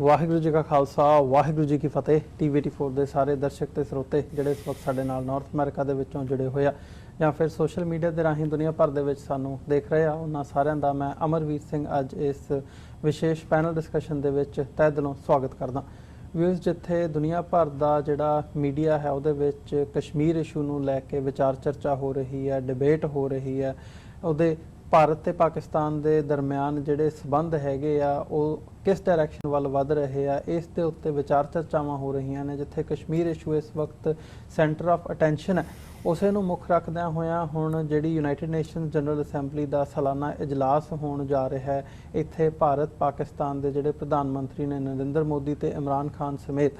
ਵਾਹਿਗੁਰੂ ਜੀ ਕਾ ਖਾਲਸਾ ਵਾਹਿਗੁਰੂ ਜੀ ਕੀ ਫਤਿਹ। TV84 ਦੇ ਸਾਰੇ ਦਰਸ਼ਕ ਤੇ ਸਰੋਤੇ ਜਿਹੜੇ ਇਸ ਵਕਤ ਸਾਡੇ ਨਾਲ ਨਾਰਥ ਅਮਰੀਕਾ ਦੇ ਵਿੱਚੋਂ ਜੁੜੇ ਹੋਏ ਆ ਜਾਂ ਫਿਰ ਸੋਸ਼ਲ ਮੀਡੀਆ ਦੇ ਰਾਹੀਂ ਦੁਨੀਆ ਭਰ ਦੇ ਵਿੱਚ ਸਾਨੂੰ ਦੇਖ ਰਹੇ ਆ, ਉਹਨਾਂ ਸਾਰਿਆਂ ਦਾ ਮੈਂ ਅਮਰਵੀਰ ਸਿੰਘ ਅੱਜ ਇਸ ਵਿਸ਼ੇਸ਼ ਪੈਨਲ ਡਿਸਕਸ਼ਨ ਦੇ ਵਿੱਚ ਤਹਿ ਦਿਲੋਂ ਸਵਾਗਤ ਕਰਦਾ। ਵਿਊਜ਼, ਜਿੱਥੇ ਦੁਨੀਆ ਭਰ ਦਾ ਜਿਹੜਾ ਮੀਡੀਆ ਹੈ ਉਹਦੇ ਵਿੱਚ ਕਸ਼ਮੀਰ ਇਸ਼ੂ ਨੂੰ ਲੈ ਕੇ ਵਿਚਾਰ ਚਰਚਾ ਹੋ ਰਹੀ ਹੈ, ਡਿਬੇਟ ਹੋ ਰਹੀ ਹੈ, ਉਹਦੇ ਭਾਰਤ ਤੇ ਪਾਕਿਸਤਾਨ ਦੇ ਦਰਮਿਆਨ ਜਿਹੜੇ ਸਬੰਧ ਹੈਗੇ ਆ ਉਹ ਕਿਸ ਡਾਇਰੈਕਸ਼ਨ ਵੱਲ ਵਧ ਰਹੇ ਆ, ਇਸ ਦੇ ਉੱਤੇ ਵਿਚਾਰ ਚਰਚਾਵਾਂ ਹੋ ਰਹੀਆਂ ਨੇ। ਜਿੱਥੇ ਕਸ਼ਮੀਰ ਇਸ਼ੂ ਇਸ ਵਕਤ ਸੈਂਟਰ ਆਫ ਅਟੈਂਸ਼ਨ ਹੈ, ਉਸੇ ਨੂੰ ਮੁੱਖ ਰੱਖਦਿਆਂ ਹੋਇਆਂ ਹੁਣ ਜਿਹੜੀ ਯੂਨਾਈਟਿਡ ਨੇਸ਼ਨਸ ਜਨਰਲ ਅਸੈਂਬਲੀ ਦਾ ਸਾਲਾਨਾ ਇਜਲਾਸ ਹੋਣ ਜਾ ਰਿਹਾ ਹੈ। ਇੱਥੇ ਭਾਰਤ ਪਾਕਿਸਤਾਨ ਦੇ ਜਿਹੜੇ ਪ੍ਰਧਾਨ ਮੰਤਰੀ ਨੇ ਨਰਿੰਦਰ ਮੋਦੀ ਤੇ ਇਮਰਾਨ ਖਾਨ ਸਮੇਤ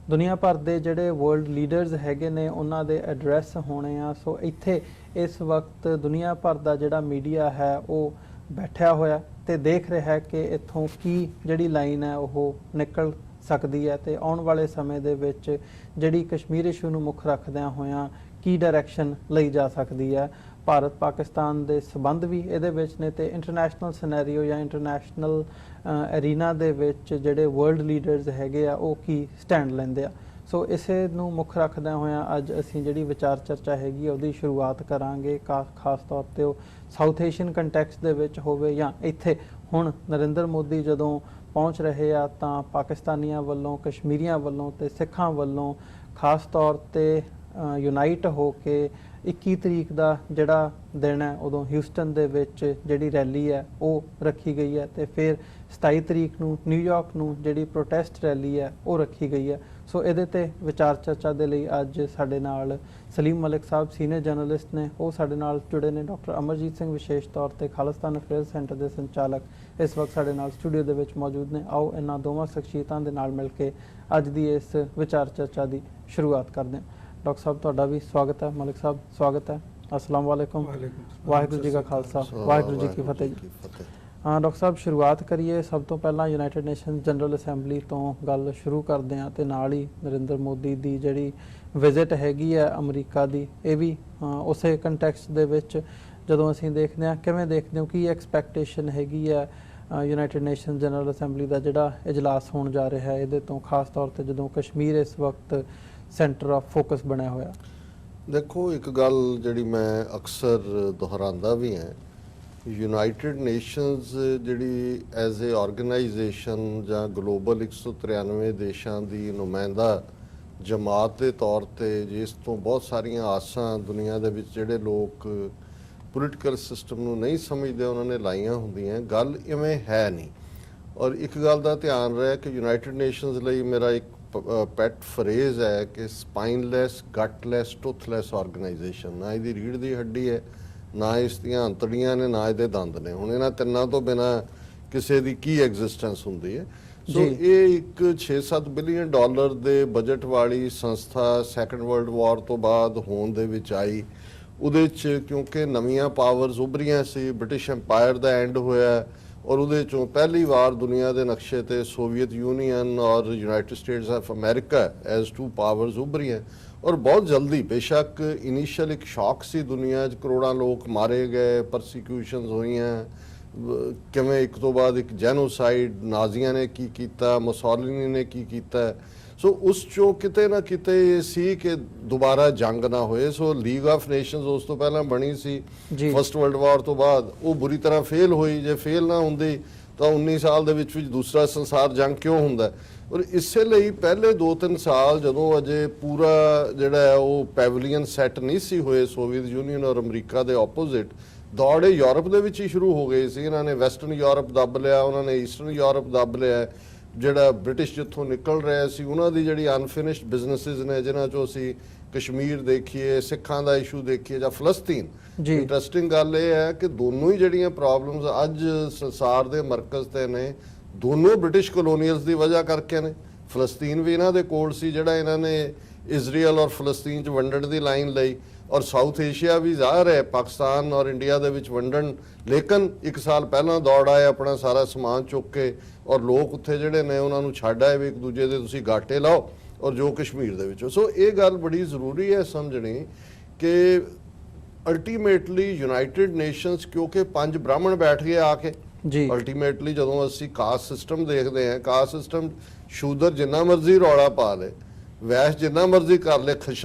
ਦੁਨੀਆ ਭਰ ਦੇ ਜਿਹੜੇ ਵਰਲਡ ਲੀਡਰਸ ਹੈਗੇ ਨੇ ਉਹਨਾਂ ਦੇ ਐਡਰੈਸ ਹੋਣੇ ਆ। ਸੋ ਇੱਥੇ ਇਸ ਵਕਤ ਦੁਨੀਆ ਭਰ ਦਾ ਜਿਹੜਾ ਮੀਡੀਆ ਹੈ ਉਹ ਬੈਠਿਆ ਹੋਇਆ ਤੇ ਦੇਖ ਰਿਹਾ ਹੈ ਕਿ ਇੱਥੋਂ ਕੀ ਜਿਹੜੀ ਲਾਈਨ ਹੈ ਉਹ ਨਿਕਲ ਸਕਦੀ ਹੈ ਤੇ ਆਉਣ ਵਾਲੇ ਸਮੇਂ ਦੇ ਵਿੱਚ ਜਿਹੜੀ ਕਸ਼ਮੀਰ ਇਸ਼ੂ ਨੂੰ ਮੁੱਖ ਰੱਖਦਿਆਂ ਹੋਇਆਂ ਕੀ ਡਾਇਰੈਕਸ਼ਨ ਲਈ ਜਾ ਸਕਦੀ ਹੈ। ਭਾਰਤ ਪਾਕਿਸਤਾਨ ਦੇ ਸਬੰਧ ਵੀ ਇਹਦੇ ਵਿੱਚ ਨੇ ਤੇ ਇੰਟਰਨੈਸ਼ਨਲ ਸਿਨੈਰੀਓ ਜਾਂ ਇੰਟਰਨੈਸ਼ਨਲ ਅਰੀਨਾ ਦੇ ਵਿੱਚ ਜਿਹੜੇ ਵਰਲਡ ਲੀਡਰਸ ਹੈਗੇ ਆ ਉਹ ਕੀ ਸਟੈਂਡ ਲੈਂਦੇ ਆ। ਸੋ ਇਸੇ ਨੂੰ ਮੁੱਖ ਰੱਖਦਿਆਂ ਹੋਇਆਂ ਅੱਜ ਅਸੀਂ ਜਿਹੜੀ ਵਿਚਾਰ ਚਰਚਾ ਹੈਗੀ ਉਹਦੀ ਸ਼ੁਰੂਆਤ ਕਰਾਂਗੇ। ਖਾਸ ਤੌਰ ਤੇ ਉਹ ਸਾਊਥ ਏਸ਼ੀਅਨ ਕੰਟੈਕਸਟ ਦੇ ਵਿੱਚ ਹੋਵੇ ਜਾਂ ਇੱਥੇ ਹੁਣ ਨਰਿੰਦਰ ਮੋਦੀ ਜਦੋਂ ਪਹੁੰਚ ਰਹੇ ਆ ਤਾਂ ਪਾਕਿਸਤਾਨੀਆਂ ਵੱਲੋਂ, ਕਸ਼ਮੀਰੀਆਂ ਵੱਲੋਂ ਤੇ ਸਿੱਖਾਂ ਵੱਲੋਂ ਖਾਸ ਤੌਰ ਤੇ ਯੂਨਾਈਟ ਹੋ ਕੇ 21 ਤਰੀਕ ਦਾ ਜਿਹੜਾ ਦਿਨ ਹੈ ਉਦੋਂ ਹਿਊਸਟਨ ਦੇ ਵਿੱਚ ਜਿਹੜੀ ਰੈਲੀ ਹੈ ਉਹ ਰੱਖੀ ਗਈ ਹੈ ਤੇ ਫਿਰ 27 ਤਰੀਕ ਨੂੰ ਨਿਊਯਾਰਕ ਨੂੰ ਜਿਹੜੀ ਪ੍ਰੋਟੈਸਟ ਰੈਲੀ ਹੈ ਉਹ ਰੱਖੀ ਗਈ ਹੈ। ਸੋ ਇਹਦੇ ਤੇ ਵਿਚਾਰ ਚਰਚਾ ਦੇ ਲਈ ਅੱਜ ਸਾਡੇ ਨਾਲ ਸਲੀਮ ਮਲਿਕ ਸਾਹਿਬ ਸੀਨੀਅਰ ਜਰਨਲਿਸਟ ਨੇ, ਉਹ ਸਾਡੇ ਨਾਲ ਜੁੜੇ ਨੇ। ਡਾਕਟਰ ਅਮਰਜੀਤ ਸਿੰਘ ਵਿਸ਼ੇਸ਼ ਤੌਰ ਤੇ ਖਾਲਿਸਤਾਨ ਅਫੇਅਰਸ ਸੈਂਟਰ ਦੇ ਸੰਚਾਲਕ ਇਸ ਵਕਤ ਸਾਡੇ ਨਾਲ ਸਟੂਡੀਓ ਦੇ ਵਿੱਚ ਮੌਜੂਦ ਨੇ। ਆਓ ਇਹਨਾਂ ਦੋਵਾਂ ਸ਼ਖਸੀਅਤਾਂ ਦੇ ਨਾਲ ਮਿਲ ਕੇ ਅੱਜ ਦੀ ਇਸ ਵਿਚਾਰ ਚਰਚਾ ਦੀ ਸ਼ੁਰੂਆਤ ਕਰਦੇ ਹਾਂ। ਡਾਕਟਰ ਸਾਹਿਬ ਤੁਹਾਡਾ ਵੀ ਸਵਾਗਤ ਹੈ, ਮਲਿਕ ਸਾਹਿਬ ਸਵਾਗਤ ਹੈ। अस्सलाम वालेकुम, वाहिगुरू जी का खालसा वाहिगुरू जी की फतेह। हाँ डॉक्टर साहब, शुरुआत करिए सब तो पहला यूनाइटेड नेशन जनरल असैंबली तो गल शुरू करते हैं तो नाल ही नरेंद्र मोदी की जिहड़ी विजिट हैगी है अमरीका की, ये भी उस कंटैक्सट दे विच जदों असीं देखते हैं, किवें देखते हो कि एक्सपैक्टेशन हैगी है यूनाइटेड नेशन जनरल असैंबली का जिहड़ा इजलास होण जा रहा है, इहदे तो खास तौर पर जदों कश्मीर इस वक्त सेंटर ऑफ फोकस बनया होया। देखो, एक गल जिहड़ी मैं अक्सर दोहरांदा भी है, यूनाइटेड नेशनस जिहड़ी एज ए ऑर्गेनाइजेशन जां ग्लोबल 193 देशां दी नुमाइंदा जमात के तौर पर जिस तो बहुत सारिया आसां दुनिया दे विच जिहड़े लोग पोलिटिकल सिस्टम नूं नहीं समझते उन्होंने लाइयां हुंदियां, गल इवें है नहीं। और एक गल दा ध्यान रहे कि यूनाइटेड नेशनस लई मेरा एक पैट फ्रेज है कि स्पाइनलैस गटलैस टुथलैस ऑर्गेनाइजेशन, ना इसकी रीढ़ की हड्डी है, ना इसदियां अंतड़ियां ने, ना इहदे दंद ने। हुण इन्हां तिन्नां तो बिना किसी की की एग्जिस्टेंस हुंदी है। सो ये एक 6-7 बिलियन डॉलर दे बजट वाली संस्था सैकंड वर्ल्ड वॉर तो बाद होण दे विच आई। उहदे च क्योंकि नवीं पावर्स उभरियां सी, ब्रिटिश एम्पायर दा एंड होया और उहदे चों पहली बार दुनिया के नक्शे ते सोवियत यूनीयन और United States of America as 2 powers उभरी हैं। और बहुत जल्दी, बेशक इनिशियल एक शॉक सी दुनिया च, करोड़ों लोग मारे गए, परसिक्यूशनस हुई हैं, किवें एक तो बाद एक जेनोसाइड नाजियां ने की कीता, मुसोलिनी ने की कीता। सो उस चों किते ना किते ये सी कि दोबारा जंग ना होए। सो लीग ऑफ नेशनस उस तो पहला बनी सी फर्स्ट वर्ल्ड वॉर तो बाद, वो बुरी तरह फेल हुई। जे फेल ना हुंदी तो 19 साल दे विच दूसरा संसार जंग क्यों हुंदा। और इसे लिए पहले 2-3 साल जदों अजे पूरा जिहड़ा है वो पैवलीयन सैट नहीं सी होए सोवियत यूनीयन और अमरीका के ऑपोजिट, दौड़े यूरोप दे विच ही शुरू हो गए सी। इन्होंने वैसटर्न यूरोप दब लिया, उन्होंने ईस्टर्न यूरोप दब लिया। ਜਿਹੜਾ ब्रिटिश जितों निकल रहा सी उन्हों की जी अनफिनिश्ड बिजनेसिस ने, जिन्हों चो असी कश्मीर देखिए, सिखां का इशू देखिए या फलस्तीन। इंटरस्टिंग गल यह है कि दोनों ही जड़ियाँ प्रॉब्लम्स अज संसार के मरकज़ ते ने, दोनों ब्रिटिश कलोनीअल्स की वजह करके ने। फलस्तीन भी इन्हों के कोल सी, जिहड़ा इन्होंने इजराइल और फलस्तीन च वंडण की लाइन लई, और साउथ एशिया भी ज़ाहिर है पाकिस्तान और इंडिया दे विच वंडण, लेकिन एक साल पहला दौड़ आए अपना सारा समान चुक के और लोग उत्थे जिहड़े ने उन्हां नूं छड्ड आए भी एक दूजे दे तुसीं गाटे लाओ और जो कश्मीर दे विच। सो ये गल बड़ी जरूरी है समझनी कि अल्टीमेटली यूनाइटेड नेशनस, क्योंकि 5 ब्राह्मण बैठ गए आके ਜੀ ਅਲਟੀਮੇਟਲੀ ਜਦੋਂ ਅਸੀਂ ਕਾਸਟ ਸਿਸਟਮ ਦੇਖਦੇ ਹਾਂ, ਕਾਸਟ ਸਿਸਟਮ ਸ਼ੂਦਰ ਜਿੰਨਾ ਮਰਜ਼ੀ ਰੌਲਾ ਪਾ ਲੇ, ਵੈਸ਼ ਜਿੰਨਾ ਮਰਜ਼ੀ ਕਰ ਲੇ,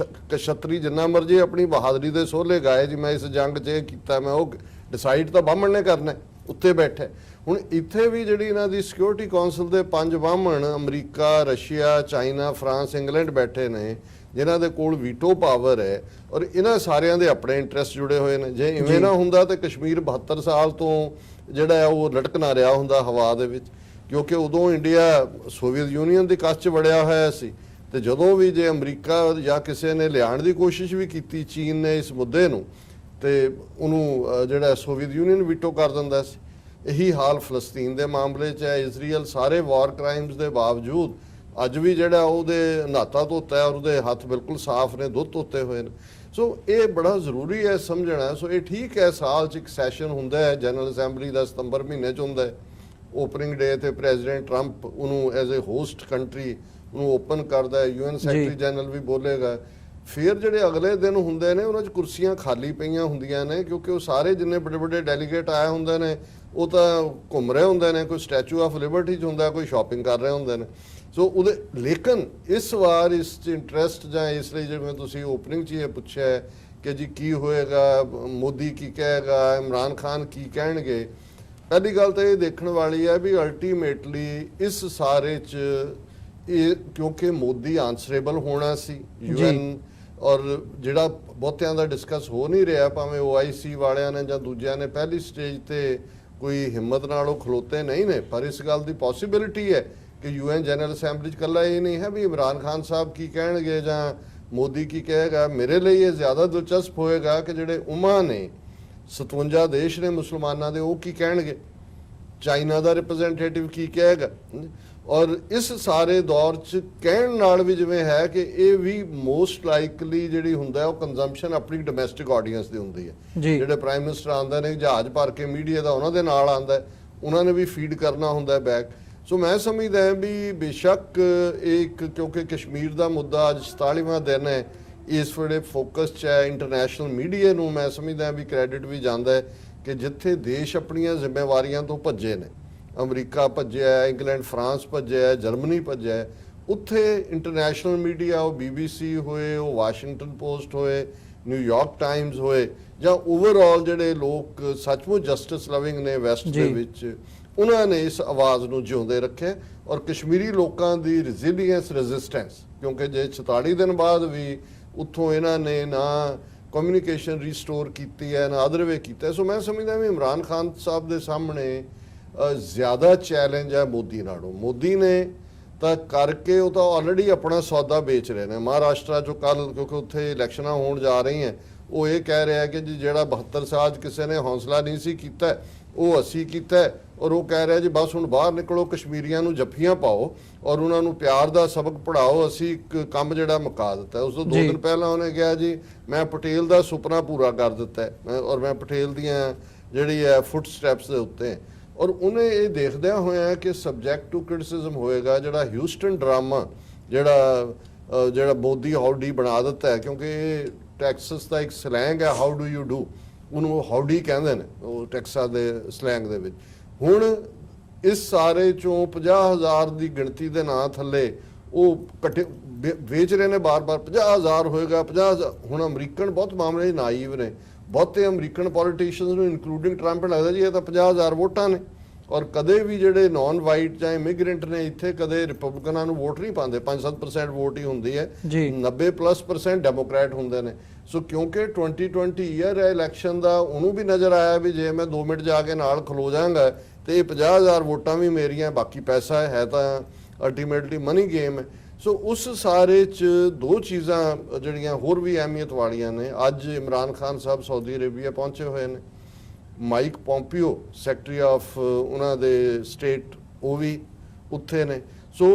ਕਸ਼ਤਰੀ ਜਿੰਨਾ ਮਰਜ਼ੀ ਆਪਣੀ ਬਹਾਦਰੀ ਦੇ ਸੋਹਲੇ ਗਾਏ ਜੀ ਮੈਂ ਇਸ ਜੰਗ 'ਚ ਇਹ ਕੀਤਾ, ਮੈਂ ਉਹ, ਡਿਸਾਈਡ ਤਾਂ ਬਾਹਮਣ ਨੇ ਕਰਨਾ, ਉੱਤੇ ਬੈਠੇ। ਹੁਣ ਇੱਥੇ ਵੀ ਜਿਹੜੀ ਇਹਨਾਂ ਦੀ ਸਿਕਿਉਰਿਟੀ ਕੌਂਸਲ ਦੇ 5 ਬਾਹਮਣ America, Russia, China, France, England ਬੈਠੇ ਨੇ, ਜਿਨ੍ਹਾਂ ਦੇ ਕੋਲ ਵੀਟੋ ਪਾਵਰ ਹੈ, ਔਰ ਇਹਨਾਂ ਸਾਰਿਆਂ ਦੇ ਆਪਣੇ ਇੰਟਰਸਟ ਜੁੜੇ ਹੋਏ ਨੇ। ਜੇ ਇਵੇਂ ਨਾ ਹੁੰਦਾ ਤੇ ਕਸ਼ਮੀਰ 72 ਸਾਲ ਤੋਂ ਜਿਹੜਾ ਹੈ ਉਹ ਲਟਕਣਾ ਰਿਹਾ ਹੁੰਦਾ ਹਵਾ ਦੇ ਵਿੱਚ, ਕਿਉਂਕਿ ਉਦੋਂ ਇੰਡੀਆ ਸੋਵੀਅਤ ਯੂਨੀਅਨ ਦੀ ਕੱਛ 'ਚ ਵੜਿਆ ਹੋਇਆ ਸੀ। ਤੇ ਜਦੋਂ ਵੀ ਜੇ ਅਮਰੀਕਾ ਜਾਂ ਕਿਸੇ ਨੇ ਲਿਆਉਣ ਦੀ ਕੋਸ਼ਿਸ਼ ਵੀ ਕੀਤੀ ਚੀਨ ਨੇ ਇਸ ਮੁੱਦੇ ਨੂੰ, ਤੇ ਉਹਨੂੰ ਜਿਹੜਾ ਸੋਵੀਅਤ ਯੂਨੀਅਨ ਵੀਟੋ ਕਰ ਦਿੰਦਾ ਸੀ। ਇਹੀ ਹਾਲ ਫਲਸਤੀਨ ਦੇ ਮਾਮਲੇ 'ਚ ਹੈ। ਇਜ਼ਰਾਈਲ ਸਾਰੇ ਵਾਰ ਕ੍ਰਾਈਮਸ ਦੇ ਬਾਵਜੂਦ ਅੱਜ ਵੀ ਜਿਹੜਾ ਉਹਦੇ ਨਾਤਾ ਧੋਤਾ ਹੈ ਔਰ ਉਹਦੇ ਹੱਥ ਬਿਲਕੁਲ ਸਾਫ਼ ਨੇ, ਦੁੱਧ ਧੋਤੇ ਹੋਏ ਨੇ। ਸੋ ਇਹ ਬੜਾ ਜ਼ਰੂਰੀ ਹੈ ਸਮਝਣਾ। ਸੋ ਇਹ ਠੀਕ ਹੈ, ਸਾਲ 'ਚ ਇੱਕ ਸੈਸ਼ਨ ਹੁੰਦਾ ਹੈ ਜਨਰਲ ਅਸੈਂਬਲੀ ਦਾ, ਸਤੰਬਰ ਮਹੀਨੇ 'ਚ ਹੁੰਦਾ ਹੈ। ਓਪਨਿੰਗ ਡੇ ਤੇ ਪ੍ਰੈਜ਼ੀਡੈਂਟ ਟਰੰਪ ਉਹਨੂੰ ਐਜ਼ ਏ ਹੋਸਟ ਕੰਟਰੀ ਉਹਨੂੰ ਓਪਨ ਕਰਦਾ ਹੈ, ਯੂਐਨ ਸੈਕਟਰੀ ਜਨਰਲ ਵੀ ਬੋਲੇਗਾ। ਫਿਰ ਜਿਹੜੇ ਅਗਲੇ ਦਿਨ ਹੁੰਦੇ ਨੇ ਉਹਨਾਂ 'ਚ ਕੁਰਸੀਆਂ ਖਾਲੀ ਪਈਆਂ ਹੁੰਦੀਆਂ ਨੇ, ਕਿਉਂਕਿ ਉਹ ਸਾਰੇ ਜਿੰਨੇ ਵੱਡੇ ਵੱਡੇ ਡੈਲੀਗੇਟ ਆਏ ਹੁੰਦੇ ਨੇ ਉਹ ਤਾਂ ਘੁੰਮ ਰਹੇ ਹੁੰਦੇ ਨੇ, ਕੋਈ ਸਟੈਚੂ ਆਫ ਲਿਬਰਟੀ 'ਚ ਹੁੰਦਾ, ਕੋਈ ਸ਼ਾਪਿੰਗ ਕਰ ਰਹੇ ਹੁੰਦੇ ਨੇ। ਸੋ ਉਹਦੇ ਲੇਕਿਨ ਇਸ ਵਾਰ ਇਸ 'ਚ ਇੰਟਰਸਟ ਜਾਂ ਇਸ ਲਈ ਜਿਵੇਂ ਤੁਸੀਂ ਓਪਨਿੰਗ 'ਚ ਇਹ ਪੁੱਛਿਆ ਕਿ ਜੀ ਕੀ ਹੋਏਗਾ, ਮੋਦੀ ਕੀ ਕਹੇਗਾ, ਇਮਰਾਨ ਖਾਨ ਕੀ ਕਹਿਣਗੇ, ਪਹਿਲੀ ਗੱਲ ਤਾਂ ਇਹ ਦੇਖਣ ਵਾਲੀ ਹੈ ਵੀ ਅਲਟੀਮੇਟਲੀ ਇਸ ਸਾਰੇ 'ਚ ਇਹ ਕਿਉਂਕਿ ਮੋਦੀ ਆਨਸਰੇਬਲ ਹੋਣਾ ਸੀ ਯੂਐਨ, ਔਰ ਜਿਹੜਾ ਬਹੁਤਿਆਂ ਦਾ ਡਿਸਕਸ ਹੋ ਨਹੀਂ ਰਿਹਾ, ਭਾਵੇਂ OIC ਵਾਲਿਆਂ ਨੇ ਜਾਂ ਦੂਜਿਆਂ ਨੇ ਪਹਿਲੀ ਸਟੇਜ ਤੇ ਕੋਈ ਹਿੰਮਤ ਨਾਲ ਉਹ ਖਲੋਤੇ ਨਹੀਂ ਨੇ, ਪਰ ਇਸ ਗੱਲ ਦੀ ਪੋਸੀਬਿਲਿਟੀ ਹੈ ਕਿ ਯੂਐਨ ਜਨਰਲ ਅਸੈਂਬਲੀ 'ਚ ਇਕੱਲਾ ਇਹ ਨਹੀਂ ਹੈ ਵੀ ਇਮਰਾਨ ਖਾਨ ਸਾਹਿਬ ਕੀ ਕਹਿਣਗੇ ਜਾਂ ਮੋਦੀ ਕੀ ਕਹੇਗਾ। ਮੇਰੇ ਲਈ ਇਹ ਜ਼ਿਆਦਾ ਦਿਲਚਸਪ ਹੋਏਗਾ ਕਿ ਜਿਹੜੇ ਉਮਾ ਨੇ 57 ਦੇਸ਼ ਨੇ ਮੁਸਲਮਾਨਾਂ ਦੇ, ਉਹ ਕੀ ਕਹਿਣਗੇ, ਚਾਈਨਾ ਦਾ ਰਿਪਰੈਜ਼ੈਂਟੇਟਿਵ ਕੀ ਕਹੇਗਾ। ਔਰ ਇਸ ਸਾਰੇ ਦੌਰ 'ਚ ਕਹਿਣ ਨਾਲ ਵੀ ਜਿਵੇਂ ਹੈ ਕਿ ਇਹ ਵੀ ਮੋਸਟ ਲਾਈਕਲੀ ਜਿਹੜੀ ਹੁੰਦਾ ਉਹ ਕੰਜ਼ੰਪਸ਼ਨ ਆਪਣੀ ਡੋਮੈਸਟਿਕ ਆਡੀਅנס ਦੀ ਹੁੰਦੀ ਹੈ। ਜਿਹੜੇ ਪ੍ਰਾਈਮ ਮਿਨਿਸਟਰ ਆਉਂਦੇ ਨੇ ਜਹਾਜ਼ ਭਰ ਕੇ ਮੀਡੀਆ ਦਾ ਉਹਨਾਂ ਦੇ ਨਾਲ ਆਉਂਦਾ, ਉਹਨਾਂ ਨੇ ਵੀ ਫੀਡ ਕਰਨਾ ਹੁੰਦਾ ਬੈਕ। ਸੋ ਮੈਂ ਸਮਝਦਾ ਵੀ ਬੇਸ਼ੱਕ ਇੱਕ ਕਿਉਂਕਿ ਕਸ਼ਮੀਰ ਦਾ ਮੁੱਦਾ ਅੱਜ 47ਵਾਂ ਦਿਨ ਹੈ, ਇਸ ਵੇਲੇ ਫੋਕਸ 'ਚ ਹੈ। ਇੰਟਰਨੈਸ਼ਨਲ ਮੀਡੀਆ ਨੂੰ ਮੈਂ ਸਮਝਦਾ ਵੀ ਕ੍ਰੈਡਿਟ ਵੀ ਜਾਂਦਾ ਹੈ ਕਿ ਜਿੱਥੇ ਦੇਸ਼ ਆਪਣੀਆਂ ਜ਼ਿੰਮੇਵਾਰੀਆਂ ਤੋਂ ਭੱਜੇ ਨੇ, ਅਮਰੀਕਾ ਭੱਜਿਆ, ਇੰਗਲੈਂਡ ਫਰਾਂਸ ਭੱਜਿਆ, ਜਰਮਨੀ ਭੱਜਿਆ, ਉੱਥੇ ਇੰਟਰਨੈਸ਼ਨਲ ਮੀਡੀਆ, ਉਹ BBC ਹੋਏ, ਉਹ ਵਾਸ਼ਿੰਗਟਨ ਪੋਸਟ ਹੋਏ, ਨਿਊਯਾਰਕ ਟਾਈਮਜ਼ ਹੋਏ, ਜਾਂ ਓਵਰਆਲ ਜਿਹੜੇ ਲੋਕ ਸੱਚਮੁੱਚ ਜਸਟਿਸ ਲਵਿੰਗ ਨੇ ਵੈਸਟ ਦੇ ਵਿੱਚ, ਉਹਨਾਂ ਨੇ ਇਸ ਆਵਾਜ਼ ਨੂੰ ਜਿਉਂਦੇ ਰੱਖਿਆ। ਔਰ ਕਸ਼ਮੀਰੀ ਲੋਕਾਂ ਦੀ ਰੈਜ਼ਿਲੀਅੰਸ, ਰੈਜ਼ਿਸਟੈਂਸ, ਕਿਉਂਕਿ ਜੇ 44 ਦਿਨ ਬਾਅਦ ਵੀ ਉੱਥੋਂ ਇਹਨਾਂ ਨੇ ਨਾ ਕਮਿਊਨੀਕੇਸ਼ਨ ਰੀਸਟੋਰ ਕੀਤੀ ਹੈ ਨਾ ਅਦਰ ਵੇ ਕੀਤਾ। ਸੋ ਮੈਂ ਸਮਝਦਾ ਵੀ ਇਮਰਾਨ ਖਾਨ ਸਾਹਿਬ ਦੇ ਸਾਹਮਣੇ ਜ਼ਿਆਦਾ ਚੈਲੰਜ ਹੈ ਮੋਦੀ ਨਾਲੋਂ। ਮੋਦੀ ਨੇ ਤਾਂ ਕਰਕੇ ਉਹ ਤਾਂ ਆਲਰੇਡੀ ਆਪਣਾ ਸੌਦਾ ਵੇਚ ਰਹੇ ਨੇ। ਮਹਾਰਾਸ਼ਟਰ 'ਚੋਂ ਕੱਲ, ਕਿਉਂਕਿ ਉੱਥੇ ਇਲੈਕਸ਼ਨਾਂ ਹੋਣ ਜਾ ਰਹੀਆਂ, ਉਹ ਇਹ ਕਹਿ ਰਿਹਾ ਕਿ ਜੀ ਜਿਹੜਾ 72 ਸਾਲ 'ਚ ਕਿਸੇ ਨੇ ਹੌਸਲਾ ਨਹੀਂ ਸੀ ਕੀਤਾ ਉਹ ਅਸੀਂ ਕੀਤਾ, ਔਰ ਉਹ ਕਹਿ ਰਿਹਾ ਜੀ ਬਸ ਹੁਣ ਬਾਹਰ ਨਿਕਲੋ, ਕਸ਼ਮੀਰੀਆਂ ਨੂੰ ਜੱਫੀਆਂ ਪਾਓ ਔਰ ਉਹਨਾਂ ਨੂੰ ਪਿਆਰ ਦਾ ਸਬਕ ਪੜ੍ਹਾਓ, ਅਸੀਂ ਇੱਕ ਕੰਮ ਜਿਹੜਾ ਮੁਕਾ ਦਿੱਤਾ। ਉਸ ਤੋਂ 2 ਦਿਨ ਪਹਿਲਾਂ ਉਹਨੇ ਕਿਹਾ ਜੀ ਮੈਂ ਪਟੇਲ ਦਾ ਸੁਪਨਾ ਪੂਰਾ ਕਰ ਦਿੱਤਾ ਔਰ ਮੈਂ ਪਟੇਲ ਦੀਆਂ ਜਿਹੜੀ ਹੈ ਫੁੱਟ ਸਟੈਪਸ ਦੇ ਉੱਤੇ। ਔਰ ਉਹਨੇ ਇਹ ਦੇਖਦਿਆਂ ਹੋਇਆ ਕਿ ਸਬਜੈਕਟ ਟੂ ਕ੍ਰਿਟਿਸਿਜ਼ਮ ਹੋਏਗਾ ਜਿਹੜਾ ਹਿਊਸਟਨ ਡਰਾਮਾ ਜਿਹੜਾ ਮੋਦੀ ਹਾਊਡੀ ਬਣਾ ਦਿੱਤਾ ਹੈ, ਕਿਉਂਕਿ ਇਹ ਟੈਕਸਸ ਦਾ ਇੱਕ ਸਲੈਂਗ ਹੈ, ਹਾਊ ਡੂ ਯੂ ਡੂ, ਉਹਨੂੰ ਹਾਊਡੀ ਕਹਿੰਦੇ ਨੇ ਉਹ ਟੈਕਸਾਸ ਦੇ ਸਲੈਂਗ ਦੇ ਵਿੱਚ। ਹੁਣ ਇਸ ਸਾਰੇ ਚੋਂ 50,000 ਦੀ ਗਿਣਤੀ ਦੇ ਨਾਂ ਥੱਲੇ ਉਹ ਕੱਟੇ ਵੇਚ ਰਹੇ ਨੇ ਬਾਰ-ਬਾਰ, 50,000 ਹੋਏਗਾ 50,000। ਹੁਣ ਅਮਰੀਕਨ ਬਹੁਤ ਮਾਮਲੇ ਨਾਈਵ ਨੇ, ਬਹੁਤੇ ਅਮਰੀਕਨ ਪੋਲੀਟੀਸ਼ੀਅਨਸ ਨੂੰ ਇਨਕਲੂਡਿੰਗ ਟਰੰਪ ਲੱਗਦਾ ਜੀ ਇਹ ਤਾਂ 50,000 ਵੋਟਾਂ ਨੇ। ਔਰ ਕਦੇ ਵੀ ਜਿਹੜੇ ਨਾਨ ਵਾਈਟ ਜਾਂ ਇਮੀਗ੍ਰੈਂਟ ਨੇ ਇੱਥੇ ਕਦੇ ਰਿਪਬਲਿਕਨਾਂ ਨੂੰ ਵੋਟ ਨਹੀਂ ਪਾਉਂਦੇ, 5-7% ਵੋਟ ਹੀ ਹੁੰਦੀ ਹੈ, 90+% ਡੈਮੋਕ੍ਰੈਟ ਹੁੰਦੇ ਨੇ। ਸੋ ਕਿਉਂਕਿ 2020 ਈਅਰ ਹੈ ਇਲੈਕਸ਼ਨ ਦਾ, ਉਹਨੂੰ ਵੀ ਨਜ਼ਰ ਆਇਆ ਵੀ ਜੇ ਮੈਂ 2 ਮਿੰਟ ਜਾ ਕੇ ਨਾਲ ਖਲੋ ਜਾਵਾਂਗਾ ਤੇ ਇਹ 50,000 ਵੋਟਾਂ ਵੀ ਮੇਰੀਆਂ, ਬਾਕੀ ਪੈਸਾ ਹੈ ਤਾਂ ਅਲਟੀਮੇਟਲੀ ਮਨੀ ਗੇਮ ਹੈ। ਸੋ ਉਸ ਸਾਰੇ 'ਚ 2 ਚੀਜ਼ਾਂ ਜਿਹੜੀਆਂ ਹੋਰ ਵੀ ਅਹਿਮੀਅਤ ਵਾਲੀਆਂ ਨੇ। ਅੱਜ ਇਮਰਾਨ ਖਾਨ ਸਾਹਿਬ ਸਾਊਦੀ ਅਰੇਬੀਆ ਪਹੁੰਚੇ ਹੋਏ ਨੇ, ਮਾਈਕ ਪੋਂਪੀਓ ਸੈਕਟਰੀ ਆਫ ਉਹਨਾਂ ਦੇ ਸਟੇਟ ਉਹ ਵੀ ਉੱਥੇ ਨੇ। ਸੋ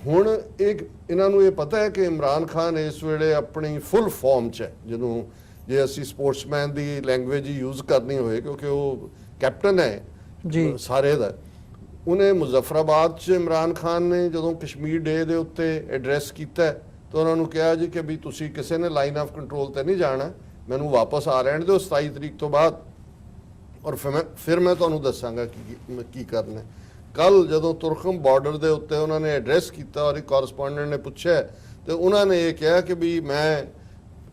ਹੁਣ ਇਹਨਾਂ ਨੂੰ ਇਹ ਪਤਾ ਹੈ ਕਿ ਇਮਰਾਨ ਖਾਨ ਇਸ ਵੇਲੇ ਆਪਣੀ ਫੁੱਲ ਫਾਰਮ 'ਚ ਹੈ। ਜਦੋਂ ਜੇ ਅਸੀਂ ਸਪੋਰਟਸਮੈਨ ਦੀ ਲੈਂਗੁਏਜ ਯੂਜ਼ ਕਰਨੀ ਹੋਏ, ਕਿਉਂਕਿ ਉਹ ਕੈਪਟਨ ਹੈ ਸਾਰੇ ਦਾ, ਉਹਨੇ ਮੁਜ਼ੱਫਰਾਬਾਦ 'ਚ ਇਮਰਾਨ ਖਾਨ ਨੇ ਜਦੋਂ ਕਸ਼ਮੀਰ ਡੇ ਦੇ ਉੱਤੇ ਐਡਰੈਸ ਕੀਤਾ ਤਾਂ ਉਹਨਾਂ ਨੂੰ ਕਿਹਾ ਜੀ ਕਿ ਵੀ ਤੁਸੀਂ ਕਿਸੇ ਨੇ ਲਾਈਨ ਆਫ ਕੰਟਰੋਲ ਤੇ ਨਹੀਂ ਜਾਣਾ, ਮੈਨੂੰ ਵਾਪਸ ਆ ਰਹਿਣ ਦਿਓ 27 ਤਰੀਕ ਤੋਂ ਬਾਅਦ। ਔਰ ਫਿਰ ਮੈਂ ਤੁਹਾਨੂੰ ਦੱਸਾਂਗਾ ਕੀ ਕਰਨਾ। ਕੱਲ ਜਦੋਂ ਤੁਰਖਮ ਬਾਰਡਰ ਦੇ ਉੱਤੇ ਉਹਨਾਂ ਨੇ ਐਡਰੈਸ ਕੀਤਾ ਔਰ ਇੱਕ ਕੋਰਸਪੋਂਡੈਂਟ ਨੇ ਪੁੱਛਿਆ ਤੇ ਉਹਨਾਂ ਨੇ ਇਹ ਕਿਹਾ ਕਿ ਵੀ ਮੈਂ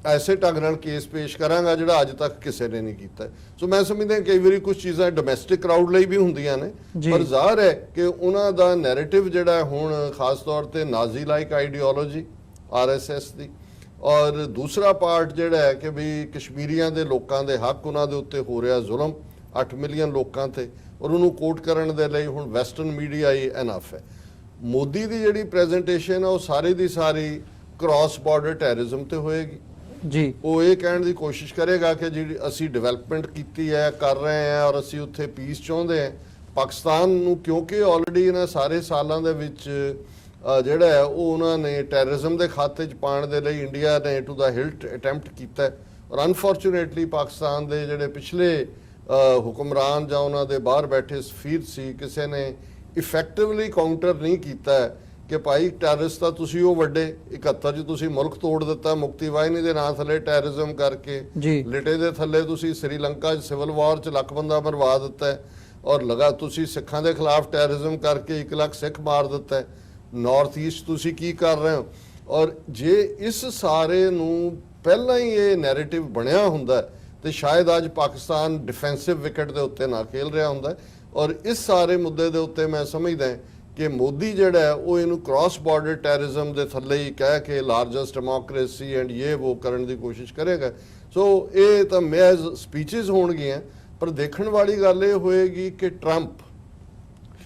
ਐਸੇ ਢੰਗ ਨਾਲ ਕੇਸ ਪੇਸ਼ ਕਰਾਂਗਾ ਜਿਹੜਾ ਅੱਜ ਤੱਕ ਕਿਸੇ ਨੇ ਨਹੀਂ ਕੀਤਾ। ਸੋ ਮੈਂ ਸਮਝਦਾ ਕਈ ਵਾਰੀ ਕੁਝ ਚੀਜ਼ਾਂ ਡੋਮੈਸਟਿਕ ਕਰਾਊਡ ਲਈ ਵੀ ਹੁੰਦੀਆਂ ਨੇ, ਪਰ ਜ਼ਾਹਰ ਹੈ ਕਿ ਉਹਨਾਂ ਦਾ ਨੈਰੇਟਿਵ ਜਿਹੜਾ ਹੁਣ ਖਾਸ ਤੌਰ ਤੇ ਨਾਜ਼ੀ ਲਾਈਕ ਆਈਡੀਓਲੋਜੀ ਆਰਐਸਐਸ ਦੀ, ਔਰ ਦੂਸਰਾ ਪਾਰਟ ਜਿਹੜਾ ਹੈ ਕਿ ਵੀ ਕਸ਼ਮੀਰੀਆਂ ਦੇ ਲੋਕਾਂ ਦੇ ਹੱਕ ਉਹਨਾਂ ਦੇ ਉੱਤੇ ਹੋ ਰਿਹਾ ਜ਼ੁਲਮ 8 ਮਿਲੀਅਨ ਲੋਕਾਂ ਤੇ, ਔਰ ਉਹਨੂੰ ਕੋਟ ਕਰਨ ਦੇ ਲਈ ਹੁਣ ਵੈਸਟਰਨ ਮੀਡੀਆ ਹੀ ਇਨਫ ਹੈ। ਮੋਦੀ ਦੀ ਜਿਹੜੀ ਪ੍ਰੈਜੈਂਟੇਸ਼ਨ ਹੈ ਉਹ ਸਾਰੀ ਦੀ ਸਾਰੀ ਕ੍ਰਾਸ ਬਾਰਡਰ ਟੈਰਰਿਜ਼ਮ ਤੇ ਹੋਏਗੀ ਜੀ। ਉਹ ਇਹ ਕਹਿਣ ਦੀ ਕੋਸ਼ਿਸ਼ ਕਰੇਗਾ ਕਿ ਜਿਹੜੀ ਅਸੀਂ ਡਿਵੈਲਪਮੈਂਟ ਕੀਤੀ ਹੈ ਕਰ ਰਹੇ ਹਾਂ ਔਰ ਅਸੀਂ ਉੱਥੇ ਪੀਸ ਚਾਹੁੰਦੇ ਹਾਂ ਪਾਕਿਸਤਾਨ ਨੂੰ, ਕਿਉਂਕਿ ਆਲਰੇਡੀ ਇਹਨਾਂ ਸਾਰੇ ਸਾਲਾਂ ਦੇ ਵਿੱਚ ਜਿਹੜਾ ਹੈ ਉਹ ਉਹਨਾਂ ਨੇ ਟੈਰਰਿਜ਼ਮ ਦੇ ਖਾਤੇ 'ਚ ਪਾਉਣ ਦੇ ਲਈ ਇੰਡੀਆ ਨੇ ਟੂ ਦਾ ਹਿਲਟ ਅਟੈਂਪਟ ਕੀਤਾ ਔਰ ਅਨਫੋਰਚੂਨੇਟਲੀ ਪਾਕਿਸਤਾਨ ਦੇ ਜਿਹੜੇ ਪਿਛਲੇ ਹੁਕਮਰਾਨ ਜਾਂ ਉਹਨਾਂ ਦੇ ਬਾਹਰ ਬੈਠੇ ਸਫੀਰ ਸੀ, ਕਿਸੇ ਨੇ ਇਫੈਕਟਿਵਲੀ ਕਾਊਂਟਰ ਨਹੀਂ ਕੀਤਾ ਕਿ ਭਾਈ ਟੈਰਰਿਸਟ ਤਾਂ ਤੁਸੀਂ ਉਹ ਵੱਡੇ 71 'ਚ ਤੁਸੀਂ ਮੁਲਕ ਤੋੜ ਦਿੱਤਾ ਮੁਕਤੀ ਵਾਹਿਨੀ ਦੇ ਨਾਂ ਥੱਲੇ ਟੈਰਰਿਜ਼ਮ ਕਰਕੇ, ਲਿਟੇ ਦੇ ਥੱਲੇ ਤੁਸੀਂ ਸ੍ਰੀਲੰਕਾ 'ਚ ਸਿਵਲ ਵਾਰ 'ਚ ਲੱਖ ਬੰਦਾ ਮਰਵਾ ਦਿੱਤਾ ਔਰ ਲਗਾ ਤੁਸੀਂ ਸਿੱਖਾਂ ਦੇ ਖਿਲਾਫ ਟੈਰਰਿਜ਼ਮ ਕਰਕੇ 1 ਲੱਖ ਸਿੱਖ ਮਾਰ ਦਿੱਤਾ। ਨਾਰਥ ਈਸਟ ਤੁਸੀਂ ਕੀ ਕਰ ਰਹੇ ਹੋ? ਔਰ ਜੇ ਇਸ ਸਾਰੇ ਨੂੰ ਪਹਿਲਾਂ ਹੀ ਇਹ ਨੈਰੇਟਿਵ ਬਣਿਆ ਹੁੰਦਾ ਤੇ ਸ਼ਾਇਦ ਅੱਜ ਪਾਕਿਸਤਾਨ ਡਿਫੈਂਸਿਵ ਵਿਕਟ ਦੇ ਉੱਤੇ ਨਾ ਖੇਲ ਰਿਹਾ ਹੁੰਦਾ। ਔਰ ਇਸ ਸਾਰੇ ਮੁੱਦੇ ਦੇ ਉੱਤੇ ਮੈਂ ਸਮਝਦਾ ਕਿ ਮੋਦੀ ਜਿਹੜਾ ਹੈ ਉਹ ਇਹਨੂੰ ਕ੍ਰਾਸ ਬਾਰਡਰ ਟੈਰਰਿਜ਼ਮ ਦੇ ਥੱਲੇ ਹੀ ਕਹਿ ਕੇ ਲਾਰਜੈਸਟ ਡੈਮੋਕ੍ਰੇਸੀ ਐਂਡ ਇਹ ਉਹ ਕਰਨ ਦੀ ਕੋਸ਼ਿਸ਼ ਕਰੇਗਾ। ਸੋ ਇਹ ਤਾਂ ਮੈਜ਼ ਸਪੀਚਸ ਹੋਣਗੀਆਂ, ਪਰ ਦੇਖਣ ਵਾਲੀ ਗੱਲ ਇਹ ਹੋਏਗੀ ਕਿ ਟਰੰਪ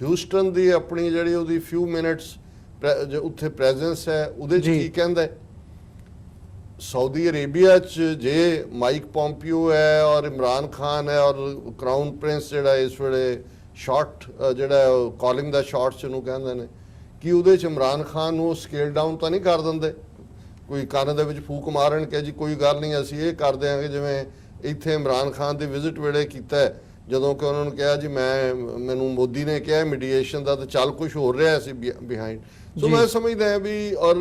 ਹਿਊਸਟਨ ਦੀ ਆਪਣੀ ਜਿਹੜੀ ਉਹਦੀ ਫਿਊ ਮਿੰਟਸ ਉੱਥੇ ਪ੍ਰੈਜ਼ੈਂਸ ਹੈ ਉਹਦੇ 'ਚ ਕੀ ਕਹਿੰਦਾ। ਸਾਊਦੀ ਅਰੇਬੀਆ 'ਚ ਜੇ ਮਾਈਕ ਪੋਂਪੀਓ ਹੈ ਔਰ ਇਮਰਾਨ ਖਾਨ ਹੈ ਔਰ ਕਰਾਊਨ ਪ੍ਰਿੰਸ ਜਿਹੜਾ ਇਸ ਵੇਲੇ ਸ਼ਾਟ ਜਿਹੜਾ ਕਾਲਿੰਗ ਦਾ ਸ਼ਾਟਸ ਜਿਹਨੂੰ ਕਹਿੰਦੇ ਨੇ, ਕਿ ਉਹਦੇ 'ਚ ਇਮਰਾਨ ਖਾਨ ਨੂੰ ਸਕੇਲ ਡਾਊਨ ਤਾਂ ਨਹੀਂ ਕਰ ਦਿੰਦੇ, ਕੋਈ ਕੰਨ ਦੇ ਵਿੱਚ ਫੂਕ ਮਾਰਨ ਕਿ ਜੀ ਕੋਈ ਗੱਲ ਨਹੀਂ ਅਸੀਂ ਇਹ ਕਰ ਦਿਆਂਗੇ, ਜਿਵੇਂ ਇੱਥੇ ਇਮਰਾਨ ਖਾਨ ਦੀ ਵਿਜ਼ਿਟ ਵੇਲੇ ਕੀਤਾ ਜਦੋਂ ਕਿ ਉਹਨਾਂ ਨੂੰ ਕਿਹਾ ਜੀ ਮੈਨੂੰ ਮੋਦੀ ਨੇ ਕਿਹਾ ਮੀਡੀਏਸ਼ਨ ਦਾ ਤੇ ਚੱਲ ਕੁਝ ਹੋ ਰਿਹਾ ਸੀ ਬਿਹਾਈਂਡ। ਸੋ ਮੈਂ ਸਮਝਦਾ ਹਾਂ ਵੀ ਔਰ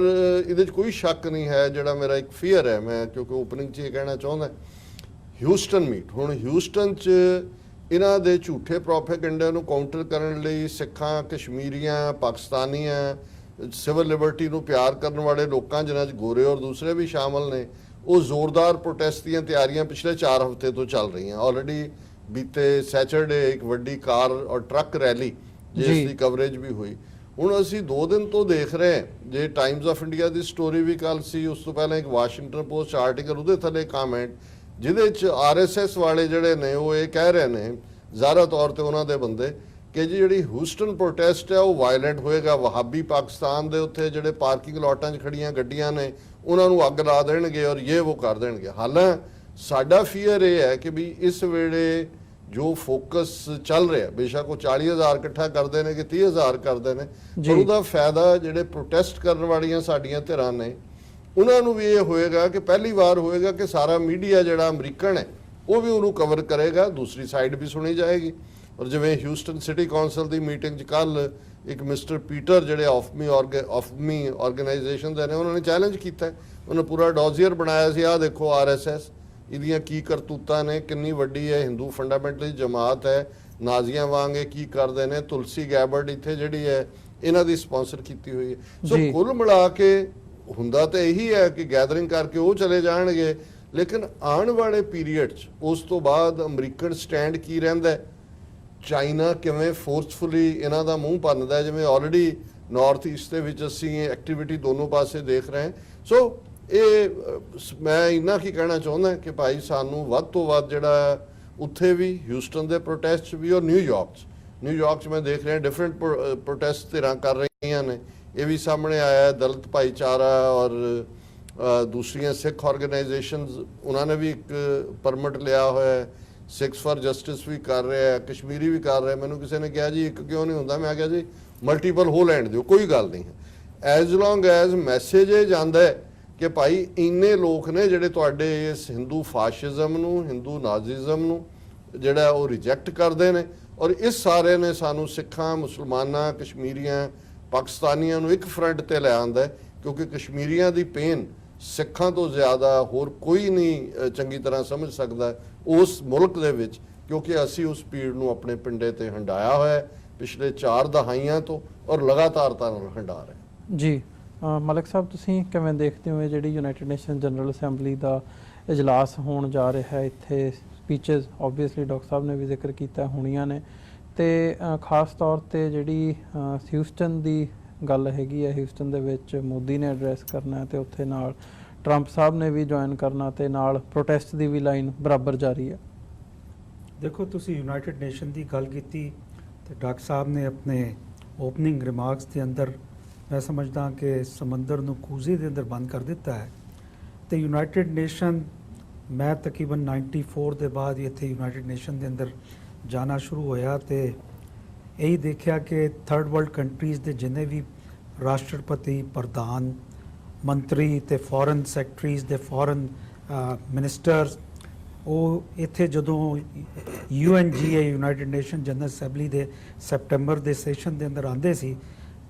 ਇਹਦੇ 'ਚ ਕੋਈ ਸ਼ੱਕ ਨਹੀਂ ਹੈ, ਜਿਹੜਾ ਮੇਰਾ ਇੱਕ ਫੀਅਰ ਹੈ ਮੈਂ ਕਿਉਂਕਿ ਓਪਨਿੰਗ 'ਚ ਇਹ ਕਹਿਣਾ ਚਾਹੁੰਦਾ ਹਿਊਸਟਨ ਮੀਟ। ਹੁਣ ਹਿਊਸਟਨ 'ਚ ਇਹਨਾਂ ਦੇ ਝੂਠੇ ਪ੍ਰੋਪੇਗੈਂਡਾ ਨੂੰ ਕਾਊਂਟਰ ਕਰਨ ਲਈ ਸਿੱਖਾਂ, ਕਸ਼ਮੀਰੀਆਂ, ਪਾਕਿਸਤਾਨੀਆਂ, ਸਿਵਲ ਲਿਬਰਟੀ ਨੂੰ ਪਿਆਰ ਕਰਨ ਵਾਲੇ ਲੋਕਾਂ ਜਿਨ੍ਹਾਂ 'ਚ ਗੋਰੇ ਔਰ ਦੂਸਰੇ ਵੀ ਸ਼ਾਮਲ ਨੇ, ਉਹ ਜ਼ੋਰਦਾਰ ਪ੍ਰੋਟੈਸਟ ਦੀਆਂ ਤਿਆਰੀਆਂ ਪਿਛਲੇ 4 ਹਫ਼ਤੇ ਤੋਂ ਚੱਲ ਰਹੀਆਂ। ਆਲਰੇਡੀ ਬੀਤੇ ਸੈਚਰਡੇ ਇੱਕ ਵੱਡੀ ਕਾਰ ਔਰ ਟਰੱਕ ਰੈਲੀ ਜਿਸ ਦੀ ਕਵਰੇਜ ਵੀ ਹੋਈ। ਹੁਣ ਅਸੀਂ 2 ਦਿਨ ਤੋਂ ਦੇਖ ਰਹੇ ਹਾਂ, ਜੇ Times of India the story ਵੀ ਕੱਲ ਸੀ, ਉਸ ਤੋਂ ਪਹਿਲਾਂ ਇੱਕ ਵਾਸ਼ਿੰਗਟਨ ਪੋਸਟ ਆਰਟੀਕਲ ਉਹਦੇ ਥੱਲੇ ਕਮੈਂਟ ਜਿਹਦੇ 'ਚ ਆਰਐਸਐਸ ਵਾਲੇ ਜਿਹੜੇ ਨੇ ਉਹ ਇਹ ਕਹਿ ਰਹੇ ਨੇ ਜ਼ਾਹਰਾ ਤੌਰ ਤੇ ਉਹਨਾਂ ਦੇ ਬੰਦੇ ਕਿ ਜੀ ਜਿਹੜੀ ਹਿਊਸਟਨ ਪ੍ਰੋਟੈਸਟ ਹੈ ਉਹ ਵਾਇਲੈਂਟ ਹੋਏਗਾ, ਵਹਾਬੀ ਪਾਕਿਸਤਾਨ ਦੇ ਉੱਥੇ ਜਿਹੜੇ ਪਾਰਕਿੰਗ ਲੋਟਾਂ 'ਚ ਖੜੀਆਂ ਗੱਡੀਆਂ ਨੇ ਉਹਨਾਂ ਨੂੰ ਅੱਗ ਲਾ ਦੇਣਗੇ ਔਰ ਇਹ ਉਹ ਕਰ ਦੇਣਗੇ। ਹਾਲਾਂ ਸਾਡਾ ਫੀਅਰ ਇਹ ਹੈ ਕਿ ਵੀ ਇਸ ਵੇਲੇ ਜੋ ਫੋਕਸ ਚੱਲ ਰਿਹਾ, ਬੇਸ਼ੱਕ ਉਹ 40,000 ਇਕੱਠਾ ਕਰਦੇ ਨੇ ਕਿ 30,000 ਕਰਦੇ ਨੇ, ਪਰ ਉਹਦਾ ਫਾਇਦਾ ਜਿਹੜੇ ਪ੍ਰੋਟੈਸਟ ਕਰਨ ਵਾਲੀਆਂ ਸਾਡੀਆਂ ਧਿਰਾਂ ਨੇ ਉਹਨਾਂ ਨੂੰ ਵੀ ਇਹ ਹੋਏਗਾ ਕਿ ਪਹਿਲੀ ਵਾਰ ਹੋਏਗਾ ਕਿ ਸਾਰਾ ਮੀਡੀਆ ਜਿਹੜਾ ਅਮਰੀਕਨ ਹੈ ਉਹ ਵੀ ਉਹਨੂੰ ਕਵਰ ਕਰੇਗਾ, ਦੂਸਰੀ ਸਾਈਡ ਵੀ ਸੁਣੀ ਜਾਏਗੀ। ਔਰ ਜਿਵੇਂ ਹਿਊਸਟਨ ਸਿਟੀ ਕਾਉਂਸਲ ਦੀ ਮੀਟਿੰਗ 'ਚ ਕੱਲ ਇੱਕ ਮਿਸਟਰ ਪੀਟਰ ਜਿਹੜੇ ਆਫਮੀ ਆਰਗੇਨਾਈਜੇਸ਼ਨ ਦੇ ਨੇ ਉਹਨਾਂ ਨੇ ਚੈਲੰਜ ਕੀਤਾ, ਉਹਨੇ ਪੂਰਾ ਡੋਜ਼ੀਅਰ ਬਣਾਇਆ ਸੀ, ਆਹ ਦੇਖੋ ਆਰਐਸਐਸ ਇਹਦੀਆਂ ਕੀ ਕਰਤੂਤਾਂ ਨੇ, ਕਿੰਨੀ ਵੱਡੀ ਹੈ ਹਿੰਦੂ ਫੰਡਾਮੈਂਟਲਿਸਟ ਜਮਾਤ ਹੈ, ਨਾਜ਼ੀਆਂ ਵਾਂਗ ਇਹ ਕੀ ਕਰਦੇ ਨੇ, ਤੁਲਸੀ ਗੈਬਰਡ ਇੱਥੇ ਜਿਹੜੀ ਹੈ ਇਹਨਾਂ ਦੀ ਸਪਾਂਸਰ ਕੀਤੀ ਹੋਈ ਹੈ। ਸੋ ਕੁੱਲ ਮਿਲਾ ਕੇ ਹੁੰਦਾ ਤਾਂ ਇਹੀ ਹੈ ਕਿ ਗੈਦਰਿੰਗ ਕਰਕੇ ਉਹ ਚਲੇ ਜਾਣਗੇ, ਲੇਕਿਨ ਆਉਣ ਵਾਲੇ ਪੀਰੀਅਡ 'ਚ ਉਸ ਤੋਂ ਬਾਅਦ ਅਮਰੀਕਨ ਸਟੈਂਡ ਕੀ ਰਹਿੰਦਾ, ਚਾਈਨਾ ਕਿਵੇਂ ਫੋਰਸਫੁਲੀ ਇਹਨਾਂ ਦਾ ਮੂੰਹ ਭੰਨਦਾ, ਜਿਵੇਂ ਆਲਰੇਡੀ ਨਾਰਥ ਈਸਟ ਦੇ ਵਿੱਚ ਅਸੀਂ ਐਕਟੀਵਿਟੀ ਦੋਨੋਂ ਪਾਸੇ ਦੇਖ ਰਹੇ ਹਾਂ। ਸੋ ਇਹ ਮੈਂ ਇੰਨਾ ਕੀ ਕਹਿਣਾ ਚਾਹੁੰਦਾ ਕਿ ਭਾਈ ਸਾਨੂੰ ਵੱਧ ਤੋਂ ਵੱਧ ਜਿਹੜਾ ਉੱਥੇ ਵੀ ਹਿਊਸਟਨ ਦੇ ਪ੍ਰੋਟੈਸਟ ਵੀ ਔਰ ਨਿਊਯਾਰਕ 'ਚ ਮੈਂ ਦੇਖ ਰਿਹਾ ਡਿਫਰੈਂਟ ਪ੍ਰੋਟੈਸਟ ਧਿਰਾਂ ਕਰ ਰਹੀਆਂ ਨੇ, ਇਹ ਵੀ ਸਾਹਮਣੇ ਆਇਆ। ਦਲਿਤ ਭਾਈਚਾਰਾ ਔਰ ਦੂਸਰੀਆਂ ਸਿੱਖ ਆਰਗੇਨਾਈਜੇਸ਼ਨਸ ਉਹਨਾਂ ਨੇ ਵੀ ਇੱਕ ਪਰਮਿਟ ਲਿਆ ਹੋਇਆ, ਸਿੱਖਸ ਫਾਰ ਜਸਟਿਸ ਵੀ ਕਰ ਰਿਹਾ, ਕਸ਼ਮੀਰੀ ਵੀ ਕਰ ਰਿਹਾ। ਮੈਨੂੰ ਕਿਸੇ ਨੇ ਕਿਹਾ ਜੀ ਇੱਕ ਕਿਉਂ ਨਹੀਂ ਹੁੰਦਾ, ਮੈਂ ਕਿਹਾ ਜੀ ਮਲਟੀਪਲ ਹੋ ਲੈਣ ਦਿਓ, ਕੋਈ ਗੱਲ ਨਹੀਂ ਹੈ। ਐਜ਼ ਲੌਂਗ ਐਜ਼ ਮੈਸੇਜ ਇਹ ਜਾਂਦਾ ਹੈ ਕਿ ਭਾਈ ਇੰਨੇ ਲੋਕ ਨੇ ਜਿਹੜੇ ਤੁਹਾਡੇ ਇਸ ਹਿੰਦੂ ਫਾਸ਼ਿਜ਼ਮ ਨੂੰ, ਹਿੰਦੂ ਨਾਜ਼ੀਜ਼ਮ ਨੂੰ ਜਿਹੜਾ ਉਹ ਰਿਜੈਕਟ ਕਰਦੇ ਨੇ, ਔਰ ਇਸ ਸਾਰੇ ਨੇ ਸਾਨੂੰ ਸਿੱਖਾਂ, ਮੁਸਲਮਾਨਾਂ, ਕਸ਼ਮੀਰੀਆਂ, ਪਾਕਿਸਤਾਨੀਆਂ ਨੂੰ ਇੱਕ ਫਰੰਟ ਤੇ ਲੈ ਆਂਦਾ, ਕਿਉਂਕਿ ਕਸ਼ਮੀਰੀਆਂ ਦੀ ਪੇਨ ਸਿੱਖਾਂ ਤੋਂ ਜ਼ਿਆਦਾ ਹੋਰ ਕੋਈ ਨਹੀਂ ਚੰਗੀ ਤਰ੍ਹਾਂ ਸਮਝ ਸਕਦਾ ਉਸ ਮੁਲਕ ਦੇ ਵਿੱਚ ਕਿਉਂਕਿ ਅਸੀਂ ਉਸ ਪੀੜ ਨੂੰ ਆਪਣੇ ਪਿੰਡੇ ਤੇ ਹੰਡਾਇਆ ਹੋਇਆ ਹੈ ਪਿਛਲੇ 4 ਦਹਾਈਆਂ ਤੋਂ ਔਰ ਲਗਾਤਾਰਤਾ ਨਾਲ ਹੰਡਾ ਰਹੇ। ਜੀ ਮਲਿਕ ਸਾਹਿਬ, ਤੁਸੀਂ ਕਿਵੇਂ ਦੇਖਦੇ ਹੋ ਇਹ ਜਿਹੜੀ ਯੂਨਾਈਟਿਡ ਨੇਸ਼ਨ ਜਨਰਲ ਅਸੈਂਬਲੀ ਦਾ ਇਜਲਾਸ ਹੋਣ ਜਾ ਰਿਹਾ ਹੈ? ਇੱਥੇ ਸਪੀਚਸ ਆਬਵੀਅਸਲੀ ਡਾਕਟਰ ਸਾਹਿਬ ਨੇ ਵੀ ਜ਼ਿਕਰ ਕੀਤਾ ਹੋਣੀਆਂ ਨੇ, ਤੇ ਖਾਸ ਤੌਰ ਤੇ ਜਿਹੜੀ ਹਿਊਸਟਨ ਦੀ ਗੱਲ ਹੈਗੀ ਹੈ, ਹਿਊਸਟਨ ਦੇ ਵਿੱਚ ਮੋਦੀ ਨੇ ਐਡਰੈਸ ਕਰਨਾ ਤੇ ਉੱਥੇ ਨਾਲ ਟਰੰਪ ਸਾਹਿਬ ਨੇ ਵੀ ਜੁਆਇਨ ਕਰਨਾ ਤੇ ਨਾਲ ਪ੍ਰੋਟੈਸਟ ਦੀ ਵੀ ਲਾਈਨ ਬਰਾਬਰ ਜਾਰੀ ਹੈ। ਦੇਖੋ, ਤੁਸੀਂ ਯੂਨਾਈਟਿਡ ਨੇਸ਼ਨ ਦੀ ਗੱਲ ਕੀਤੀ ਤੇ ਡਾਕਟਰ ਸਾਹਿਬ ਨੇ ਆਪਣੇ ਓਪਨਿੰਗ ਰਿਮਾਰਕਸ ਦੇ ਅੰਦਰ ਮੈਂ ਸਮਝਦਾ ਕਿ ਸਮੁੰਦਰ ਨੂੰ ਕੂਜ਼ੇ ਦੇ ਅੰਦਰ ਬੰਦ ਕਰ ਦਿੱਤਾ ਹੈ। ਤੇ ਯੂਨਾਈਟਿਡ ਨੇਸ਼ਨ, ਮੈਂ ਤਕਰੀਬਨ 94 ਦੇ ਬਾਅਦ ਇੱਥੇ ਯੂਨਾਈਟਿਡ ਨੇਸ਼ਨ ਦੇ ਅੰਦਰ ਜਾਣਾ ਸ਼ੁਰੂ ਹੋਇਆ ਤੇ ਇਹੀ ਦੇਖਿਆ ਕਿ ਥਰਡ ਵਰਲਡ ਕੰਟਰੀਜ਼ ਦੇ ਜਿੰਨੇ ਵੀ ਰਾਸ਼ਟਰਪਤੀ, ਪ੍ਰਧਾਨ ਮੰਤਰੀ ਤੇ ਫੋਰਨ ਸੈਕਟਰੀਜ਼ ਦੇ ਫੋਰਨ ਮਿਨਿਸਟਰਸ, ਉਹ ਇੱਥੇ ਜਦੋਂ UNGA United nation general assembly ਦੇ ਸੈਪਟੈਂਬਰ ਦੇ ਸੈਸ਼ਨ ਦੇ ਅੰਦਰ ਆਉਂਦੇ ਸੀ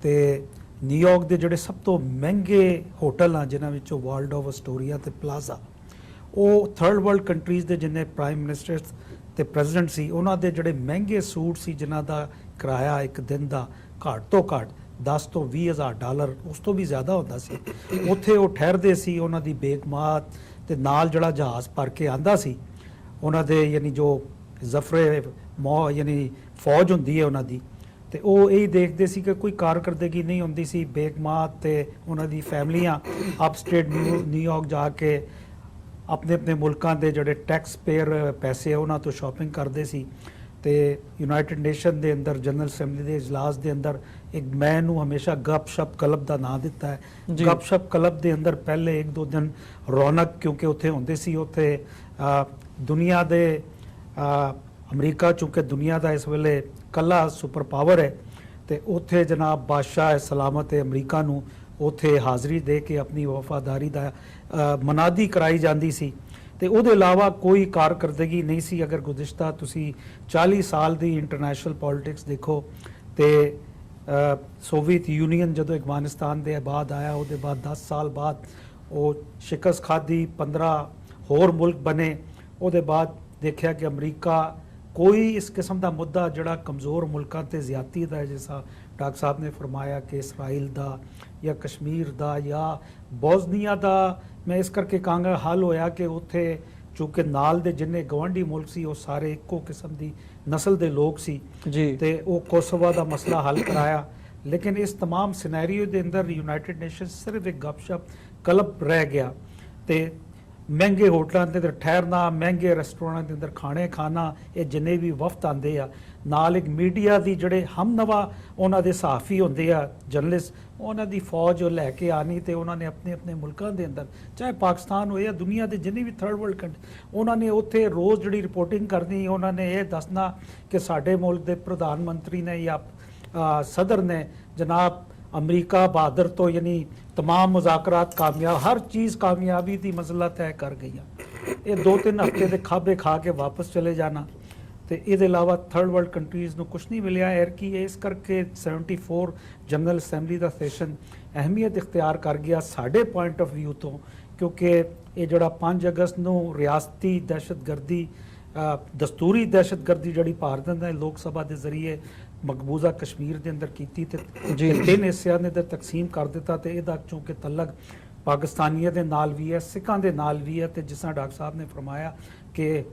ਤੇ ਨਿਊਯਾਰਕ ਦੇ ਜਿਹੜੇ ਸਭ ਤੋਂ ਮਹਿੰਗੇ ਹੋਟਲ ਆ ਜਿਨ੍ਹਾਂ ਵਿੱਚੋਂ ਵਾਲਡੋਰਫ ਅਸਟੋਰੀਆ ਤੇ ਪਲਾਜ਼ਾ, ਉਹ ਥਰਡ ਵਰਲਡ ਕੰਟਰੀਜ਼ ਦੇ ਜਿੰਨੇ ਪ੍ਰਾਈਮ ਮਿਨਿਸਟਰਸ ਤੇ ਪ੍ਰੈਜ਼ੀਡੈਂਟ ਸੀ, ਉਹਨਾਂ ਦੇ ਜਿਹੜੇ ਮਹਿੰਗੇ ਸੂਟ ਸੀ ਜਿਨ੍ਹਾਂ ਦਾ ਕਿਰਾਇਆ ਇੱਕ ਦਿਨ ਦਾ ਘੱਟ ਤੋਂ ਘੱਟ 10 ਤੋਂ 20 ਹਜ਼ਾਰ ਡਾਲਰ, ਉਸ ਤੋਂ ਵੀ ਜ਼ਿਆਦਾ ਹੁੰਦਾ ਸੀ, ਉੱਥੇ ਉਹ ਠਹਿਰਦੇ ਸੀ। ਉਹਨਾਂ ਦੀ ਬੇਗਮਾਤ ਤੇ ਨਾਲ ਜਿਹੜਾ ਜਹਾਜ਼ ਭਰ ਕੇ ਆਂਦਾ ਸੀ ਉਹਨਾਂ ਦੇ, ਯਾਨੀ ਜੋ ਜ਼ਫਰੇ ਯਾਨੀ ਫੌਜ ਹੁੰਦੀ ਹੈ ਉਹਨਾਂ ਦੀ, ਤੇ ਉਹ ਇਹ ਦੇਖਦੇ ਸੀ ਕਿ ਕੋਈ ਕਾਰਕਰਦਗੀ ਨਹੀਂ ਹੁੰਦੀ ਸੀ। ਬੇਗਮਾਤ ਤੇ ਉਹਨਾਂ ਦੀ ਫੈਮਲੀਆਂ ਅਪਸਟੇਟ ਨਿਊਯਾਰਕ ਜਾ ਕੇ ਆਪਣੇ ਆਪਣੇ ਮੁਲਕਾਂ ਦੇ ਜਿਹੜੇ ਟੈਕਸ ਪੇਅਰ ਪੈਸੇ ਉਹਨਾਂ ਤੋਂ ਸ਼ਾਪਿੰਗ ਕਰਦੇ ਸੀ। ਤੇ ਯੂਨਾਈਟਿਡ ਨੇਸ਼ਨ ਦੇ ਅੰਦਰ ਜਨਰਲ ਅਸੈਂਬਲੀ ਦੇ ਇਜਲਾਸ ਦੇ ਅੰਦਰ ਇੱਕ, ਮੈਂ ਨੂੰ ਹਮੇਸ਼ਾ ਗੱਪਸ਼ਪ ਕਲੱਬ ਦਾ ਨਾਂ ਦਿੱਤਾ ਹੈ। ਗੱਪਸ਼ਪ ਕਲੱਬ ਦੇ ਅੰਦਰ ਪਹਿਲੇ 1-2 ਦਿਨ ਰੌਣਕ ਕਿਉਂਕਿ ਉੱਥੇ ਹੁੰਦੇ ਸੀ। ਉੱਥੇ ਦੁਨੀਆ ਦੇ ਅਮਰੀਕਾ ਚੂੰਕਿ ਦੁਨੀਆ ਦਾ ਇਸ ਵੇਲੇ ਕੱਲਾ ਸੁਪਰ ਪਾਵਰ ਹੈ ਤੇ ਉੱਥੇ ਜਨਾਬ ਬਾਦਸ਼ਾਹ ਸਲਾਮਤ ਅਮਰੀਕਾ ਨੂੰ ਉੱਥੇ ਹਾਜ਼ਰੀ ਦੇ ਕੇ ਆਪਣੀ ਵਫਾਦਾਰੀ ਦਾ ਮਨਾਦੀ ਕਰਾਈ ਜਾਂਦੀ ਸੀ। ਤੇ ਉਹਦੇ ਇਲਾਵਾ ਕੋਈ ਕਾਰਕਰਦਗੀ ਨਹੀਂ ਸੀ। ਅਗਰ ਗੁਜ਼ਿਸ਼ਤਾ ਤੁਸੀਂ 40 ਸਾਲ ਦੀ ਇੰਟਰਨੈਸ਼ਨਲ ਪੋਲਿਟਿਕਸ ਦੇਖੋ ਤੇ ਸੋਵੀਅਤ ਯੂਨੀਅਨ ਜਦੋਂ ਅਫਗਾਨਿਸਤਾਨ ਦੇ ਬਾਅਦ ਆਇਆ, ਉਹਦੇ ਬਾਅਦ 10 ਸਾਲ ਬਾਅਦ ਉਹ ਸ਼ਿਕست ਖਾਦੀ, 15 ਹੋਰ ਮੁਲਕ ਬਣੇ। ਉਹਦੇ ਬਾਅਦ ਦੇਖਿਆ ਕਿ ਅਮਰੀਕਾ ਕੋਈ ਇਸ ਕਿਸਮ ਦਾ ਮੁੱਦਾ ਜਿਹੜਾ ਕਮਜ਼ੋਰ ਮੁਲਕਾਂ ਤੇ ਜ਼ਿਆਦਤੀ ਦਾ ਹੈ, ਜਿਸ ਡਾਕਟਰ ਸਾਹਿਬ ਨੇ ਫਰਮਾਇਆ ਕਿ ਇਸਰਾਈਲ ਦਾ ਜਾਂ ਕਸ਼ਮੀਰ ਦਾ ਜਾਂ ਬੋਸਨੀਆ ਦਾ, ਮੈਂ ਇਸ ਕਰਕੇ ਕਹਾਂਗਾ ਹੱਲ ਹੋਇਆ ਕਿ ਉੱਥੇ ਚੂੰਕਿ ਨਾਲ ਦੇ ਜਿੰਨੇ ਗਵਾਂਢੀ ਮੁਲਕ ਸੀ ਉਹ ਸਾਰੇ ਇੱਕੋ ਕਿਸਮ ਦੀ ਨਸਲ ਦੇ ਲੋਕ ਸੀ ਜੀ, ਤੇ ਉਹ ਕੋਸੋਵਾ ਦਾ ਮਸਲਾ ਹੱਲ ਕਰਾਇਆ। ਲੇਕਿਨ ਇਸ तमाम ਸਿਨੈਰੀਓ ਦੇ ਅੰਦਰ ਯੂਨਾਈਟਿਡ ਨੇਸ਼ਨ ਸਿਰਫ ਇੱਕ ਗੱਪਸ਼ਪ ਕਲੱਬ ਰਹਿ ਗਿਆ ਤੇ ਮਹਿੰਗੇ ਹੋਟਲਾਂ ਦੇ ਅੰਦਰ ਠਹਿਰਨਾ, ਮਹਿੰਗੇ ਰੈਸਟੋਰੈਂਟਾਂ ਦੇ ਅੰਦਰ ਖਾਣੇ ਖਾਣਾ, ਇਹ ਜਿੰਨੇ ਵੀ ਵਫਦ ਆਉਂਦੇ ਆ, ਨਾਲ ਇੱਕ ਮੀਡੀਆ ਦੀ ਜਿਹੜੇ ਹਮਨਵਾ ਉਹਨਾਂ ਦੇ ਸਹਾਫੀ ਹੁੰਦੇ ਆ, ਜਰਨਲਿਸਟ, ਉਹਨਾਂ ਦੀ ਫੌਜ ਲੈ ਕੇ ਆਣੀ ਤੇ ਉਹਨਾਂ ਨੇ ਆਪਣੇ ਆਪਣੇ ਮੁਲਕਾਂ ਦੇ ਅੰਦਰ, ਚਾਹੇ ਪਾਕਿਸਤਾਨ ਹੋਏ ਜਾਂ ਦੁਨੀਆ ਦੇ ਜਿੰਨੇ ਵੀ ਥਰਡ ਵਰਲਡ ਕੰਟਰੀ, ਉਹਨਾਂ ਨੇ ਉੱਥੇ ਰੋਜ਼ ਜਿਹੜੀ ਰਿਪੋਰਟਿੰਗ ਕਰਨੀ, ਉਹਨਾਂ ਨੇ ਇਹ ਦੱਸਣਾ ਕਿ ਸਾਡੇ ਮੁਲਕ ਦੇ ਪ੍ਰਧਾਨ ਮੰਤਰੀ ਨੇ ਜਾਂ ਸਦਰ ਨੇ ਜਨਾਬ ਅਮਰੀਕਾ ਬਹਾਦਰ ਤੋਂ ਯਾਨੀ तमाम मुज़ाकरात कामयाब, हर चीज़ कामयाबी की मसला तय कर गई। ये 2-3 हफ्ते के खाबे खा के वापस चले जाना तो ये अलावा थर्ड वर्ल्ड कंट्रीज़ को कुछ नहीं मिलिया। एर की इस करके 74 जनरल असैंबली का सैशन अहमियत इख्तियार कर गया साढ़े पॉइंट ऑफ व्यू तो, क्योंकि ये जड़ा 5 अगस्त को रियासती दहशतगर्दी दस्तूरी दहशतगर्दी जी भारत ने लोक सभा के जरिए मकबूजा कश्मीर के अंदर की 3 हिस्सों ने तकसीम कर दिता तो यदा चूँकि तलक पाकिस्तानियों के नाल भी है, सिखों के नाल भी है। तो जिस तरह डॉक्टर साहब ने फरमाया कि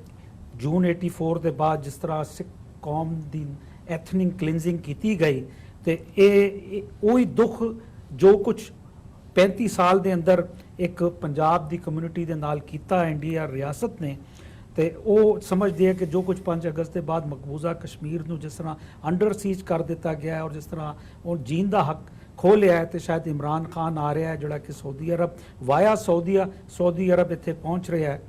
जून 84 के बाद जिस तरह सिख कौम की एथनिक क्लिनजिंग की गई तो ये दुख जो कुछ 35 साल के अंदर एक पंजाब की कम्यूनिटी के नाल कीता इंडिया रियासत ने, तो वो समझते हैं कि जो कुछ 5 अगस्त के बाद मकबूजा कश्मीर में जिस तरह अंडर सीज कर दिता गया है और जिस तरह वो जीन का हक खो लिया है, तो शायद इमरान खान आ रहा है जोड़ा कि सऊदी अरब वाया सऊदी अरब इत्थे पहुँच रहा है।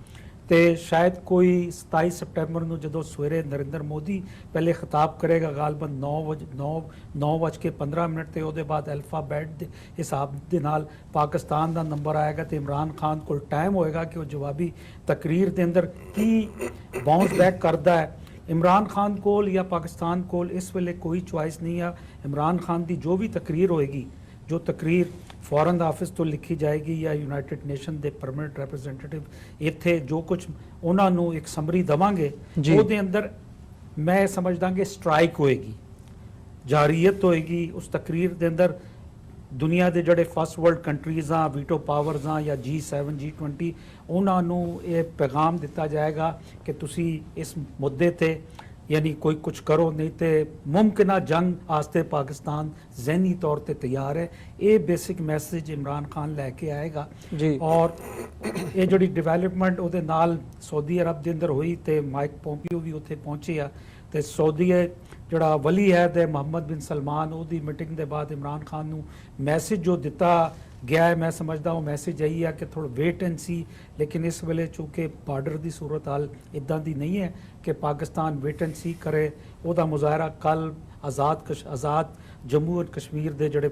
तो शायद कोई 27 सितंबर को जो सवेरे नरेंद्र मोदी पहले खिताब करेगा गालबन 9:15 तो वो बाद अल्फाबैट के हिसाब के नाल पाकिस्तान का नंबर आएगा तो इमरान खान को टाइम होएगा कि वो जवाबी तकरीर के अंदर की बाउंस बैक करता है। इमरान खान को या पाकिस्तान को इस वेले कोई चॉइस नहीं है। इमरान खान की जो भी तकरीर होएगी, जो तकरीर ਫੋਰਨ ਆਫਿਸ ਤੋਂ ਲਿਖੀ ਜਾਏਗੀ ਜਾਂ ਯੂਨਾਈਟਿਡ ਨੇਸ਼ਨ ਦੇ ਪਰਮਨੈਂਟ ਰਿਪਰੈਜ਼ੈਂਟੇਟਿਵ ਇੱਥੇ ਜੋ ਕੁਝ ਉਹਨਾਂ ਨੂੰ ਇੱਕ ਸਮਰੀ ਦੇਵਾਂਗੇ, ਜੀ। ਉਹਦੇ ਅੰਦਰ ਮੈਂ ਸਮਝਦਾ ਕਿ ਸਟ੍ਰਾਈਕ ਹੋਏਗੀ, ਜਾਰੀਅਤ ਹੋਏਗੀ। ਉਸ ਤਕਰੀਰ ਦੇ ਅੰਦਰ ਦੁਨੀਆ ਦੇ ਜਿਹੜੇ ਫਸਟ ਵਰਲਡ ਕੰਟਰੀਜ਼ ਆ, ਵੀਟੋ ਪਾਵਰਜ਼ ਆ ਜਾਂ G7 G20, ਉਹਨਾਂ ਨੂੰ ਇਹ ਪੈਗਾਮ ਦਿੱਤਾ ਜਾਏਗਾ ਕਿ ਤੁਸੀਂ ਇਸ ਮੁੱਦੇ ਤੇ ਯਾਨੀ ਕੋਈ ਕੁਝ ਕਰੋ, ਨਹੀਂ ਤੇ ਮੁਮਕਿਨਾ ਜੰਗ ਆਸਤੇ ਪਾਕਿਸਤਾਨ ਜ਼ਹਿਨੀ ਤੌਰ ਤੇ ਤਿਆਰ ਹੈ। ਇਹ ਬੇਸਿਕ ਮੈਸੇਜ ਇਮਰਾਨ ਖਾਨ ਲੈ ਕੇ ਆਏਗਾ ਜੀ। ਔਰ ਇਹ ਜਿਹੜੀ ਡਿਵੈਲਪਮੈਂਟ ਉਹਦੇ ਨਾਲ ਸਾਊਦੀ ਅਰਬ ਦੇ ਅੰਦਰ ਹੋਈ ਤੇ ਮਾਈਕ ਪੋਂਪੀਓ ਵੀ ਉੱਥੇ ਪਹੁੰਚੇ ਆ ਤੇ ਸਾਊਦੀ ਜਿਹੜਾ ਵਲੀ ਹੈ ਤੇ ਮੁਹੰਮਦ ਬਿਨ ਸਲਮਾਨ, ਉਹਦੀ ਮੀਟਿੰਗ ਦੇ ਬਾਅਦ ਇਮਰਾਨ ਖਾਨ ਨੂੰ ਮੈਸੇਜ ਜੋ ਦਿੱਤਾ ਗਿਆ ਹੈ, ਮੈਂ ਸਮਝਦਾ ਉਹ ਮੈਸੇਜ ਇਹੀ ਹੈ ਕਿ ਥੋੜਾ ਵੇਟ ਐਂਡ ਸੀ। ਲੇਕਿਨ ਇਸ ਵੇਲੇ ਚੂੰਕਿ ਬਾਰਡਰ ਦੀ ਸੂਰਤ ਹਾਲ ਇਦਾਂ ਦੀ ਨਹੀਂ ਹੈ ਕਿ ਪਾਕਿਸਤਾਨ ਵੇਟ ਐਂਡ ਸੀ ਕਰੇ। ਉਹਦਾ ਮੁਜ਼ਾਹਰਾ ਕੱਲ ਆਜ਼ਾਦ ਜੰਮੂ ਐਂਡ ਕਸ਼ਮੀਰ ਦੇ ਜਿਹੜੇ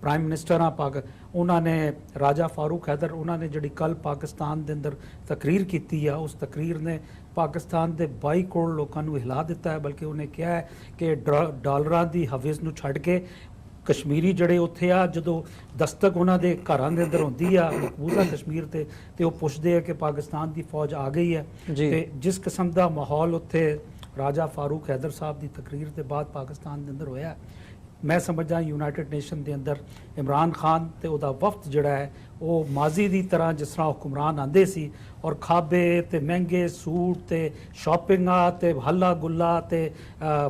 ਪ੍ਰਾਈਮ ਮਿਨਿਸਟਰ ਆ ਉਹਨਾਂ ਨੇ ਰਾਜਾ ਫਾਰੂਕ ਹੈਦਰ, ਉਹਨਾਂ ਨੇ ਜਿਹੜੀ ਕੱਲ ਪਾਕਿਸਤਾਨ ਦੇ ਅੰਦਰ ਤਕਰੀਰ ਕੀਤੀ ਆ, ਉਸ ਤਕਰੀਰ ਨੇ ਪਾਕਿਸਤਾਨ ਦੇ 22 ਕਰੋੜ ਲੋਕਾਂ ਨੂੰ ਹਿਲਾ ਦਿੱਤਾ ਹੈ। ਬਲਕਿ ਉਹਨੇ ਕਿਹਾ ਹੈ ਕਿ ਡਾਲਰਾਂ ਦੀ ਹਵਿਸ ਨੂੰ ਛੱਡ ਕੇ ਕਸ਼ਮੀਰੀ ਜਿਹੜੇ ਉੱਥੇ ਆ, ਜਦੋਂ ਦਸਤਕ ਉਹਨਾਂ ਦੇ ਘਰਾਂ ਦੇ ਅੰਦਰ ਹੁੰਦੀ ਆ ਮਕਬੂਜ਼ਾ ਕਸ਼ਮੀਰ ਤੇ ਉਹ ਪੁੱਛਦੇ ਆ ਕਿ ਪਾਕਿਸਤਾਨ ਦੀ ਫੌਜ ਆ ਗਈ ਹੈ। ਤੇ ਜਿਸ ਕਿਸਮ ਦਾ ਮਾਹੌਲ ਉੱਥੇ ਰਾਜਾ ਫਾਰੂਕ ਹੈਦਰ ਸਾਹਿਬ ਦੀ ਤਕਰੀਰ ਦੇ ਬਾਅਦ ਪਾਕਿਸਤਾਨ ਦੇ ਅੰਦਰ ਹੋਇਆ, ਮੈਂ ਸਮਝਦਾ ਯੂਨਾਈਟਿਡ ਨੇਸ਼ਨ ਦੇ ਅੰਦਰ ਇਮਰਾਨ ਖਾਨ ਤੇ ਉਹਦਾ ਵਫਦ ਜਿਹੜਾ ਹੈ ਉਹ ਮਾਜ਼ੀ ਦੀ ਤਰ੍ਹਾਂ ਜਿਸ ਤਰ੍ਹਾਂ ਹੁਕਮਰਾਨ ਆਂਦੇ ਸੀ ਔਰ ਖਾਬੇ ਤੇ ਮਹਿੰਗੇ ਸੂਟ ਤੇ ਸ਼ਾਪਿੰਗਾਂ ਤੇ ਹੱਲਾ ਗੁੱਲਾ ਤੇ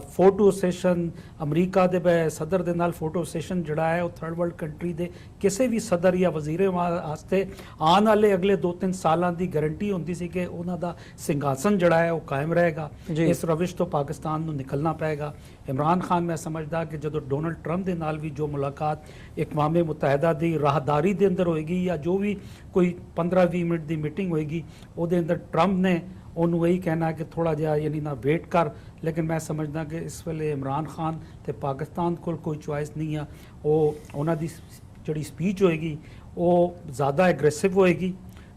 ਫੋਟੋ ਸੈਸ਼ਨ, ਅਮਰੀਕਾ ਦੇ ਸਦਰ ਦੇ ਨਾਲ ਫੋਟੋ ਸੈਸ਼ਨ ਜਿਹੜਾ ਹੈ ਉਹ ਥਰਡ ਵਰਲਡ ਕੰਟਰੀ ਦੇ ਕਿਸੇ ਵੀ ਸਦਰ ਜਾਂ ਵਜ਼ੀਰੇ ਵਾਸਤੇ ਆਉਣ ਵਾਲੇ ਅਗਲੇ 2-3 ਸਾਲਾਂ ਦੀ ਗਾਰੰਟੀ ਹੁੰਦੀ ਸੀ ਕਿ ਉਹਨਾਂ ਦਾ ਸਿੰਘਾਸਨ ਜਿਹੜਾ ਹੈ ਉਹ ਕਾਇਮ ਰਹੇਗਾ। ਇਸ ਰਵਿਸ਼ ਤੋਂ ਪਾਕਿਸਤਾਨ ਨੂੰ ਨਿਕਲਣਾ ਪਏਗਾ। ਇਮਰਾਨ ਖਾਨ ਮੈਂ ਸਮਝਦਾ ਕਿ ਜਦੋਂ ਡੋਨਲਡ ਟਰੰਪ ਦੇ ਨਾਲ ਵੀ ਜੋ ਮੁਲਾਕਾਤ ਅਕਵਾਮ ਮੁਤਹਿਦਾ ਦੀ ਰਾਹਦਾਰੀ ਦੇ ਅੰਦਰ ਹੋਏਗੀ ਜਾਂ ਜੋ ਵੀ ਕੋਈ 15-20 ਮਿੰਟ ਦੀ ਮੀਟਿੰਗ ਹੋਏਗੀ, ਉਹਦੇ ਅੰਦਰ ਟਰੰਪ ਨੇ ਉਹਨੂੰ ਇਹੀ ਕਹਿਣਾ ਕਿ ਥੋੜਾ ਜਿਹਾ ਯਾਨੀ ਨਾ ਵੇਟ ਕਰ। ਲੇਕਿਨ ਮੈਂ ਸਮਝਦਾ ਕਿ ਇਸ ਵੇਲੇ ਇਮਰਾਨ ਖਾਨ ਤੇ ਪਾਕਿਸਤਾਨ ਕੋਲ ਕੋਈ ਚੁਆਇਸ ਨਹੀਂ ਆ। ਉਹ ਉਹਨਾਂ ਦੀ ਜਿਹੜੀ ਸਪੀਚ ਹੋਏਗੀ ਉਹ ਜ਼ਿਆਦਾ ਐਗਰੈਸਿਵ ਹੋਏਗੀ।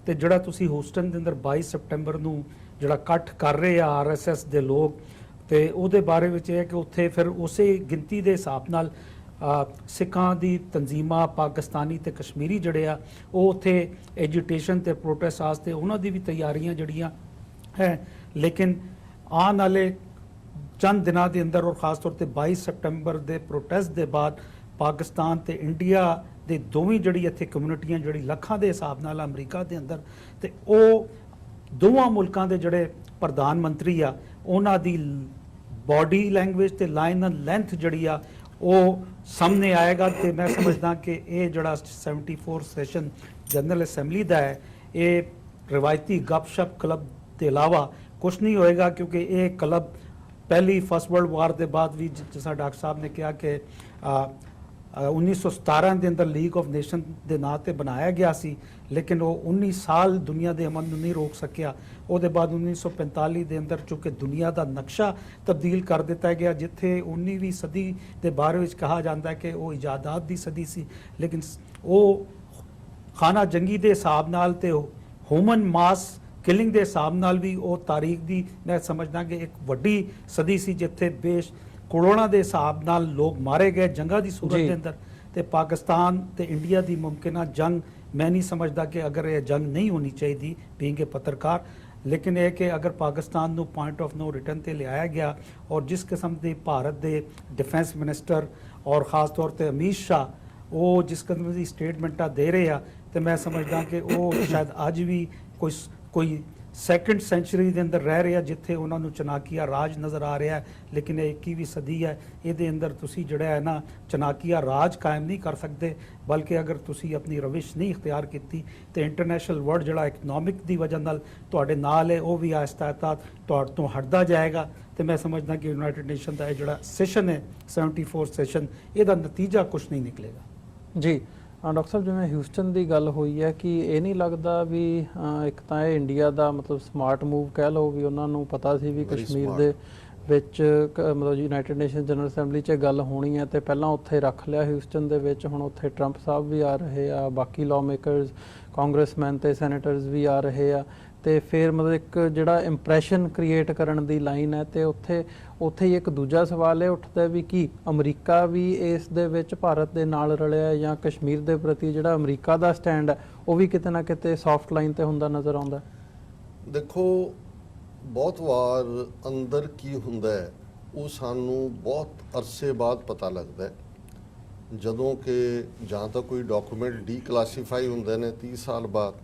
ਤੇ ਜਿਹੜਾ ਤੁਸੀਂ ਹੂਸਟਨ ਦੇ ਅੰਦਰ 22 ਸਤੰਬਰ ਨੂੰ ਜਿਹੜਾ ਇਕੱਠ ਕਰ ਰਹੇ ਆ RSS ਦੇ ਲੋਕ, ਤੇ ਉਹਦੇ ਬਾਰੇ ਵਿੱਚ ਇਹ ਹੈ ਕਿ ਉੱਥੇ ਫਿਰ ਉਸੇ ਗਿਣਤੀ ਦੇ ਹਿਸਾਬ ਨਾਲ ਸਿੱਖਾਂ ਦੀ ਤਨਜ਼ੀਮਾਂ, ਪਾਕਿਸਤਾਨੀ ਤੇ ਕਸ਼ਮੀਰੀ ਜਿਹੜੇ ਆ ਉਹ ਉੱਥੇ ਐਜੀਟੇਸ਼ਨ ਤੇ ਪ੍ਰੋਟੈਸਟ ਵਾਸਤੇ ਉਹਨਾਂ ਦੀ ਵੀ ਤਿਆਰੀਆਂ ਜਿਹੜੀਆਂ ਹੈ। ਲੇਕਿਨ ਆਉਣ ਵਾਲੇ ਚੰਦ ਦਿਨਾਂ ਦੇ ਅੰਦਰ ਔਰ ਖਾਸ ਤੌਰ ਤੇ 22 ਸਤੰਬਰ ਦੇ ਪ੍ਰੋਟੈਸਟ ਦੇ ਬਾਅਦ ਪਾਕਿਸਤਾਨ ਤੇ ਇੰਡੀਆ ਦੇ ਦੋਵੇਂ ਜਿਹੜੀ ਇੱਥੇ ਕਮਿਊਨਿਟੀਆਂ ਜਿਹੜੀ ਲੱਖਾਂ ਦੇ ਹਿਸਾਬ ਨਾਲ ਅਮਰੀਕਾ ਦੇ ਅੰਦਰ, ਤੇ ਉਹ ਦੋਵਾਂ ਮੁਲਕਾਂ ਦੇ ਜਿਹੜੇ ਪ੍ਰਧਾਨ ਮੰਤਰੀ ਆ ਉਹਨਾਂ ਦੀ ਬਾਡੀ ਲੈਂਗੁਏਜ ਤੇ ਲਾਈਨ ਐਂਡ ਲੈਂਥ ਜਿਹੜੀ ਆ ਉਹ ਸਾਹਮਣੇ ਆਏਗਾ। ਤੇ ਮੈਂ ਸਮਝਦਾ ਕਿ ਇਹ ਜਿਹੜਾ 74 ਸੈਸ਼ਨ ਜਨਰਲ ਅਸੈਂਬਲੀ ਦਾ ਹੈ, ਇਹ ਰਵਾਇਤੀ ਗੱਪਸ਼ਪ ਕਲੱਬ ਦੇ ਇਲਾਵਾ ਕੁਝ ਨਹੀਂ ਹੋਏਗਾ, ਕਿਉਂਕਿ ਇਹ ਕਲੱਬ ਪਹਿਲੀ ਫਸਟ ਵਰਲਡ ਵਾਰ ਦੇ ਬਾਅਦ ਵੀ ਜਿਸ ਤਰ੍ਹਾਂ ਡਾਕਟਰ ਸਾਹਿਬ ਨੇ ਕਿਹਾ ਕਿ 1917 ਦੇ ਅੰਦਰ ਲੀਗ ਆਫ ਨੇਸ਼ਨ ਦੇ ਨਾਂ ਤੇ ਬਣਾਇਆ ਗਿਆ ਸੀ, ਲੇਕਿਨ ਉਹ 19 ਸਾਲ ਦੁਨੀਆ ਦੇ ਅਮਨ ਨੂੰ ਨਹੀਂ ਰੋਕ ਸਕਿਆ। ਉਹਦੇ ਬਾਅਦ 1945 ਦੇ ਅੰਦਰ ਚੁੱਕੇ ਦੁਨੀਆ ਦਾ ਨਕਸ਼ਾ ਤਬਦੀਲ ਕਰ ਦਿੱਤਾ ਗਿਆ, ਜਿੱਥੇ 19ਵੀਂ ਸਦੀ ਦੇ ਬਾਰੇ ਵਿੱਚ ਕਿਹਾ ਜਾਂਦਾ ਕਿ ਉਹ ਇਜਾਦਾਤ ਦੀ ਸਦੀ ਸੀ, ਲੇਕਿਨ ਉਹ ਖਾਨਾ ਜੰਗੀ ਦੇ ਹਿਸਾਬ ਨਾਲ ਤੇ ਹਿਊਮਨ ਮਾਸ ਕਿਲਿੰਗ ਦੇ ਹਿਸਾਬ ਨਾਲ ਵੀ ਉਹ ਤਾਰੀਖ ਦੀ ਮੈਂ ਸਮਝਦਾ ਕਿ ਇੱਕ ਵੱਡੀ ਸਦੀ ਸੀ, ਜਿੱਥੇ ਕਰੋੜਾਂ ਦੇ ਹਿਸਾਬ ਨਾਲ ਲੋਕ ਮਾਰੇ ਗਏ ਜੰਗਾਂ ਦੀ ਸੂਰਤ ਦੇ ਅੰਦਰ। ਤੇ ਪਾਕਿਸਤਾਨ ਤੇ ਇੰਡੀਆ ਦੀ ਮੁਮਕਿਨਾ ਜੰਗ, ਮੈਂ ਨਹੀਂ ਸਮਝਦਾ ਕਿ ਅਗਰ ਇਹ ਜੰਗ ਨਹੀਂ ਹੋਣੀ ਚਾਹੀਦੀ ਬੀਇੰਗ ਏ ਪੱਤਰਕਾਰ, ਲੇਕਿਨ ਇਹ ਕਿ ਅਗਰ ਪਾਕਿਸਤਾਨ ਨੂੰ ਪੁਆਇੰਟ ਆਫ ਨੋ ਰਿਟਰਨ ਤੇ ਲਿਆਇਆ ਗਿਆ ਔਰ ਜਿਸ ਕਿਸਮ ਦੇ ਭਾਰਤ ਦੇ ਡਿਫੈਂਸ ਮਿਨਿਸਟਰ ਔਰ ਖਾਸ ਤੌਰ ਤੇ ਅਮੀਤ ਸ਼ਾਹ ਉਹ ਜਿਸ ਕਿਸਮ ਦੀ ਸਟੇਟਮੈਂਟਾਂ ਦੇ ਰਹੇ ਆ, ਤੇ ਮੈਂ ਸਮਝਦਾ ਕਿ ਉਹ ਸ਼ਾਇਦ ਅੱਜ ਵੀ ਕੋਈ ਸੈਕੰਡ ਸੈਂਚੁਰੀ ਦੇ ਅੰਦਰ ਰਹਿ ਰਿਹਾ ਜਿੱਥੇ ਉਹਨਾਂ ਨੂੰ ਚਨਾਕੀਆ ਰਾਜ ਨਜ਼ਰ ਆ ਰਿਹਾ ਹੈ। ਲੇਕਿਨ ਇਹ 21ਵੀਂ ਸਦੀ ਹੈ, ਇਹਦੇ ਅੰਦਰ ਤੁਸੀਂ ਜਿਹੜਾ ਹੈ ਨਾ ਚਨਾਕੀਆ ਰਾਜ ਕਾਇਮ ਨਹੀਂ ਕਰ ਸਕਦੇ, ਬਲਕਿ ਅਗਰ ਤੁਸੀਂ ਆਪਣੀ ਰਵਿਸ਼ ਨਹੀਂ ਇਖਤਿਆਰ ਕੀਤੀ ਤੇ ਇੰਟਰਨੈਸ਼ਨਲ ਵਰਲਡ ਜਿਹੜਾ ਇਕਨੋਮਿਕ ਦੀ ਵਜ੍ਹਾ ਨਾਲ ਤੁਹਾਡੇ ਨਾਲ ਹੈ ਉਹ ਵੀ ਆਹਿਸਤਾ ਆਹਿਸਤਾ ਤੁਹਾਡੇ ਤੋਂ ਹਟਦਾ ਜਾਏਗਾ। ਤੇ ਮੈਂ ਸਮਝਦਾ ਕਿ ਯੂਨਾਈਟਿਡ ਨੇਸ਼ਨ ਦਾ ਇਹ ਜਿਹੜਾ ਸੈਸ਼ਨ ਹੈ 74 ਸੈਸ਼ਨ, ਇਹਦਾ ਨਤੀਜਾ ਕੁਝ ਨਹੀਂ ਨਿਕਲੇਗਾ। ਜੀ ਡਾਕਟਰ ਸਾਹਿਬ, ਜਿਵੇਂ ਹਿਊਸਟਨ ਦੀ ਗੱਲ ਹੋਈ ਹੈ ਕਿ ਇਹ ਨਹੀਂ ਲੱਗਦਾ ਵੀ ਇੱਕ ਤਾਂ ਇਹ ਇੰਡੀਆ ਦਾ ਮਤਲਬ ਸਮਾਰਟ ਮੂਵ ਕਹਿ ਲਓ ਵੀ ਉਹਨਾਂ ਨੂੰ ਪਤਾ ਸੀ ਵੀ ਕਸ਼ਮੀਰ ਦੇ ਵਿੱਚ ਮਤਲਬ ਯੂਨਾਈਟਿਡ ਨੇਸ਼ਨ ਜਨਰਲ ਅਸੈਂਬਲੀ 'ਚ ਗੱਲ ਹੋਣੀ ਹੈ ਤੇ ਪਹਿਲਾਂ ਉੱਥੇ ਰੱਖ ਲਿਆ ਹਿਊਸਟਨ ਦੇ ਵਿੱਚ, ਹੁਣ ਉੱਥੇ ਟਰੰਪ ਸਾਹਿਬ ਵੀ ਆ ਰਹੇ ਆ, ਬਾਕੀ ਲਾਅ ਮੇਕਰਸ ਕਾਂਗਰਸਮੈਨ ਤੇ ਸੈਨੇਟਰਸ ਵੀ ਆ ਰਹੇ ਆ, ਤੇ ਫਿਰ ਮਤਲਬ ਇੱਕ ਜਿਹੜਾ ਇੰਪ੍ਰੈਸ਼ਨ ਕ੍ਰੀਏਟ ਕਰਨ ਦੀ ਲਾਈਨ ਹੈ, ਤੇ ਉੱਥੇ ਹੀ ਇੱਕ ਦੂਜਾ ਸਵਾਲ ਇਹ ਉੱਠਦਾ ਵੀ ਕੀ ਅਮਰੀਕਾ ਵੀ ਇਸ ਦੇ ਵਿੱਚ ਭਾਰਤ ਦੇ ਨਾਲ ਰਲਿਆ, ਜਾਂ ਕਸ਼ਮੀਰ ਦੇ ਪ੍ਰਤੀ ਜਿਹੜਾ ਅਮਰੀਕਾ ਦਾ ਸਟੈਂਡ ਹੈ ਉਹ ਵੀ ਕਿਤੇ ਨਾ ਕਿਤੇ ਸੌਫਟ ਲਾਈਨ ਤੇ ਹੁੰਦਾ ਨਜ਼ਰ ਆਉਂਦਾ? ਦੇਖੋ, ਬਹੁਤ ਵਾਰ ਅੰਦਰ ਕੀ ਹੁੰਦਾ ਹੈ ਉਹ ਸਾਨੂੰ ਬਹੁਤ ਅਰਸੇ ਬਾਅਦ ਪਤਾ ਲੱਗਦਾ ਹੈ, ਜਦੋਂ ਕਿ ਜਾਂ ਤਾਂ ਕੋਈ ਡਾਕੂਮੈਂਟ ਡੀਕਲਾਸੀਫਾਈ ਹੁੰਦੇ ਨੇ 30 ਸਾਲ ਬਾਅਦ,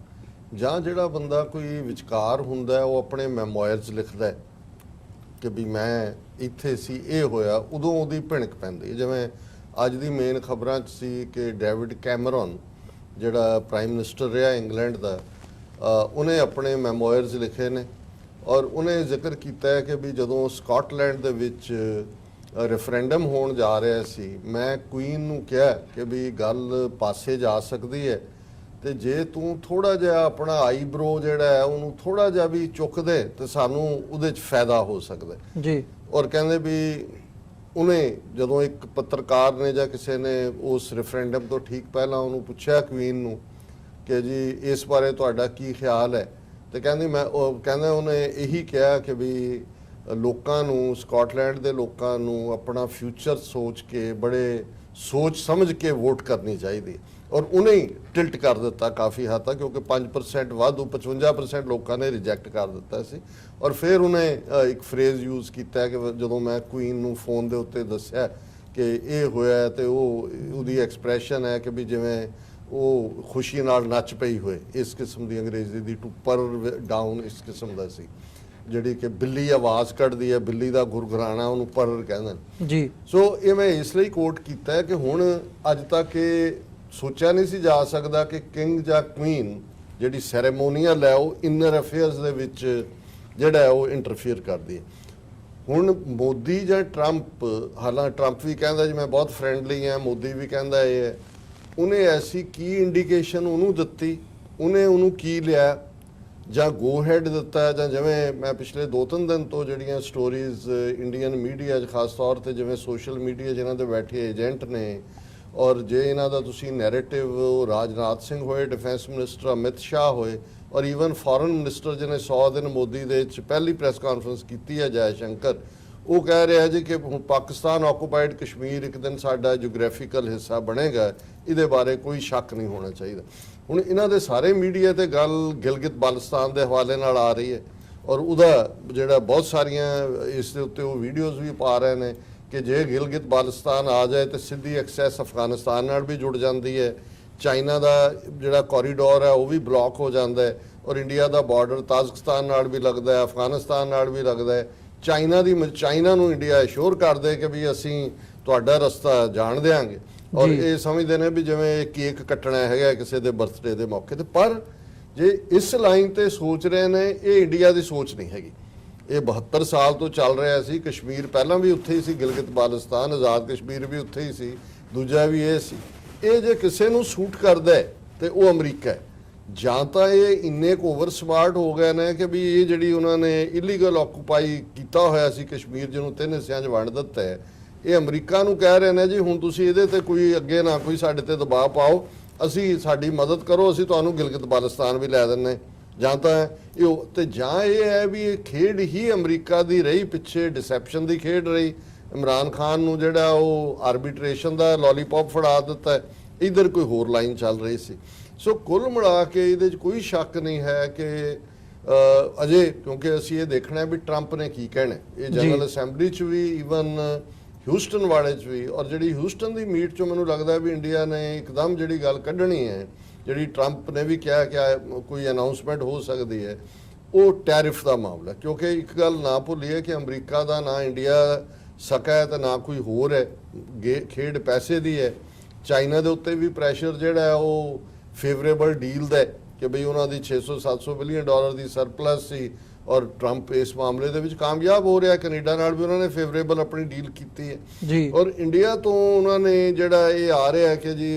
ਜਾਂ ਜਿਹੜਾ ਬੰਦਾ ਕੋਈ ਵਿਚਕਾਰ ਹੁੰਦਾ ਉਹ ਆਪਣੇ ਮੈਮੋਇਰਸ ਲਿਖਦਾ ਹੈ ਕਿ ਵੀ ਮੈਂ ਇੱਥੇ ਸੀ, ਇਹ ਹੋਇਆ, ਉਦੋਂ ਉਹਦੀ ਭਿਣਕ ਪੈਂਦੀ। ਜਿਵੇਂ ਅੱਜ ਦੀ ਮੇਨ ਖਬਰਾਂ 'ਚ ਸੀ ਕਿ ਡੇਵਿਡ ਕੈਮਰਨ ਜਿਹੜਾ ਪ੍ਰਾਈਮ ਮਿਨਿਸਟਰ ਰਿਹਾ ਇੰਗਲੈਂਡ ਦਾ, ਉਹਨੇ ਆਪਣੇ ਮੈਮੋਇਰਸ ਲਿਖੇ ਨੇ, ਔਰ ਉਹਨੇ ਜ਼ਿਕਰ ਕੀਤਾ ਹੈ ਕਿ ਵੀ ਜਦੋਂ ਸਕਾਟਲੈਂਡ ਦੇ ਵਿੱਚ ਰੈਫਰੈਂਡਮ ਹੋਣ ਜਾ ਰਿਹਾ ਸੀ, ਮੈਂ ਕੁਈਨ ਨੂੰ ਕਿਹਾ ਕਿ ਵੀ ਗੱਲ ਪਾਸੇ ਜਾ ਸਕਦੀ ਹੈ, ਤੇ ਜੇ ਤੂੰ ਥੋੜਾ ਜਿਹਾ ਆਪਣਾ ਆਈਬ੍ਰੋ ਜਿਹੜਾ ਹੈ ਉਹਨੂੰ ਥੋੜਾ ਜਿਹਾ ਵੀ ਚੁੱਕ ਦੇ ਤੇ ਸਾਨੂੰ ਉਹਦੇ 'ਚ ਫਾਇਦਾ ਹੋ ਸਕਦਾ ਜੀ। ਔਰ ਕਹਿੰਦੇ ਵੀ ਉਹਨੇ ਜਦੋਂ ਇੱਕ ਪੱਤਰਕਾਰ ਨੇ ਜਾਂ ਕਿਸੇ ਨੇ ਉਸ ਰੈਫਰੈਂਡਮ ਤੋਂ ਠੀਕ ਪਹਿਲਾਂ ਉਹਨੂੰ ਪੁੱਛਿਆ ਕੁਈਨ ਨੂੰ ਕਿ ਜੀ ਇਸ ਬਾਰੇ ਤੁਹਾਡਾ ਕੀ ਖਿਆਲ ਹੈ, ਤੇ ਕਹਿੰਦਾ ਉਹਨੇ ਇਹੀ ਕਿਹਾ ਕਿ ਵੀ ਲੋਕਾਂ ਨੂੰ, ਸਕਾਟਲੈਂਡ ਦੇ ਲੋਕਾਂ ਨੂੰ ਆਪਣਾ ਫਿਊਚਰ ਸੋਚ ਕੇ, ਬੜੇ ਸੋਚ ਸਮਝ ਕੇ ਵੋਟ ਕਰਨੀ ਚਾਹੀਦੀ, ਔਰ ਉਹਨੇ ਹੀ ਟਿਲਟ ਕਰ ਦਿੱਤਾ ਕਾਫੀ ਹੱਦ ਤੱਕ, ਕਿਉਂਕਿ 5% ਵਾਧੂ 55% ਲੋਕਾਂ ਨੇ ਰਿਜੈਕਟ ਕਰ ਦਿੱਤਾ ਸੀ। ਔਰ ਫਿਰ ਉਹਨੇ ਇੱਕ ਫਰੇਜ਼ ਯੂਜ਼ ਕੀਤਾ ਕਿ ਜਦੋਂ ਮੈਂ ਕੁਈਨ ਨੂੰ ਫੋਨ ਦੇ ਉੱਤੇ ਦੱਸਿਆ ਕਿ ਇਹ ਹੋਇਆ, ਤੇ ਉਹਦੀ ਐਕਸਪ੍ਰੈਸ਼ਨ ਹੈ ਕਿ ਵੀ ਜਿਵੇਂ ਉਹ ਖੁਸ਼ੀ ਨਾਲ ਨੱਚ ਪਈ ਹੋਏ, ਇਸ ਕਿਸਮ ਦੀ ਅੰਗਰੇਜ਼ੀ ਦੀ ਟੂ ਪਰ ਡਾਊਨ ਇਸ ਕਿਸਮ ਦਾ ਸੀ, ਜਿਹੜੀ ਕਿ ਬਿੱਲੀ ਆਵਾਜ਼ ਕੱਢਦੀ ਹੈ, ਬਿੱਲੀ ਦਾ ਗੁਰਗੁਰਾਣਾ ਉਹਨੂੰ ਪਰ ਕਹਿੰਦੇ ਨੇ ਜੀ। ਸੋ ਇਹ ਮੈਂ ਇਸ ਲਈ ਕੋਟ ਕੀਤਾ ਹੈ ਕਿ ਹੁਣ ਅੱਜ ਤੱਕ ਇਹ ਸੋਚਿਆ ਨਹੀਂ ਸੀ ਜਾ ਸਕਦਾ ਕਿ ਕਿੰਗ ਜਾਂ ਕੁਈਨ ਜਿਹੜੀ ਸੈਰੇਮੋਨੀਅਲ ਹੈ ਉਹ ਇਨਰ ਅਫੇਅਰਸ ਦੇ ਵਿੱਚ ਜਿਹੜਾ ਹੈ ਉਹ ਇੰਟਰਫੇਅਰ ਕਰਦੀ ਹੈ। ਹੁਣ ਮੋਦੀ ਜਾਂ ਟਰੰਪ, ਹਾਲਾਂਕਿ ਟਰੰਪ ਵੀ ਕਹਿੰਦਾ ਜੀ ਮੈਂ ਬਹੁਤ ਫਰੈਂਡਲੀ ਹਾਂ, ਮੋਦੀ ਵੀ ਕਹਿੰਦਾ ਇਹ ਹੈ, ਉਹਨੇ ਐਸੀ ਕੀ ਇੰਡੀਕੇਸ਼ਨ ਉਹਨੂੰ ਦਿੱਤੀ, ਉਹਨੇ ਉਹਨੂੰ ਕੀ ਲਿਆ, ਜਾਂ ਗੋ ਹੈਡ ਦਿੱਤਾ, ਜਾਂ ਜਿਵੇਂ ਮੈਂ ਪਿਛਲੇ 2-3 ਦਿਨ ਤੋਂ ਜਿਹੜੀਆਂ ਸਟੋਰੀਜ਼ ਇੰਡੀਅਨ ਮੀਡੀਆ 'ਚ ਖਾਸ ਤੌਰ ਤੇ ਜਿਵੇਂ ਸੋਸ਼ਲ ਮੀਡੀਆ ਜਿਹਨਾਂ ਦੇ ਬੈਠੇ ਏਜੰਟ ਨੇ, ਔਰ ਜੇ ਇਹਨਾਂ ਦਾ ਤੁਸੀਂ ਨੈਰੇਟਿਵ ਰਾਜਨਾਥ ਸਿੰਘ ਹੋਏ, ਡਿਫੈਂਸ ਮਿਨਿਸਟਰ ਅਮਿਤ ਸ਼ਾਹ ਹੋਏ, ਔਰ ਈਵਨ ਫੋਰਨ ਮਿਨਿਸਟਰ ਜਿਹਨੇ 100 ਦਿਨ ਮੋਦੀ ਦੇ 'ਚ ਪਹਿਲੀ ਪ੍ਰੈਸ ਕਾਨਫਰੰਸ ਕੀਤੀ ਹੈ, ਜੈ ਸ਼ੰਕਰ, ਉਹ ਕਹਿ ਰਿਹਾ ਜੀ ਕਿ ਹੁਣ ਪਾਕਿਸਤਾਨ ਆਕੂਪਾਈਡ ਕਸ਼ਮੀਰ ਇੱਕ ਦਿਨ ਸਾਡਾ ਜਿਓਗ੍ਰਾਫੀਕਲ ਹਿੱਸਾ ਬਣੇਗਾ, ਇਹਦੇ ਬਾਰੇ ਕੋਈ ਸ਼ੱਕ ਨਹੀਂ ਹੋਣਾ ਚਾਹੀਦਾ। ਹੁਣ ਇਹਨਾਂ ਦੇ ਸਾਰੇ ਮੀਡੀਆ ਤੇ ਗੱਲ ਗਿਲਗਿਤ ਬਾਲਸਤਾਨ ਦੇ ਹਵਾਲੇ ਨਾਲ ਆ ਰਹੀ ਹੈ, ਔਰ ਉਹਦਾ ਜਿਹੜਾ ਬਹੁਤ ਸਾਰੀਆਂ ਇਸ ਦੇ ਉੱਤੇ ਉਹ ਵੀਡੀਓਜ਼ ਵੀ ਪਾ ਰਹੇ ਨੇ ਕਿ ਜੇ ਗਿਲਗਿਤ ਬਾਲਸਤਾਨ ਆ ਜਾਏ ਤਾਂ ਸਿੱਧੀ ਐਕਸੈਸ ਅਫਗਾਨਿਸਤਾਨ ਨਾਲ ਵੀ ਜੁੜ ਜਾਂਦੀ ਹੈ, ਚਾਈਨਾ ਦਾ ਜਿਹੜਾ ਕੋਰੀਡੋਰ ਹੈ ਉਹ ਵੀ ਬਲੌਕ ਹੋ ਜਾਂਦਾ ਹੈ, ਔਰ ਇੰਡੀਆ ਦਾ ਬਾਰਡਰ ਤਾਜ਼ਿਕਸਤਾਨ ਨਾਲ ਵੀ ਲੱਗਦਾ ਹੈ, ਅਫਗਾਨਿਸਤਾਨ ਨਾਲ ਵੀ ਲੱਗਦਾ ਹੈ। ਚਾਈਨਾ ਨੂੰ ਇੰਡੀਆ ਅਸ਼ੋਰ ਕਰਦੇ ਕਿ ਵੀ ਅਸੀਂ ਤੁਹਾਡਾ ਰਸਤਾ ਜਾਣ ਦਿਆਂਗੇ, ਔਰ ਇਹ ਸਮਝਦੇ ਨੇ ਵੀ ਜਿਵੇਂ ਕੇਕ ਕੱਟਣਾ ਹੈਗਾ ਕਿਸੇ ਦੇ ਬਰਥਡੇ ਦੇ ਮੌਕੇ ਤੇ। ਪਰ ਜੇ ਇਸ ਲਾਈਨ ਤੇ ਸੋਚ ਰਹੇ ਨੇ, ਇਹ ਇੰਡੀਆ ਦੀ ਸੋਚ ਨਹੀਂ ਹੈਗੀ। ਇਹ 72 ਸਾਲ ਤੋਂ ਚੱਲ ਰਿਹਾ ਸੀ, ਕਸ਼ਮੀਰ ਪਹਿਲਾਂ ਵੀ ਉੱਥੇ ਹੀ ਸੀ, ਗਿਲਗਿਤ ਬਾਲਸਤਾਨ ਆਜ਼ਾਦ ਕਸ਼ਮੀਰ ਵੀ ਉੱਥੇ ਹੀ ਸੀ, ਦੂਜਾ ਵੀ ਇਹ ਸੀ। ਇਹ ਜੇ ਕਿਸੇ ਨੂੰ ਸੂਟ ਕਰਦਾ ਹੈ ਤੇ ਉਹ ਅਮਰੀਕਾ ਹੈ। ਜਾਂ ਤਾਂ ਇਹ ਇੰਨੇ ਕੁ ਓਵਰ ਸਮਾਰਟ ਹੋ ਗਏ ਨੇ ਕਿ ਵੀ ਇਹ ਜਿਹੜੀ ਉਹਨਾਂ ਨੇ ਇਲੀਗਲ ਆਕੂਪਾਈ ਕੀਤਾ ਹੋਇਆ ਸੀ ਕਸ਼ਮੀਰ, ਜਿਹਨੂੰ 3 ਹਿੱਸਿਆਂ 'ਚ ਵੰਡ ਦਿੱਤਾ ਹੈ, ਇਹ ਅਮਰੀਕਾ ਨੂੰ ਕਹਿ ਰਹੇ ਨੇ ਜੀ ਹੁਣ ਤੁਸੀਂ ਇਹਦੇ ਤੇ ਕੋਈ ਅੱਗੇ ਨਾ ਕੋਈ ਸਾਡੇ ਤੇ ਦਬਾਅ ਪਾਓ, ਅਸੀਂ ਸਾਡੀ ਮਦਦ ਕਰੋ, ਅਸੀਂ ਤੁਹਾਨੂੰ ਗਿਲਗਿਤ ਬਾਲਸਤਾਨ ਵੀ ਲੈ ਦਿੰਨੇ। ਜਾਂ ਤਾਂ ਇਹ ਤੇ ਜਾਂ ਇਹ ਹੈ ਵੀ ਇਹ ਖੇਡ ਹੀ ਅਮਰੀਕਾ ਦੀ ਰਹੀ, ਪਿੱਛੇ ਡਿਸੈਪਸ਼ਨ ਦੀ ਖੇਡ ਰਹੀ। ਇਮਰਾਨ ਖਾਨ ਨੂੰ ਜਿਹੜਾ ਉਹ ਆਰਬਿਟ੍ਰੇਸ਼ਨ ਦਾ ਲੋਲੀਪੌਪ ਫੜਾ ਦਿੱਤਾ, ਇਧਰ ਕੋਈ ਹੋਰ ਲਾਈਨ ਚੱਲ ਰਹੀ ਸੀ। ਸੋ ਕੁੱਲ ਮਿਲਾ ਕੇ ਇਹਦੇ 'ਚ ਕੋਈ ਸ਼ੱਕ ਨਹੀਂ ਹੈ ਕਿ ਅਜੇ, ਕਿਉਂਕਿ ਅਸੀਂ ਇਹ ਦੇਖਣਾ ਵੀ ਟਰੰਪ ਨੇ ਕੀ ਕਹਿਣਾ। ਇਹ ਜਨਰਲ ਅਸੈਂਬਲੀ 'ਚ ਵੀ, ਈਵਨ ਹਿਊਸਟਨ ਵਾਲੇ 'ਚ ਵੀ, ਔਰ ਜਿਹੜੀ ਹਿਊਸਟਨ ਦੀ ਮੀਟ 'ਚੋਂ ਮੈਨੂੰ ਲੱਗਦਾ ਵੀ ਇੰਡੀਆ ਨੇ ਇੱਕਦਮ ਜਿਹੜੀ ਗੱਲ ਕੱਢਣੀ ਹੈ, ਜਿਹੜੀ ਟਰੰਪ ਨੇ ਵੀ ਕਿਹਾ ਕਿ ਕੋਈ ਅਨਾਉਂਸਮੈਂਟ ਹੋ ਸਕਦੀ ਹੈ, ਉਹ ਟੈਰਿਫ ਦਾ ਮਾਮਲਾ। ਕਿਉਂਕਿ ਇੱਕ ਗੱਲ ਨਾ ਭੁੱਲੀਏ ਕਿ ਅਮਰੀਕਾ ਦਾ ਨਾ ਇੰਡੀਆ ਸਕਾ ਹੈ ਤੇ ਨਾ ਕੋਈ ਹੋਰ ਹੈ, ਖੇਡ ਪੈਸੇ ਦੀ ਹੈ। ਚਾਈਨਾ ਦੇ ਉੱਤੇ ਵੀ ਪ੍ਰੈਸ਼ਰ ਜਿਹੜਾ ਉਹ ਫੇਵਰੇਬਲ ਡੀਲ ਦਾ ਕਿ ਬਈ ਉਹਨਾਂ ਦੀ 600-700 ਬਿਲੀਅਨ ਡਾਲਰ ਦੀ ਸਰਪਲਸ ਸੀ, ਔਰ ਟਰੰਪ ਇਸ ਮਾਮਲੇ ਦੇ ਵਿੱਚ ਕਾਮਯਾਬ ਹੋ ਰਿਹਾ। ਕੈਨੇਡਾ ਨਾਲ ਵੀ ਉਹਨਾਂ ਨੇ ਫੇਵਰੇਬਲ ਆਪਣੀ ਡੀਲ ਕੀਤੀ ਹੈ ਜੀ, ਔਰ ਇੰਡੀਆ ਤੋਂ ਉਹਨਾਂ ਨੇ ਜਿਹੜਾ ਇਹ ਆ ਰਿਹਾ ਕਿ ਜੀ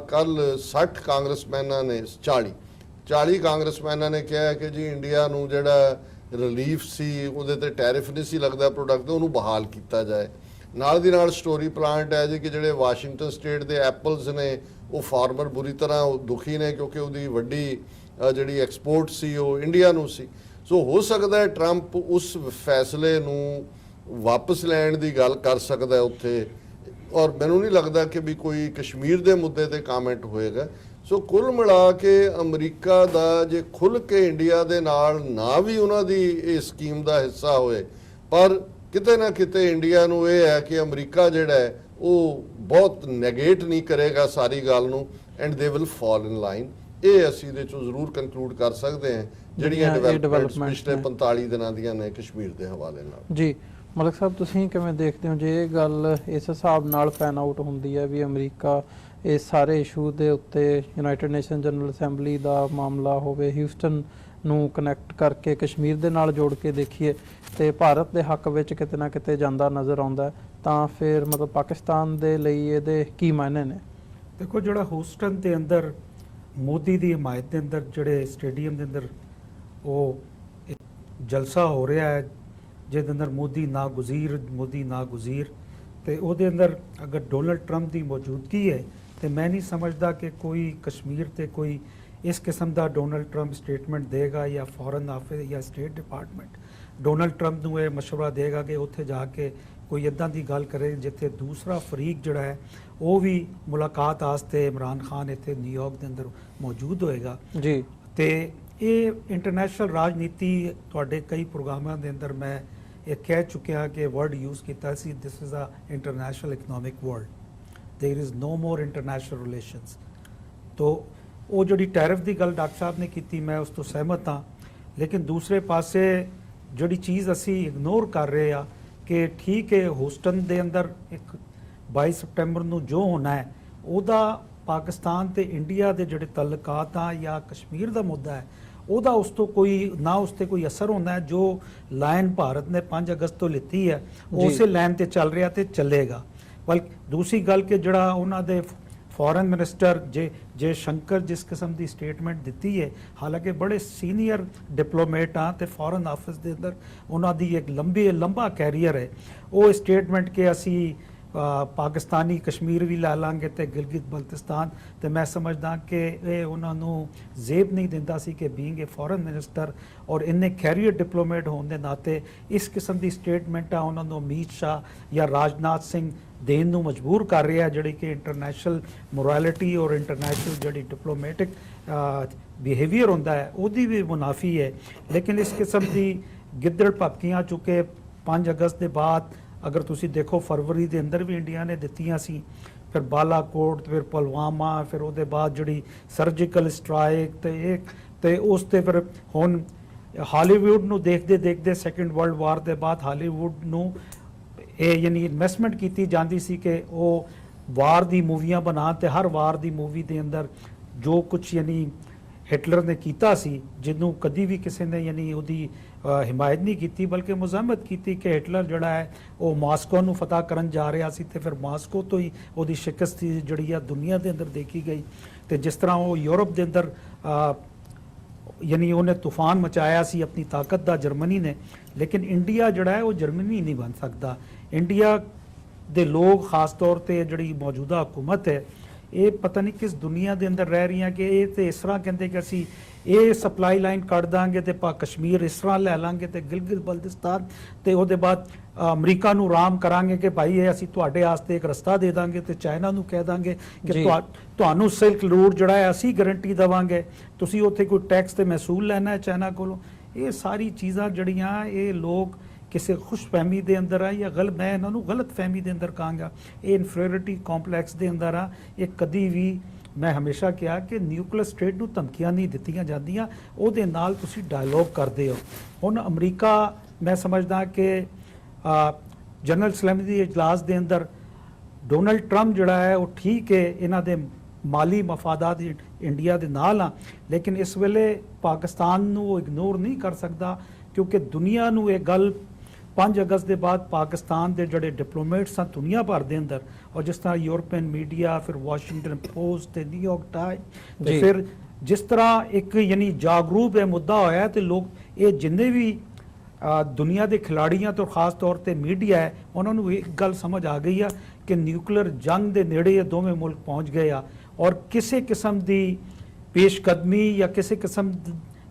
ਕੱਲ 60 ਕਾਂਗਰਸਮੈਨਾਂ ਨੇ 40 ਕਾਂਗਰਸਮੈਨਾਂ ਨੇ ਕਿਹਾ ਕਿ ਜੀ ਇੰਡੀਆ ਨੂੰ ਜਿਹੜਾ ਰਿਲੀਫ ਸੀ ਉਹਦੇ ਤੇ ਟੈਰਿਫ ਨਹੀਂ ਸੀ ਲੱਗਦਾ ਪ੍ਰੋਡਕਟ, ਉਹਨੂੰ ਬਹਾਲ ਕੀਤਾ ਜਾਏ। ਨਾਲ ਦੀ ਨਾਲ ਸਟੋਰੀ ਪਲਾਂਟ ਹੈ ਜੀ ਕਿ ਜਿਹੜੇ ਵਾਸ਼ਿੰਗਟਨ ਸਟੇਟ ਦੇ ਐਪਲਸ ਨੇ ਉਹ ਫਾਰਮਰ ਬੁਰੀ ਤਰ੍ਹਾਂ ਦੁਖੀ ਨੇ ਕਿਉਂਕਿ ਉਹਦੀ ਵੱਡੀ ਜਿਹੜੀ ਐਕਸਪੋਰਟ ਸੀ ਉਹ ਇੰਡੀਆ ਨੂੰ ਸੀ। ਸੋ ਹੋ ਸਕਦਾ ਹੈ ਟਰੰਪ ਉਸ ਫੈਸਲੇ ਨੂੰ ਵਾਪਸ ਲੈਣ ਦੀ ਗੱਲ ਕਰ ਸਕਦਾ ਹੈ ਉੱਥੇ, ਔਰ ਮੈਨੂੰ ਨਹੀਂ ਲੱਗਦਾ ਕਿ ਵੀ ਕੋਈ ਕਸ਼ਮੀਰ ਦੇ ਮੁੱਦੇ ਤੇ ਕਮੈਂਟ ਹੋਏਗਾ। ਸੋ ਕੁੱਲ ਮਿਲਾ ਕੇ ਅਮਰੀਕਾ ਦਾ ਜੇ ਖੁੱਲ੍ਹ ਕੇ ਇੰਡੀਆ ਦੇ ਨਾਲ ਨਾ ਵੀ ਉਹਨਾਂ ਦੀ ਇਹ ਸਕੀਮ ਦਾ ਹਿੱਸਾ ਹੋਏ, ਪਰ ਕਿਤੇ ਨਾ ਕਿਤੇ ਇੰਡੀਆ ਨੂੰ ਇਹ ਹੈ ਕਿ ਅਮਰੀਕਾ ਜਿਹੜਾ ਹੈ ਉਹ ਬਹੁਤ ਨੈਗੇਟ ਨਹੀਂ ਕਰੇਗਾ ਸਾਰੀ ਗੱਲ ਨੂੰ, and they will fall in line. ਇਹ ਅਸੀਂ ਇਹਦੇ ਚੋਂ ਜ਼ਰੂਰ ਕੰਕਲੂਡ ਕਰ ਸਕਦੇ ਹਾਂ ਜਿਹੜੀਆਂ ਡਿਵੈਲਪਮੈਂਟਸ ਪਿਛਲੇ 45 ਦਿਨਾਂ ਦੀਆਂ ਨੇ ਕਸ਼ਮੀਰ ਦੇ ਹਵਾਲੇ ਨਾਲ। ਜੀ ਮਲਕ ਸਾਹਿਬ, ਤੁਸੀਂ ਕਿਵੇਂ ਦੇਖਦੇ ਹੋ ਜੇ ਇਹ ਗੱਲ ਇਸ ਹਿਸਾਬ ਨਾਲ ਪੈਨ ਆਊਟ ਹੁੰਦੀ ਹੈ ਵੀ ਅਮਰੀਕਾ ਇਸ ਸਾਰੇ ਇਸ਼ੂ ਦੇ ਉੱਤੇ ਯੂਨਾਈਟਿਡ ਨੇਸ਼ਨ ਜਨਰਲ ਅਸੈਂਬਲੀ ਦਾ ਮਾਮਲਾ ਹੋਵੇ, ਹਿਊਸਟਨ ਨੂੰ ਕਨੈਕਟ ਕਰਕੇ ਕਸ਼ਮੀਰ ਦੇ ਨਾਲ ਜੋੜ ਕੇ ਦੇਖੀਏ ਤੇ ਭਾਰਤ ਦੇ ਹੱਕ ਵਿੱਚ ਕਿਤੇ ਨਾ ਕਿਤੇ ਜਾਂਦਾ ਨਜ਼ਰ ਆਉਂਦਾ, ਤਾਂ ਫਿਰ ਮਤਲਬ ਪਾਕਿਸਤਾਨ ਦੇ ਲਈ ਇਹਦੇ ਕੀ ਮਾਇਨੇ ਨੇ? ਦੇਖੋ, ਜਿਹੜਾ ਹੂਸਟਨ ਦੇ ਅੰਦਰ ਮੋਦੀ ਦੀ ਹਮਾਇਤ ਦੇ ਅੰਦਰ ਜਿਹੜੇ ਸਟੇਡੀਅਮ ਦੇ ਅੰਦਰ ਉਹ ਇੱਕ ਜਲਸਾ ਹੋ ਰਿਹਾ ਹੈ ਜਿਹਦੇ ਅੰਦਰ ਮੋਦੀ ਨਾਗੁਜ਼ੀਰ ਤੇ ਉਹਦੇ ਅੰਦਰ ਅਗਰ ਡੋਨਲਡ ਟਰੰਪ ਦੀ ਮੌਜੂਦਗੀ ਹੈ ਤੇ ਮੈਂ ਨਹੀਂ ਸਮਝਦਾ ਕਿ ਕੋਈ ਕਸ਼ਮੀਰ ਤੇ ਕੋਈ ਇਸ ਕਿਸਮ ਦਾ ਡੋਨਲਡ ਟਰੰਪ ਸਟੇਟਮੈਂਟ ਦੇਗਾ ਜਾਂ ਫੋਰਨ ਆਫਿਸ ਜਾਂ ਸਟੇਟ ਡਿਪਾਰਟਮੈਂਟ ਡੋਨਲਡ ਟਰੰਪ ਨੂੰ ਇਹ ਮਸ਼ਵਰਾ ਦੇਗਾ ਕਿ ਉੱਥੇ ਜਾ ਕੇ ਕੋਈ ਇੱਦਾਂ ਦੀ ਗੱਲ ਕਰੇ ਜਿੱਥੇ ਦੂਸਰਾ ਫਰੀਕ ਜਿਹੜਾ ਹੈ ਉਹ ਵੀ ਮੁਲਾਕਾਤ ਵਾਸਤੇ ਇਮਰਾਨ ਖਾਨ ਇੱਥੇ ਨਿਊਯਾਰਕ ਦੇ ਅੰਦਰ ਮੌਜੂਦ ਹੋਏਗਾ ਜੀ। ਤੇ ਇਹ ਇੰਟਰਨੈਸ਼ਨਲ ਰਾਜਨੀਤੀ ਤੁਹਾਡੇ ਕਈ ਪ੍ਰੋਗਰਾਮਾਂ ਦੇ ਅੰਦਰ ਮੈਂ ਇਹ ਕਹਿ ਚੁੱਕਿਆ ਕਿ ਵਰਡ ਯੂਜ਼ ਕੀਤਾ ਸੀ, this is a international economic world, there is no more international relations. ਤੋ ਉਹ ਜਿਹੜੀ ਟੈਰਿਫ ਦੀ ਗੱਲ ਡਾਕਟਰ ਸਾਹਿਬ ਨੇ ਕੀਤੀ ਮੈਂ ਉਸ ਤੋਂ ਸਹਿਮਤ ਹਾਂ, ਲੇਕਿਨ ਦੂਸਰੇ ਪਾਸੇ ਜਿਹੜੀ ਚੀਜ਼ ਅਸੀਂ ਇਗਨੋਰ ਕਰ ਰਹੇ ਆ ਕਿ ਠੀਕ ਹੈ ਹੂਸਟਨ ਦੇ ਅੰਦਰ ਇੱਕ 22 ਸਤੰਬਰ ਨੂੰ ਜੋ ਹੋਣਾ ਹੈ ਉਹਦਾ ਪਾਕਿਸਤਾਨ ਤੇ ਇੰਡੀਆ ਦੇ ਜਿਹੜੇ ਤਲਕਾਤ ਆ ਜਾਂ ਕਸ਼ਮੀਰ ਦਾ ਮੁੱਦਾ ਹੈ ਉਹਦਾ ਉਸ ਤੋਂ ਕੋਈ ਨਾ ਉਸ ਤੇ ਕੋਈ ਅਸਰ ਹੁੰਦਾ ਹੈ। ਜੋ ਲਾਈਨ ਭਾਰਤ ਨੇ 5 ਅਗਸਤ ਤੋਂ ਲਿੱਤੀ ਹੈ ਉਸੇ ਲਾਈਨ ਤੇ ਚੱਲ ਰਿਹਾ ਤੇ ਚੱਲੇਗਾ। ਬਲਕਿ ਦੂਸਰੀ ਗੱਲ ਕਿ ਜਿਹੜਾ ਉਹਨਾਂ ਦੇ ਫੋਰਨ ਮਿਨਿਸਟਰ ਜੇ ਸ਼ੰਕਰ ਜਿਸ ਕਿਸਮ ਦੀ ਸਟੇਟਮੈਂਟ ਦਿੱਤੀ ਹੈ, ਹਾਲਾਂਕਿ ਬੜੇ ਸੀਨੀਅਰ ਡਿਪਲੋਮੇਟ ਆ ਤੇ ਫੋਰਨ ਆਫਿਸ ਦੇ ਅੰਦਰ ਉਹਨਾਂ ਦੀ ਇੱਕ ਲੰਬਾ ਕੈਰੀਅਰ ਹੈ, ਉਹ ਸਟੇਟਮੈਂਟ ਕਿ ਅਸੀਂ ਪਾਕਿਸਤਾਨੀ ਕਸ਼ਮੀਰ ਵੀ ਲੈ ਲਾਂਗੇ ਤੇ ਗਿਲਗਿਤ ਬਲਤਿਸਤਾਨ, ਤੇ ਮੈਂ ਸਮਝਦਾ ਕਿ ਇਹ ਉਹਨਾਂ ਨੂੰ ਜ਼ੇਬ ਨਹੀਂ ਦਿੰਦਾ ਸੀ ਕਿ ਬੀਇੰਗ ਏ ਫੋਰਨ ਮਿਨਿਸਟਰ ਔਰ ਇੰਨੇ ਕੈਰੀਅਰ ਡਿਪਲੋਮੇਟ ਹੋਣ ਦੇ ਨਾਤੇ ਇਸ ਕਿਸਮ ਦੀ ਸਟੇਟਮੈਂਟਾਂ ਉਹਨਾਂ ਨੂੰ ਅਮੀਤ ਸ਼ਾਹ ਜਾਂ ਰਾਜਨਾਥ ਸਿੰਘ ਦੇਣ ਨੂੰ ਮਜਬੂਰ ਕਰ ਰਿਹਾ, ਜਿਹੜੀ ਕਿ ਇੰਟਰਨੈਸ਼ਨਲ ਮੋਰੈਲਿਟੀ ਔਰ ਇੰਟਰਨੈਸ਼ਨਲ ਜਿਹੜੀ ਡਿਪਲੋਮੈਟਿਕ ਬਿਹੇਵੀਅਰ ਹੁੰਦਾ ਹੈ ਉਹਦੀ ਵੀ ਮੁਨਾਫੀ ਹੈ। ਲੇਕਿਨ ਇਸ ਕਿਸਮ ਦੀ ਗਿੱਦੜ ਭਪਕੀਆਂ ਚੁੱਕੇ 5 ਅਗਸਤ ਦੇ ਬਾਅਦ ਅਗਰ ਤੁਸੀਂ ਦੇਖੋ ਫਰਵਰੀ ਦੇ ਅੰਦਰ ਵੀ ਇੰਡੀਆ ਨੇ ਦਿੱਤੀਆਂ ਸੀ, ਫਿਰ ਬਾਲਾਕੋਟ, ਫਿਰ ਪੁਲਵਾਮਾ, ਫਿਰ ਉਹਦੇ ਬਾਅਦ ਜਿਹੜੀ ਸਰਜੀਕਲ ਸਟ੍ਰਾਈਕ ਤੇ ਉਸ ਤੇ ਫਿਰ ਹੁਣ ਹਾਲੀਵੁੱਡ ਨੂੰ ਦੇਖਦੇ ਸੈਕੰਡ ਵਰਲਡ ਵਾਰ ਦੇ ਬਾਅਦ ਹਾਲੀਵੁੱਡ ਨੂੰ ਇਹ ਯਾਨੀ ਇਨਵੈਸਟਮੈਂਟ ਕੀਤੀ ਜਾਂਦੀ ਸੀ ਕਿ ਉਹ ਵਾਰ ਦੀ ਮੂਵੀਆਂ ਬਣਾ ਤੇ ਹਰ ਵਾਰ ਦੀ ਮੂਵੀ ਦੇ ਅੰਦਰ ਜੋ ਕੁਝ ਯਾਨੀ ਹਿਟਲਰ ਨੇ ਕੀਤਾ ਸੀ, ਜਿਹਨੂੰ ਕਦੀ ਵੀ ਕਿਸੇ ਨੇ ਯਾਨੀ ਉਹਦੀ ਹਿਮਾਇਤ ਨਹੀਂ ਕੀਤੀ ਬਲਕਿ ਮੁਜ਼ਾਮਤ ਕੀਤੀ ਕਿ ਹਿਟਲਰ ਜਿਹੜਾ ਹੈ ਉਹ ਮਾਸਕੋ ਨੂੰ ਫਤਹ ਕਰਨ ਜਾ ਰਿਹਾ ਸੀ ਤੇ ਫਿਰ ਮਾਸਕੋ ਤੋਂ ਹੀ ਉਹਦੀ ਸ਼ਿਕਸਤ ਜਿਹੜੀ ਆ ਦੁਨੀਆ ਦੇ ਅੰਦਰ ਦੇਖੀ ਗਈ। ਤੇ ਜਿਸ ਤਰ੍ਹਾਂ ਉਹ ਯੂਰਪ ਦੇ ਅੰਦਰ ਯਾਨੀ ਉਹਨੇ ਤੂਫਾਨ ਮਚਾਇਆ ਸੀ ਆਪਣੀ ਤਾਕਤ ਦਾ ਜਰਮਨੀ ਨੇ, ਲੇਕਿਨ ਇੰਡੀਆ ਜਿਹੜਾ ਹੈ ਉਹ ਜਰਮਨੀ ਨਹੀਂ ਬਣ ਸਕਦਾ। ਇੰਡੀਆ ਦੇ ਲੋਕ ਖਾਸ ਤੌਰ ਤੇ ਜਿਹੜੀ ਮੌਜੂਦਾ ਹਕੂਮਤ ਹੈ ਇਹ ਪਤਾ ਨਹੀਂ ਕਿਸ ਦੁਨੀਆ ਦੇ ਅੰਦਰ ਰਹਿ ਰਹੀਆਂ ਕਿ ਇਹ ਤੇ ਇਸ ਤਰ੍ਹਾਂ ਕਹਿੰਦੇ ਕਿ ਅਸੀਂ ਇਹ ਸਪਲਾਈ ਲਾਈਨ ਕੱਢ ਦਾਂਗੇ ਤੇ ਕਸ਼ਮੀਰ ਇਸ ਤਰ੍ਹਾਂ ਲੈ ਲਾਂਗੇ ਤੇ ਗਿਲਗਿਤ ਬਲਤਿਸਤਾਨ ਤੇ ਉਹਦੇ ਬਾਅਦ ਅਮਰੀਕਾ ਨੂੰ ਰਾਮ ਕਰਾਂਗੇ ਕਿ ਭਾਈ ਇਹ ਅਸੀਂ ਤੁਹਾਡੇ ਵਾਸਤੇ ਇੱਕ ਰਸਤਾ ਦੇ ਦਾਂਗੇ ਤੇ ਚਾਈਨਾ ਨੂੰ ਕਹਿ ਦਾਂਗੇ ਕਿ ਤੁਹਾਨੂੰ ਸਿਲਕ ਰੂਟ ਜਿਹੜਾ ਹੈ ਅਸੀਂ ਗਾਰੰਟੀ ਦੇਵਾਂਗੇ, ਤੁਸੀਂ ਉੱਥੇ ਕੋਈ ਟੈਕਸ ਤੇ ਮਹਿਸੂਲ ਲੈਣਾ ਹੈ ਚਾਈਨਾ ਕੋਲੋਂ। ਇਹ ਸਾਰੀ ਚੀਜ਼ਾਂ ਜਿਹੜੀਆਂ ਇਹ ਲੋਕ ਕਿਸੇ ਖੁਸ਼ਫਹਿਮੀ ਦੇ ਅੰਦਰ ਆ ਜਾਂ ਮੈਂ ਇਹਨਾਂ ਨੂੰ ਗਲਤ ਫਹਿਮੀ ਦੇ ਅੰਦਰ ਕਹਾਂਗਾ, ਇਹ ਇਨਫੀਰੀਅਰਿਟੀ ਕੰਪਲੈਕਸ ਦੇ ਅੰਦਰ ਆ। ਇਹ ਕਦੀ ਵੀ ਮੈਂ ਹਮੇਸ਼ਾ ਕਿਹਾ ਕਿ ਨਿਊਕਲੀਅਰ ਸਟੇਟ ਨੂੰ ਧਮਕੀਆਂ ਨਹੀਂ ਦਿੱਤੀਆਂ ਜਾਂਦੀਆਂ, ਉਹਦੇ ਨਾਲ ਤੁਸੀਂ ਡਾਇਲੋਗ ਕਰਦੇ ਹੋ। ਹੁਣ ਅਮਰੀਕਾ ਮੈਂ ਸਮਝਦਾ ਕਿ ਜਨਰਲ ਅਸੈਂਬਲੀ ਦੇ ਇਜਲਾਸ ਦੇ ਅੰਦਰ ਡੋਨਲਡ ਟਰੰਪ ਜਿਹੜਾ ਹੈ ਉਹ ਠੀਕ ਹੈ, ਇਹਨਾਂ ਦੇ ਮਾਲੀ ਮਫਾਦਾਤ ਇੰਡੀਆ ਦੇ ਨਾਲ ਆ, ਲੇਕਿਨ ਇਸ ਵੇਲੇ ਪਾਕਿਸਤਾਨ ਨੂੰ ਉਹ ਇਗਨੋਰ ਨਹੀਂ ਕਰ ਸਕਦਾ ਕਿਉਂਕਿ ਦੁਨੀਆ ਨੂੰ ਇਹ ਗੱਲ 5 ਅਗਸਤ ਦੇ ਬਾਅਦ ਪਾਕਿਸਤਾਨ ਦੇ ਜਿਹੜੇ ਡਿਪਲੋਮੇਟਸ ਆ ਦੁਨੀਆ ਭਰ ਦੇ ਅੰਦਰ ਔਰ ਜਿਸ ਤਰ੍ਹਾਂ ਯੂਰਪੀਅਨ ਮੀਡੀਆ, ਫਿਰ ਵਾਸ਼ਿੰਗਟਨ ਪੋਸਟ ਤੇ ਨਿਊਯਾਰਕ ਟਾਈਮ ਤੇ ਫਿਰ ਜਿਸ ਤਰ੍ਹਾਂ ਇੱਕ ਯਾਨੀ ਜਾਗਰੂਕ ਇਹ ਮੁੱਦਾ ਹੋਇਆ ਤੇ ਲੋਕ ਇਹ ਜਿੰਨੇ ਵੀ ਦੁਨੀਆ ਦੇ ਖਿਲਾੜੀਆਂ ਤੋਂ ਖਾਸ ਤੌਰ ਤੇ ਮੀਡੀਆ ਹੈ, ਉਹਨਾਂ ਨੂੰ ਇੱਕ ਗੱਲ ਸਮਝ ਆ ਗਈ ਆ ਕਿ ਨਿਊਕਲੀਅਰ ਜੰਗ ਦੇ ਨੇੜੇ ਇਹ ਦੋਵੇਂ ਮੁਲਕ ਪਹੁੰਚ ਗਏ ਆ, ਔਰ ਕਿਸੇ ਕਿਸਮ ਦੀ ਪੇਸ਼ਕਦਮੀ ਜਾਂ ਕਿਸੇ ਕਿਸਮ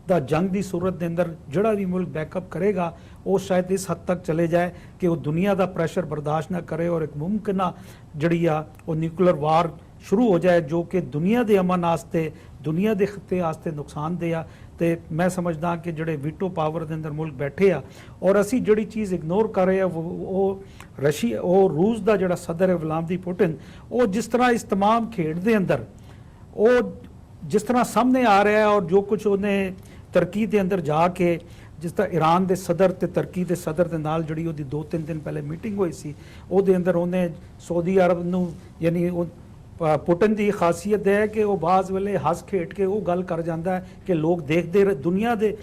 ਦਾ ਜੰਗ ਦੀ ਸੂਰਤ ਦੇ ਅੰਦਰ ਜਿਹੜਾ ਵੀ ਮੁਲਕ ਬੈਕਅਪ ਕਰੇਗਾ ਉਹ ਸ਼ਾਇਦ ਇਸ ਹੱਦ ਤੱਕ ਚਲੇ ਜਾਏ ਕਿ ਉਹ ਦੁਨੀਆ ਦਾ ਪ੍ਰੈਸ਼ਰ ਬਰਦਾਸ਼ਤ ਨਾ ਕਰੇ ਔਰ ਇੱਕ ਮੁਮਕਿਨਾ ਜਿਹੜੀ ਆ ਉਹ ਨਿਊਕਲੀਅਰ ਵਾਰ ਸ਼ੁਰੂ ਹੋ ਜਾਏ, ਜੋ ਕਿ ਦੁਨੀਆ ਦੇ ਅਮਨ ਵਾਸਤੇ, ਦੁਨੀਆ ਦੇ ਖਿੱਤੇ ਵਾਸਤੇ ਨੁਕਸਾਨਦੇਹ ਆ। ਤੇ ਮੈਂ ਸਮਝਦਾ ਕਿ ਜਿਹੜੇ ਵੀਟੋ ਪਾਵਰ ਦੇ ਅੰਦਰ ਮੁਲਕ ਬੈਠੇ ਆ ਔਰ ਅਸੀਂ ਜਿਹੜੀ ਚੀਜ਼ ਇਗਨੋਰ ਕਰ ਰਹੇ ਆ ਉਹ ਰੂਸ ਦਾ ਜਿਹੜਾ ਸਦਰ ਹੈ ਵਲਾਦੀਮੀਰ ਪੁਟਿਨ, ਉਹ ਜਿਸ ਤਰ੍ਹਾਂ ਇਸ तमाम ਖੇਡ ਦੇ ਅੰਦਰ ਉਹ ਜਿਸ ਤਰ੍ਹਾਂ ਸਾਹਮਣੇ ਆ ਰਿਹਾ ਹੈ ਔਰ ਜੋ ਕੁਝ ਉਹਨੇ ਤੁਰਕੀ ਦੇ ਅੰਦਰ ਜਾ ਕੇ, ਜਿਸ ਤਰ੍ਹਾਂ ਈਰਾਨ ਦੇ ਸਦਰ ਤੇ ਤੁਰਕੀ ਦੇ ਸਦਰ ਦੇ ਨਾਲ ਜਿਹੜੀ ਉਹਦੀ 2-3 ਦਿਨ ਪਹਿਲੇ ਮੀਟਿੰਗ ਹੋਈ ਸੀ, ਉਹਦੇ ਅੰਦਰ ਉਹਨੇ ਸਾਊਦੀ ਅਰਬ ਨੂੰ, ਯਾਨੀ ਉਹ ਪੁਟਿਨ ਦੀ ਖਾਸੀਅਤ ਹੈ ਕਿ ਉਹ ਬਾਜ਼ ਵੇਲੇ ਹੱਸ ਖੇਡ ਕੇ ਉਹ ਗੱਲ ਕਰ ਜਾਂਦਾ ਹੈ ਕਿ ਲੋਕ ਦੇਖਦੇ ਦੁਨੀਆ ਦੇ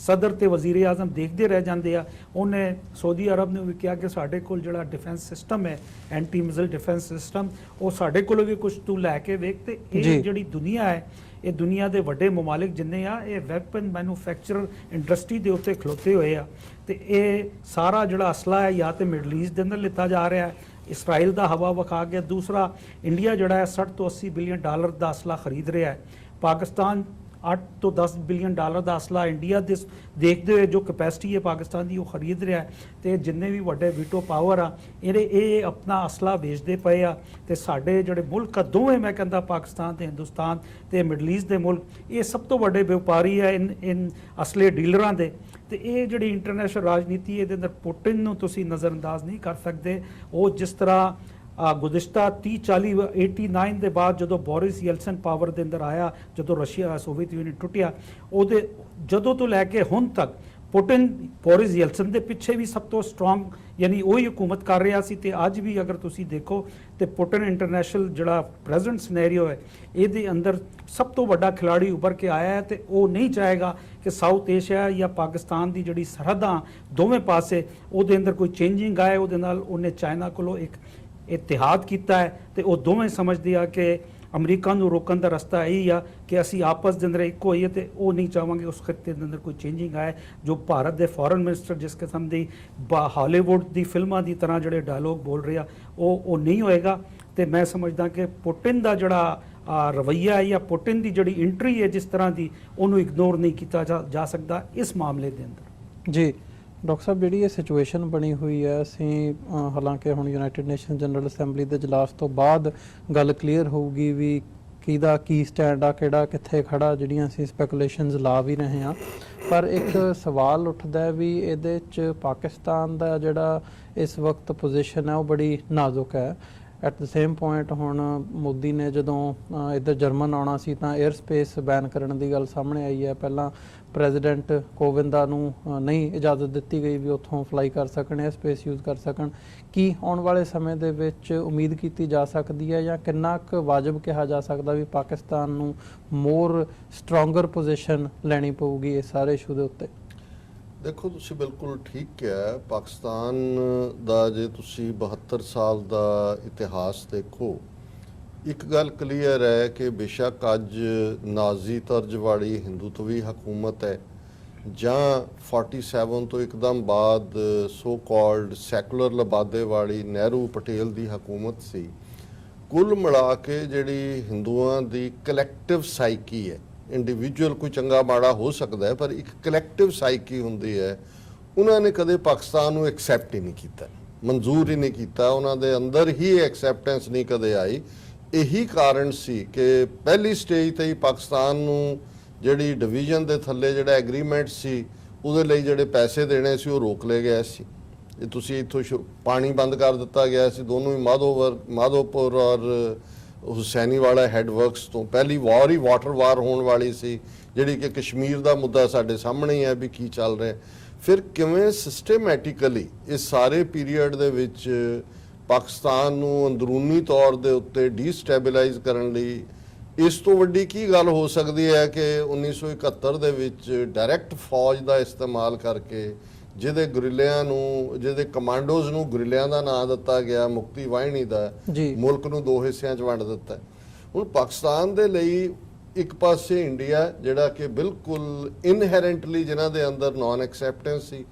ਸਦਰ ਤੇ ਵਜ਼ੀਰ ਆਜ਼ਮ ਦੇਖਦੇ ਰਹਿ ਜਾਂਦੇ ਆ। ਉਹਨੇ ਸਾਊਦੀ ਅਰਬ ਨੂੰ ਵੀ ਕਿਹਾ ਕਿ ਸਾਡੇ ਕੋਲ ਜਿਹੜਾ ਡਿਫੈਂਸ ਸਿਸਟਮ ਹੈ, ਐਂਟੀ ਮਿਜ਼ਾਈਲ ਡਿਫੈਂਸ ਸਿਸਟਮ, ਉਹ ਸਾਡੇ ਕੋਲ ਵੀ ਕੁਝ ਤੂੰ ਲੈ ਕੇ ਵੇਖ। ਤੇ ਇਹ ਜਿਹੜੀ ਦੁਨੀਆ ਹੈ, ਇਹ ਦੁਨੀਆ ਦੇ ਵੱਡੇ ਮਮਾਲਿਕ ਜਿੰਨੇ ਆ, ਇਹ ਵੈਪਨ ਮੈਨੂਫੈਕਚਰਰ ਇੰਡਸਟਰੀ ਦੇ ਉੱਤੇ ਖਲੋਤੇ ਹੋਏ ਆ। ਤੇ ਇਹ ਸਾਰਾ ਜਿਹੜਾ ਅਸਲਾ ਹੈ ਜਾਂ ਤੇ ਮਿਡਲ ਈਸਟ ਦੇ ਅੰਦਰ ਲਿੱਤਾ ਜਾ ਰਿਹਾ ਹੈ, ਇਸਰਾਈਲ ਦਾ ਹਵਾ ਵਿਖਾ ਗਿਆ। ਦੂਸਰਾ, ਇੰਡੀਆ ਜਿਹੜਾ ਹੈ 60 ਤੋਂ 80 ਬਿਲੀਅਨ ਡਾਲਰ ਦਾ ਅਸਲਾ ਖਰੀਦ ਰਿਹਾ ਹੈ। ਪਾਕਿਸਤਾਨ 8 ਤੋਂ 10 ਬਿਲੀਅਨ ਡਾਲਰ ਦਾ ਅਸਲਾ ਇੰਡੀਆ ਦੇ ਦੇਖਦੇ ਹੋਏ ਜੋ ਕੈਪੈਸਿਟੀ ਹੈ ਪਾਕਿਸਤਾਨ ਦੀ ਉਹ ਖਰੀਦ ਰਿਹਾ ਹੈ। ਤੇ ਜਿੰਨੇ ਵੀ ਵੱਡੇ ਵੀਟੋ ਪਾਵਰ ਆ ਇਹ ਆਪਣਾ ਅਸਲਾ ਵੇਚਦੇ ਪਏ ਆ। ਤੇ ਸਾਡੇ ਜਿਹੜੇ ਮੁਲਕ ਆ ਦੋਵੇਂ, ਮੈਂ ਕਹਿੰਦਾ ਪਾਕਿਸਤਾਨ ਤੇ ਹਿੰਦੁਸਤਾਨ ਤੇ ਮਿਡਲ ਈਸਟ ਦੇ ਮੁਲਕ, ਇਹ ਸਭ ਤੋਂ ਵੱਡੇ ਵਪਾਰੀ ਆ ਇਨ ਅਸਲੇ ਡੀਲਰਾਂ ਦੇ। ਤੇ ਇਹ ਜਿਹੜੀ ਇੰਟਰਨੈਸ਼ਨਲ ਰਾਜਨੀਤੀ ਇਹਦੇ ਅੰਦਰ ਪੁਟਿਨ ਨੂੰ ਤੁਸੀਂ ਨਜ਼ਰਅੰਦਾਜ਼ ਨਹੀਂ ਕਰ ਸਕਦੇ। ਉਹ ਜਿਸ ਤਰ੍ਹਾਂ ਗੁਜ਼ਸ਼ਤਾ 30-40-89 ਦੇ ਬਾਅਦ ਜਦੋਂ ਬੋਰਿਸ ਯੈਲਸਨ ਪਾਵਰ ਦੇ ਅੰਦਰ ਆਇਆ, ਜਦੋਂ ਰਸ਼ੀਆ ਸੋਵੀਅਤ ਯੂਨੀਅਨ ਟੁੱਟਿਆ, ਉਹਦੇ ਜਦੋਂ ਤੋਂ ਲੈ ਕੇ ਹੁਣ ਤੱਕ ਪੁਟਿਨ ਬੋਰਿਸ ਯੈਲਸਨ ਦੇ ਪਿੱਛੇ ਵੀ ਸਭ ਤੋਂ ਸਟਰੋਂਗ, ਯਾਨੀ ਉਹੀ ਹਕੂਮਤ ਕਰ ਰਿਹਾ ਸੀ। ਤੇ ਅੱਜ ਵੀ ਅਗਰ ਤੁਸੀਂ ਦੇਖੋ ਤੇ ਪੁਟਿਨ ਇੰਟਰਨੈਸ਼ਨਲ ਜਿਹੜਾ ਪ੍ਰੈਜ਼ੈਂਟ ਸਿਨੈਰੀਓ ਹੈ, ਇਹਦੇ ਅੰਦਰ ਸਭ ਤੋਂ ਵੱਡਾ ਖਿਲਾੜੀ ਉੱਭਰ ਕੇ ਆਇਆ ਹੈ। ਤੇ ਉਹ ਨਹੀਂ ਚਾਹੇਗਾ ਕਿ ਸਾਊਥ ਏਸ਼ੀਆ ਜਾਂ ਪਾਕਿਸਤਾਨ ਦੀ ਜਿਹੜੀ ਸਰਹੱਦਾਂ ਦੋਵੇਂ ਪਾਸੇ ਉਹਦੇ ਅੰਦਰ ਕੋਈ ਚੇਂਜਿੰਗ ਆਏ। ਉਹਦੇ ਨਾਲ ਉਹਨੇ ਚਾਈਨਾ ਕੋਲੋਂ ਇੱਕ ਇਤਿਹਾਦ ਕੀਤਾ ਹੈ ਤੇ ਉਹ ਦੋਵੇਂ ਸਮਝਦੇ ਆ ਕਿ ਅਮਰੀਕਾ ਨੂੰ ਰੋਕਣ ਦਾ ਰਸਤਾ ਇਹੀ ਆ ਕਿ ਅਸੀਂ ਆਪਸ ਦੇ ਅੰਦਰ ਇੱਕ ਹੋਈਏ। ਤੇ ਉਹ ਨਹੀਂ ਚਾਹਾਂਗੇ ਉਸ ਖਿੱਤੇ ਦੇ ਅੰਦਰ ਕੋਈ ਚੇਂਜਿੰਗ ਆਏ। ਜੋ ਭਾਰਤ ਦੇ ਫੋਰਨ ਮਿਨਿਸਟਰ ਜਿਸ ਕਿਸਮ ਦੀ ਹਾਲੀਵੁੱਡ ਦੀ ਫਿਲਮਾਂ ਦੀ ਤਰ੍ਹਾਂ ਜਿਹੜੇ ਡਾਇਲੋਗ ਬੋਲ ਰਿਹਾ, ਉਹ ਨਹੀਂ ਹੋਏਗਾ। ਤੇ ਮੈਂ ਸਮਝਦਾ ਕਿ ਪੁਟਿਨ ਦਾ ਜਿਹੜਾ ਰਵੱਈਆ ਹੈ ਜਾਂ ਪੁਟਿਨ ਦੀ ਜਿਹੜੀ ਐਂਟਰੀ ਹੈ ਜਿਸ ਤਰ੍ਹਾਂ ਦੀ, ਉਹਨੂੰ ਇਗਨੋਰ ਨਹੀਂ ਕੀਤਾ ਜਾ ਸਕਦਾ ਇਸ ਮਾਮਲੇ ਦੇ ਅੰਦਰ। ਜੀ ਡਾਕਟਰ ਸਾਹਿਬ, ਜਿਹੜੀ ਇਹ ਸਿਚੁਏਸ਼ਨ ਬਣੀ ਹੋਈ ਹੈ, ਅਸੀਂ ਹਾਲਾਂਕਿ ਹੁਣ ਯੂਨਾਈਟਿਡ ਨੇਸ਼ਨ ਜਨਰਲ ਅਸੈਂਬਲੀ ਦੇ ਇਜਲਾਸ ਤੋਂ ਬਾਅਦ ਗੱਲ ਕਲੀਅਰ ਹੋਊਗੀ ਵੀ ਕਿਹਦਾ ਕੀ ਸਟੈਂਡ ਆ, ਕਿਹੜਾ ਕਿੱਥੇ ਖੜਾ, ਜਿਹੜੀਆਂ ਅਸੀਂ ਸਪੈਕੂਲੇਸ਼ਨਸ ਲਾ ਵੀ ਰਹੇ ਹਾਂ। ਪਰ ਇੱਕ ਸਵਾਲ ਉੱਠਦਾ ਹੈ ਵੀ ਇਹਦੇ 'ਚ ਪਾਕਿਸਤਾਨ ਦਾ ਜਿਹੜਾ ਇਸ ਵਕਤ ਪੋਜੀਸ਼ਨ ਹੈ ਉਹ ਬੜੀ ਨਾਜ਼ੁਕ ਹੈ। ਐਟ ਦ ਸੇਮ ਪੁਆਇੰਟ ਹੁਣ ਮੋਦੀ ਨੇ ਜਦੋਂ ਇੱਧਰ ਜਰਮਨ ਆਉਣਾ ਸੀ ਤਾਂ 에ਅਰ ਸਪੇਸ ਬੈਨ ਕਰਨ ਦੀ ਗੱਲ ਸਾਹਮਣੇ ਆਈ ਹੈ। ਪਹਿਲਾਂ ਪ੍ਰੈਜ਼ੀਡੈਂਟ ਕੋਵਿੰਦਾ ਨੂੰ ਨਹੀਂ ਇਜਾਜ਼ਤ ਦਿੱਤੀ ਗਈ ਵੀ ਉੱਥੋਂ ਫਲਾਈ ਕਰ ਸਕਣ, 에ਅਰ ਸਪੇਸ ਯੂਜ਼ ਕਰ ਸਕਣ। ਕੀ ਆਉਣ ਵਾਲੇ ਸਮੇਂ ਦੇ ਵਿੱਚ ਉਮੀਦ ਕੀਤੀ ਜਾ ਸਕਦੀ ਹੈ ਜਾਂ ਕਿੰਨਾ ਕੁ ਵਾਜਬ ਕਿਹਾ ਜਾ ਸਕਦਾ ਵੀ ਪਾਕਿਸਤਾਨ ਨੂੰ ਮੋਰ ਸਟਰੋਂਗਰ ਪੋਜੀਸ਼ਨ ਲੈਣੀ ਪਊਗੀ ਇਸ ਸਾਰੇ ਇਸ਼ੂ ਦੇ ਉੱਤੇ? ਦੇਖੋ, ਤੁਸੀਂ ਬਿਲਕੁਲ ਠੀਕ ਕਿਹਾ। ਪਾਕਿਸਤਾਨ ਦਾ ਜੇ ਤੁਸੀਂ 72 ਸਾਲ ਦਾ ਇਤਿਹਾਸ ਦੇਖੋ, ਇੱਕ ਗੱਲ ਕਲੀਅਰ ਹੈ ਕਿ ਬੇਸ਼ੱਕ ਅੱਜ ਨਾਜ਼ੀ ਤਰਜ ਵਾਲੀ ਹਿੰਦੂਤਵੀ ਹਕੂਮਤ ਹੈ ਜਾਂ 47 ਤੋਂ ਇੱਕਦਮ ਬਾਅਦ ਸੋ ਕਾਲਡ ਸੈਕੂਲਰ ਲਬਾਦੇ ਵਾਲੀ ਨਹਿਰੂ ਪਟੇਲ ਦੀ ਹਕੂਮਤ ਸੀ, ਕੁੱਲ ਮਿਲਾ ਕੇ ਜਿਹੜੀ ਹਿੰਦੂਆਂ ਦੀ ਕਲੈਕਟਿਵ ਸਾਈਕੀ ਹੈ, ਇੰਡੀਵਿਜੂਅਲ ਕੋਈ ਚੰਗਾ ਮਾੜਾ ਹੋ ਸਕਦਾ ਹੈ ਪਰ ਇੱਕ ਕਲੈਕਟਿਵ ਸਾਈਕੀ ਹੁੰਦੀ ਹੈ, ਉਹਨਾਂ ਨੇ ਕਦੇ ਪਾਕਿਸਤਾਨ ਨੂੰ ਐਕਸੈਪਟ ਹੀ ਨਹੀਂ ਕੀਤਾ, ਮਨਜ਼ੂਰ ਹੀ ਨਹੀਂ ਕੀਤਾ। ਉਹਨਾਂ ਦੇ ਅੰਦਰ ਹੀ ਐਕਸੈਪਟੈਂਸ ਨਹੀਂ ਕਦੇ ਆਈ। ਇਹੀ ਕਾਰਨ ਸੀ ਕਿ ਪਹਿਲੀ ਸਟੇਜ ਤੇ ਹੀ ਪਾਕਿਸਤਾਨ ਨੂੰ ਜਿਹੜੀ ਡਿਵੀਜ਼ਨ ਦੇ ਥੱਲੇ ਜਿਹੜਾ ਐਗਰੀਮੈਂਟ ਸੀ ਉਹਦੇ ਲਈ ਜਿਹੜੇ ਪੈਸੇ ਦੇਣੇ ਸੀ ਉਹ ਰੋਕ ਲਏ ਗਏ ਸੀ। ਇਹ ਤੁਸੀਂ ਇੱਥੋਂ ਪਾਣੀ ਬੰਦ ਕਰ ਦਿੱਤਾ ਗਿਆ ਸੀ, ਦੋਨੋਂ ਹੀ ਮਾਧੋਪੁਰ ਔਰ ਹੁਸੈਨੀ ਵਾਲਾ ਹੈਡ ਵਰਕਸ ਤੋਂ। ਪਹਿਲੀ ਵਾਰ ਹੀ ਵਾਟਰ ਵਾਰ ਹੋਣ ਵਾਲੀ ਸੀ, ਜਿਹੜੀ ਕਿ ਕਸ਼ਮੀਰ ਦਾ ਮੁੱਦਾ ਸਾਡੇ ਸਾਹਮਣੇ ਹੀ ਹੈ ਵੀ ਕੀ ਚੱਲ ਰਿਹਾ। ਫਿਰ ਕਿਵੇਂ ਸਿਸਟੇਮੈਟਿਕਲੀ ਇਸ ਸਾਰੇ ਪੀਰੀਅਡ ਦੇ ਵਿੱਚ ਪਾਕਿਸਤਾਨ ਨੂੰ ਅੰਦਰੂਨੀ ਤੌਰ ਦੇ ਉੱਤੇ ਡੀਸਟੈਬਿਲਾਈਜ਼ ਕਰਨ ਲਈ ਇਸ ਤੋਂ ਵੱਡੀ ਕੀ ਗੱਲ ਹੋ ਸਕਦੀ ਹੈ ਕਿ 1971 ਦੇ ਵਿੱਚ ਡਾਇਰੈਕਟ ਫੌਜ ਦਾ ਇਸਤੇਮਾਲ ਕਰਕੇ ਜਿਹਦੇ ਗੁਰਿਲਿਆਂ ਨੂੰ, ਜਿਹਦੇ ਕਮਾਂਡੋਜ਼ ਨੂੰ ਗੁਰਿਲਿਆਂ ਦਾ ਨਾਂ ਦਿੱਤਾ ਗਿਆ, ਮੁਕਤੀ ਵਾਹਿਨੀ ਦਾ, ਮੁਲਕ ਨੂੰ ਦੋ ਹਿੱਸਿਆਂ 'ਚ ਵੰਡ ਦਿੱਤਾ। ਹੁਣ ਪਾਕਿਸਤਾਨ ਦੇ ਲਈ ਇੱਕ ਪਾਸੇ ਇੰਡੀਆ ਜਿਹੜਾ ਕਿ ਬਿਲਕੁਲ ਇਨਹੈਰੈਂਟਲੀ ਜਿਨ੍ਹਾਂ ਦੇ ਅੰਦਰ ਨਾਨ ਐਕਸੈਪਟੈਂਸ ਸੀ,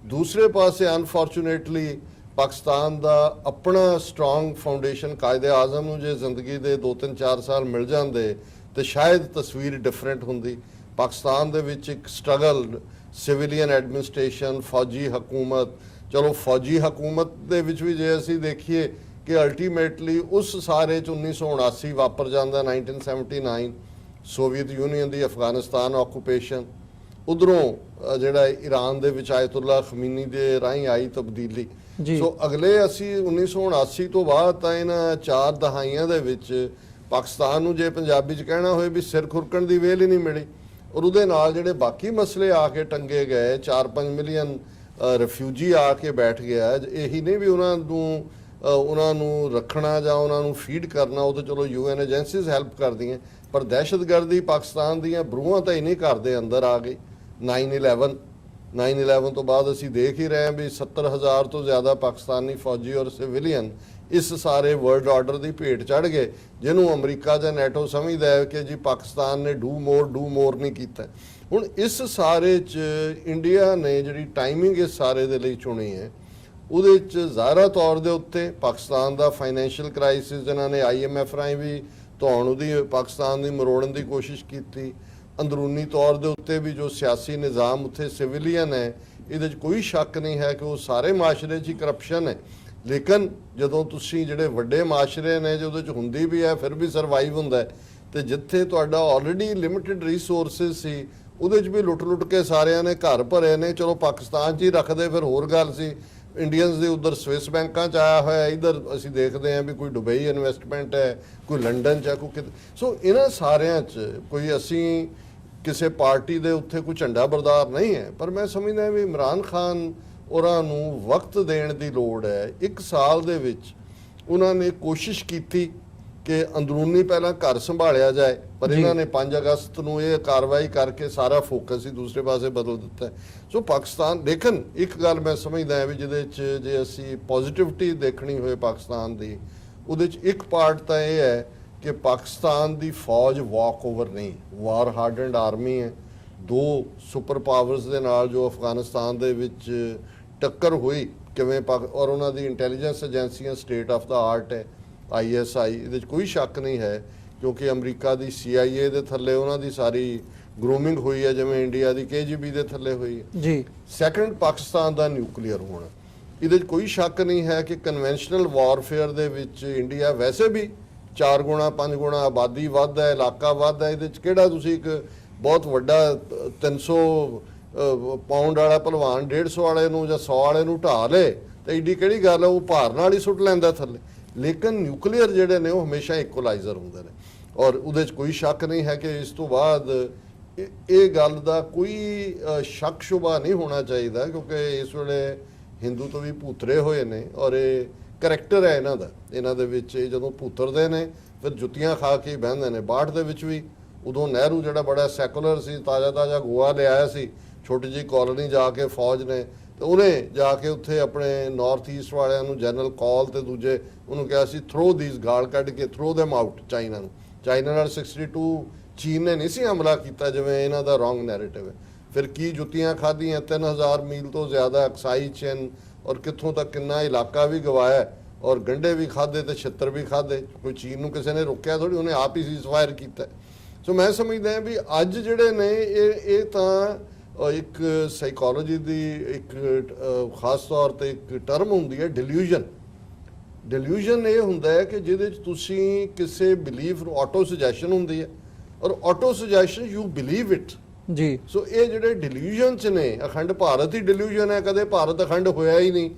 ਦੂਸਰੇ ਪਾਸੇ ਅਨਫੋਰਚੂਨੇਟਲੀ ਪਾਕਿਸਤਾਨ ਦਾ ਆਪਣਾ ਸਟਰੋਂਗ ਫਾਊਂਡੇਸ਼ਨ ਕਾਇਦੇ ਆਜ਼ਮ ਨੂੰ ਜੇ ਜ਼ਿੰਦਗੀ ਦੇ 2-3-4 ਸਾਲ ਮਿਲ ਜਾਂਦੇ ਤੇ ਸ਼ਾਇਦ ਤਸਵੀਰ ਡਿਫਰੈਂਟ ਹੁੰਦੀ। ਪਾਕਿਸਤਾਨ ਦੇ ਵਿੱਚ ਇੱਕ ਸਟਰਗਲ, ਸਿਵਿਲੀਅਨ ਐਡਮਿਨਿਸਟ੍ਰੇਸ਼ਨ, ਫੌਜੀ ਹਕੂਮਤ, ਚਲੋ ਫੌਜੀ ਹਕੂਮਤ ਦੇ ਵਿੱਚ ਵੀ ਜੇ ਅਸੀਂ ਦੇਖੀਏ ਕਿ ਅਲਟੀਮੇਟਲੀ ਉਸ ਸਾਰੇ 'ਚ 1979 ਵਾਪਰ ਜਾਂਦਾ, 1979 ਸੋਵੀਅਤ ਯੂਨੀਅਨ ਦੀ ਅਫਗਾਨਿਸਤਾਨ ਆਕੂਪੇਸ਼ਨ, ਉਧਰੋਂ ਜਿਹੜਾ ਈਰਾਨ ਦੇ ਵਿੱਚ ਆਇਤੁੱਲਾ ਖਮੀਨੀ ਦੇ ਰਾਹੀਂ ਆਈ ਤਬਦੀਲੀ। ਸੋ ਅਗਲੇ ਅਸੀਂ 1979 ਤੋਂ ਬਾਅਦ ਤਾਂ ਇਹਨਾਂ 4 ਦਹਾਈਆਂ ਦੇ ਵਿੱਚ ਪਾਕਿਸਤਾਨ ਨੂੰ ਜੇ ਪੰਜਾਬੀ 'ਚ ਕਹਿਣਾ ਹੋਏ ਵੀ ਸਿਰ ਖੁਰਕਣ ਦੀ ਵੇਲ ਹੀ ਨਹੀਂ ਮਿਲੀ, ਔਰ ਉਹਦੇ ਨਾਲ ਜਿਹੜੇ ਬਾਕੀ ਮਸਲੇ ਆ ਕੇ ਟੰਗੇ ਗਏ, 4-5 ਮਿਲੀਅਨ ਰਿਫਿਊਜੀ ਆ ਕੇ ਬੈਠ ਗਿਆ। ਇਹੀ ਨਹੀਂ ਵੀ ਉਹਨਾਂ ਨੂੰ ਰੱਖਣਾ ਜਾਂ ਉਹਨਾਂ ਨੂੰ ਫੀਡ ਕਰਨਾ, ਉਹ ਤਾਂ ਚਲੋ UN ਏਜੰਸੀਜ਼ ਹੈਲਪ ਕਰਦੀਆਂ, ਪਰ ਦਹਿਸ਼ਤਗਰਦੀ ਪਾਕਿਸਤਾਨ ਦੀਆਂ ਬਰੂਹਾਂ ਤਾਂ ਹੀ ਨਹੀਂ ਘਰ ਦੇ ਅੰਦਰ ਆ ਗਈ। 9/11 ਤੋਂ ਬਾਅਦ ਅਸੀਂ ਦੇਖ ਹੀ ਰਹੇ ਹਾਂ ਵੀ 70,000 ਤੋਂ ਜ਼ਿਆਦਾ ਪਾਕਿਸਤਾਨੀ ਫੌਜੀ ਔਰ ਸਿਵਿਲੀਅਨ ਇਸ ਸਾਰੇ ਵਰਲਡ ਆਰਡਰ ਦੀ ਭੇਟ ਚੜ ਗਏ, ਜਿਹਨੂੰ ਅਮਰੀਕਾ ਜਾਂ ਨੈਟੋ ਸਮਝਦਾ ਹੈ ਕਿ ਜੀ ਪਾਕਿਸਤਾਨ ਨੇ ਡੂ ਮੋਰ ਨਹੀਂ ਕੀਤਾ। ਹੁਣ ਇਸ ਸਾਰੇ 'ਚ ਇੰਡੀਆ ਨੇ ਜਿਹੜੀ ਟਾਈਮਿੰਗ ਇਸ ਸਾਰੇ ਦੇ ਲਈ ਚੁਣੀ ਹੈ, ਉਹਦੇ 'ਚ ਜ਼ਾਹਰਾ ਤੌਰ ਦੇ ਉੱਤੇ ਪਾਕਿਸਤਾਨ ਦਾ ਫਾਈਨੈਂਸ਼ੀਅਲ ਕ੍ਰਾਈਸਿਸ ਜਿਨ੍ਹਾਂ ਨੇ IMF ਰਾਹੀਂ ਵੀ ਧੌਣ ਉਹਦੀ ਪਾਕਿਸਤਾਨ ਦੀ ਮਰੋੜਨ ਦੀ ਕੋਸ਼ਿਸ਼ ਕੀਤੀ, ਅੰਦਰੂਨੀ ਤੌਰ ਦੇ ਉੱਤੇ ਵੀ ਜੋ ਸਿਆਸੀ ਨਿਜ਼ਾਮ ਉੱਥੇ ਸਿਵਿਲੀਅਨ ਹੈ, ਇਹਦੇ 'ਚ ਕੋਈ ਸ਼ੱਕ ਨਹੀਂ ਹੈ ਕਿ ਉਹ ਸਾਰੇ ਮਾਸ਼ਰੇ 'ਚ ਹੀ ਕਰਪਸ਼ਨ ਹੈ। ਲੇਕਿਨ ਜਦੋਂ ਤੁਸੀਂ ਜਿਹੜੇ ਵੱਡੇ ਮਾਸ਼ਰੇ ਨੇ ਜਿਹਦੇ 'ਚ ਹੁੰਦੀ ਵੀ ਹੈ ਫਿਰ ਵੀ ਸਰਵਾਈਵ ਹੁੰਦਾ ਹੈ, ਤੇ ਜਿੱਥੇ ਤੁਹਾਡਾ ਆਲਰੇਡੀ ਲਿਮਿਟਿਡ ਰਿਸੋਰਸਿਸ ਸੀ ਉਹਦੇ 'ਚ ਵੀ ਲੁੱਟ ਕੇ ਸਾਰਿਆਂ ਨੇ ਘਰ ਭਰੇ ਨੇ। ਚਲੋ ਪਾਕਿਸਤਾਨ 'ਚ ਹੀ ਰੱਖਦੇ ਫਿਰ ਹੋਰ ਗੱਲ ਸੀ, ਇੰਡੀਅਨਸ ਦੇ ਉਧਰ ਸਵਿਸ ਬੈਂਕਾਂ 'ਚ ਆਇਆ ਹੋਇਆ, ਇਧਰ ਅਸੀਂ ਦੇਖਦੇ ਹਾਂ ਵੀ ਕੋਈ ਦੁਬਈ ਇਨਵੈਸਟਮੈਂਟ ਹੈ, ਕੋਈ ਲੰਡਨ 'ਚ ਹੈ, ਕੋਈ ਕਿਤੇ। ਸੋ ਇਹਨਾਂ ਸਾਰਿਆਂ 'ਚ ਕੋਈ ਅਸੀਂ ਕਿਸੇ ਪਾਰਟੀ ਦੇ ਉੱਤੇ ਕੋਈ ਝੰਡਾ ਬਰਦਾਰ ਨਹੀਂ ਹੈ, ਪਰ ਮੈਂ ਸਮਝਦਾ ਵੀ ਇਮਰਾਨ ਖਾਨ ਉਹਨਾਂ ਨੂੰ ਵਕਤ ਦੇਣ ਦੀ ਲੋੜ ਹੈ। 1 ਸਾਲ ਦੇ ਵਿੱਚ ਉਹਨਾਂ ਨੇ ਕੋਸ਼ਿਸ਼ ਕੀਤੀ ਕਿ ਅੰਦਰੂਨੀ ਪਹਿਲਾਂ ਘਰ ਸੰਭਾਲਿਆ ਜਾਏ, ਪਰ ਇਹਨਾਂ ਨੇ 5 ਅਗਸਤ ਨੂੰ ਇਹ ਕਾਰਵਾਈ ਕਰਕੇ ਸਾਰਾ ਫੋਕਸ ਹੀ ਦੂਸਰੇ ਪਾਸੇ ਬਦਲ ਦਿੱਤਾ। ਸੋ ਪਾਕਿਸਤਾਨ ਲੇਕਿਨ ਇੱਕ ਗੱਲ ਮੈਂ ਸਮਝਦਾ ਵੀ ਜਿਹਦੇ 'ਚ ਜੇ ਅਸੀਂ ਪੋਜ਼ਿਟਿਵਿਟੀ ਦੇਖਣੀ ਹੋਏ ਪਾਕਿਸਤਾਨ ਦੀ, ਉਹਦੇ 'ਚ ਇੱਕ ਪਾਰਟ ਤਾਂ ਇਹ ਹੈ ਕਿ ਪਾਕਿਸਤਾਨ ਦੀ ਫੌਜ ਵਾਕ ਓਵਰ ਨਹੀਂ, ਵਾਰ ਹਾਰਡਨਡ ਆਰਮੀ ਹੈ। 2 ਸੁਪਰ ਪਾਵਰਸ ਦੇ ਨਾਲ ਜੋ ਅਫਗਾਨਿਸਤਾਨ ਦੇ ਵਿੱਚ ਟੱਕਰ ਹੋਈ ਕਿਵੇਂ, ਔਰ ਉਹਨਾਂ ਦੀ ਇੰਟੈਲੀਜੈਂਸ ਏਜੰਸੀਆਂ ਸਟੇਟ ਆਫ ਦਾ ਆਰਟ ਹੈ, ISI, ਇਹਦੇ 'ਚ ਕੋਈ ਸ਼ੱਕ ਨਹੀਂ ਹੈ, ਕਿਉਂਕਿ ਅਮਰੀਕਾ ਦੀ CIA ਦੇ ਥੱਲੇ ਉਹਨਾਂ ਦੀ ਸਾਰੀ ਗਰੂਮਿੰਗ ਹੋਈ ਹੈ, ਜਿਵੇਂ ਇੰਡੀਆ ਦੀ KGB ਦੇ ਥੱਲੇ ਹੋਈ ਹੈ ਜੀ। ਸੈਕੰਡ, ਪਾਕਿਸਤਾਨ ਦਾ ਨਿਊਕਲੀਅਰ ਹੋਣਾ, ਇਹਦੇ 'ਚ ਕੋਈ ਸ਼ੱਕ ਨਹੀਂ ਹੈ ਕਿ ਕਨਵੈਨਸ਼ਨਲ ਵਾਰਫੇਅਰ ਦੇ ਵਿੱਚ ਇੰਡੀਆ ਵੈਸੇ ਵੀ 4 ਗੁਣਾ 5 ਗੁਣਾ ਆਬਾਦੀ ਵੱਧ ਹੈ, ਇਲਾਕਾ ਵੱਧ ਹੈ, ਇਹਦੇ 'ਚ ਕਿਹੜਾ ਤੁਸੀਂ ਇੱਕ ਬਹੁਤ ਵੱਡਾ 300 ਪਾਉਂਡ ਵਾਲਾ ਭਲਵਾਨ 150 ਵਾਲੇ ਨੂੰ ਜਾਂ 100 ਵਾਲੇ ਨੂੰ ਢਾਹ ਲੇ ਤੇ ਏਡੀ ਕਿਹੜੀ ਗੱਲ ਹੈ, ਉਹ ਭਾਰ ਨਾਲ ਹੀ ਸੁੱਟ ਲੈਂਦਾ ਥੱਲੇ। ਲੇਕਿਨ ਨਿਊਕਲੀਅਰ ਜਿਹੜੇ ਨੇ ਉਹ ਹਮੇਸ਼ਾ ਇਕੁਲਾਈਜ਼ਰ ਹੁੰਦੇ ਨੇ, ਔਰ ਉਹਦੇ 'ਚ ਕੋਈ ਸ਼ੱਕ ਨਹੀਂ ਹੈ ਕਿ ਇਸ ਤੋਂ ਬਾਅਦ ਇਹ ਗੱਲ ਦਾ ਕੋਈ ਸ਼ੱਕ ਸ਼ੁਬਾ ਨਹੀਂ ਹੋਣਾ ਚਾਹੀਦਾ, ਕਿਉਂਕਿ ਇਸ ਵੇਲੇ ਹਿੰਦੂ ਤੋਂ ਵੀ ਭੂਤਰੇ ਹੋਏ ਨੇ, ਔਰ ਇਹ ਕਰੈਕਟਰ ਹੈ ਇਹਨਾਂ ਦੇ ਵਿੱਚ। ਇਹ ਜਦੋਂ ਭੂਤਰਦੇ ਨੇ ਫਿਰ ਜੁੱਤੀਆਂ ਖਾ ਕੇ ਬਹਿੰਦੇ ਨੇ। 62 ਦੇ ਵਿੱਚ ਵੀ ਉਦੋਂ ਨਹਿਰੂ ਜਿਹੜਾ ਬੜਾ ਸੈਕੂਲਰ ਸੀ, ਤਾਜ਼ਾ ਗੋਆ ਲਿਆਇਆ ਸੀ, ਛੋਟੀ ਜਿਹੀ ਕਾਲੋਨੀ ਜਾ ਕੇ ਫੌਜ ਨੇ, ਤੇ ਉਹਨੇ ਜਾ ਕੇ ਉੱਥੇ ਆਪਣੇ ਨਾਰਥ ਈਸਟ ਵਾਲਿਆਂ ਨੂੰ ਜਨਰਲ ਕਾਲ ਤੇ ਦੂਜੇ ਉਹਨੂੰ ਕਿਹਾ ਸੀ ਥਰੋ ਦੀਸ, ਗਾਲ ਕੱਢ ਕੇ ਥਰੋ ਦੈਮ ਆਊਟ ਚਾਈਨਾ ਨੂੰ। ਚਾਈਨਾ ਨਾਲ 62 ਚੀਨ ਨੇ ਨਹੀਂ ਸੀ ਹਮਲਾ ਕੀਤਾ ਜਿਵੇਂ ਇਹਨਾਂ ਦਾ ਰੋਂਗ ਨੈਰੇਟਿਵ ਹੈ। ਫਿਰ ਕੀ ਜੁੱਤੀਆਂ ਖਾਧੀਆਂ, 3000 ਮੀਲ ਤੋਂ ਜ਼ਿਆਦਾ ਅਕਸਾਈ ਚਿੰਨ, ਔਰ ਕਿੱਥੋਂ ਤੱਕ ਕਿੰਨਾ ਇਲਾਕਾ ਵੀ ਗਵਾਇਆ, ਔਰ ਗੰਢੇ ਵੀ ਖਾਧੇ ਤੇ ਛਿੱਤਰ ਵੀ ਖਾਧੇ। ਕੋਈ ਚੀਨ ਨੂੰ ਕਿਸੇ ਨੇ ਰੋਕਿਆ ਥੋੜੀ, ਉਹਨੇ ਆਪ ਹੀ ਸੀਜ਼ਫਾਇਰ ਕੀਤਾ। ਸੋ ਮੈਂ ਸਮਝਦਾ ਵੀ ਅੱਜ ਜਿਹੜੇ ਨੇ ਇਹ ਤਾਂ ਇੱਕ ਸਾਈਕੋਲੋਜੀ ਦੀ ਇੱਕ ਖਾਸ ਤੌਰ ਤੇ ਇੱਕ ਟਰਮ ਹੁੰਦੀ ਹੈ ਡਿਲੂਜਨ। ਡਿਲੂਜਨ ਇਹ ਹੁੰਦਾ ਹੈ ਕਿ ਜਿਹਦੇ 'ਚ ਤੁਸੀਂ ਕਿਸੇ ਬਿਲੀਫ ਨੂੰ, ਆਟੋ ਸੁਜੈਸ਼ਨ ਹੁੰਦੀ ਹੈ, ਔਰ auto suggestion you believe it ਜੀ। ਸੋ ਇਹ ਜਿਹੜੇ ਡਿਲੂਜਨ 'ਚ ਨੇ, ਅਖੰਡ ਭਾਰਤ ਹੀ ਡਿਲੂਜਨ ਹੈ, ਕਦੇ ਭਾਰਤ ਅਖੰਡ ਹੋਇਆ ਹੀ ਨਹੀਂ।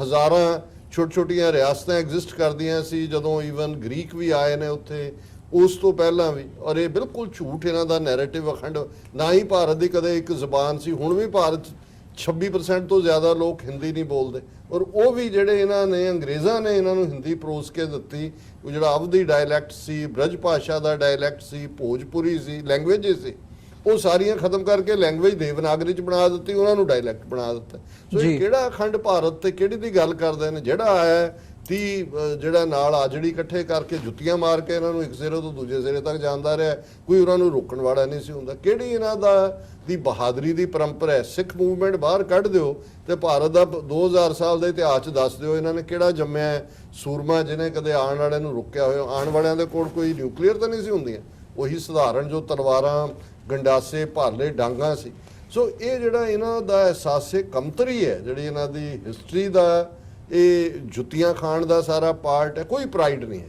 ਹਜ਼ਾਰਾਂ ਛੋਟੀਆਂ ਰਿਆਸਤਾਂ ਐਗਜ਼ਿਸਟ ਕਰਦੀਆਂ ਸੀ ਜਦੋਂ ਈਵਨ ਗ੍ਰੀਕ ਵੀ ਆਏ ਨੇ ਉੱਥੇ, ਉਸ ਤੋਂ ਪਹਿਲਾਂ ਵੀ। ਔਰ ਇਹ ਬਿਲਕੁਲ ਝੂਠ ਇਹਨਾਂ ਦਾ ਨੈਰੇਟਿਵ, ਅਖੰਡ ਨਾ ਹੀ ਭਾਰਤ ਦੀ ਕਦੇ ਇੱਕ ਜ਼ੁਬਾਨ ਸੀ। ਹੁਣ ਵੀ ਭਾਰਤ 26% ਤੋਂ ਜ਼ਿਆਦਾ ਲੋਕ ਹਿੰਦੀ ਨਹੀਂ ਬੋਲਦੇ, ਔਰ ਉਹ ਵੀ ਜਿਹੜੇ ਇਹਨਾਂ ਨੇ ਅੰਗਰੇਜ਼ਾਂ ਨੇ ਇਹਨਾਂ ਨੂੰ ਹਿੰਦੀ ਪਰੋਸ ਕੇ ਦਿੱਤੀ। ਉਹ ਜਿਹੜਾ ਅਵਧੀ ਡਾਇਲੈਕਟ ਸੀ, ਬ੍ਰਜ ਭਾਸ਼ਾ ਦਾ ਡਾਇਲੈਕਟ ਸੀ, ਭੋਜਪੁਰੀ ਸੀ, ਲੈਂਗੁਏਜਿਸ ਸੀ, ਉਹ ਸਾਰੀਆਂ ਖਤਮ ਕਰਕੇ ਲੈਂਗੁਏਜ ਦੇਵਨਾਗਰੀ 'ਚ ਬਣਾ ਦਿੱਤੀ, ਉਹਨਾਂ ਨੂੰ ਡਾਇਲੈਕਟ ਬਣਾ ਦਿੱਤਾ। ਸੋ ਇਹ ਕਿਹੜਾ ਅਖੰਡ ਭਾਰਤ ਤੇ ਕਿਹੜੀ ਦੀ ਗੱਲ ਕਰਦੇ ਨੇ? ਜਿਹੜਾ ਆਇਆ 30 ਜਿਹੜਾ ਨਾਲ ਆਜੜੀ ਇਕੱਠੇ ਕਰਕੇ ਜੁੱਤੀਆਂ ਮਾਰ ਕੇ ਇਹਨਾਂ ਨੂੰ ਇੱਕ ਸਿਰੇ ਤੋਂ ਦੂਜੇ ਸਿਰੇ ਤੱਕ ਜਾਂਦਾ ਰਿਹਾ, ਕੋਈ ਉਹਨਾਂ ਨੂੰ ਰੋਕਣ ਵਾਲਾ ਨਹੀਂ ਸੀ ਹੁੰਦਾ। ਕਿਹੜੀ ਇਹਨਾਂ ਦੀ ਬਹਾਦਰੀ ਦੀ ਪਰੰਪਰਾ ਹੈ। ਸਿੱਖ ਮੂਵਮੈਂਟ ਬਾਹਰ ਕੱਢ ਦਿਓ ਤੇ ਭਾਰਤ ਦਾ 2000 ਸਾਲ ਦੇ ਇਤਿਹਾਸ 'ਚ ਦੱਸ ਦਿਓ ਇਹਨਾਂ ਨੇ ਕਿਹੜਾ ਜੰਮਿਆ ਹੈ ਸੂਰਮਾ ਜਿਹਨੇ ਕਦੇ ਆਉਣ ਵਾਲਿਆਂ ਨੂੰ ਰੋਕਿਆ ਹੋਇਆ। ਆਉਣ ਵਾਲਿਆਂ ਦੇ ਕੋਲ ਕੋਈ ਨਿਊਕਲੀਅਰ ਤਾਂ ਨਹੀਂ ਸੀ ਹੁੰਦੀਆਂ, ਉਹੀ ਸਧਾਰਨ ਜੋ ਤਲਵਾਰਾਂ, ਗੰਡਾਸੇ, ਭਾਲੇ, ਡਾਂਗਾਂ ਸੀ। ਸੋ ਇਹ ਜਿਹੜਾ ਇਹਨਾਂ ਦਾ ਅਹਿਸਾਸੇ ਕਮਤਰੀ ਹੈ, ਜਿਹੜੀ ਇਹਨਾਂ ਦੀ ਹਿਸਟਰੀ ਦਾ ਇਹ ਜੁੱਤੀਆਂ ਖਾਣ ਦਾ ਸਾਰਾ ਪਾਰਟ ਹੈ, ਕੋਈ ਪ੍ਰਾਈਡ ਨਹੀਂ ਹੈ।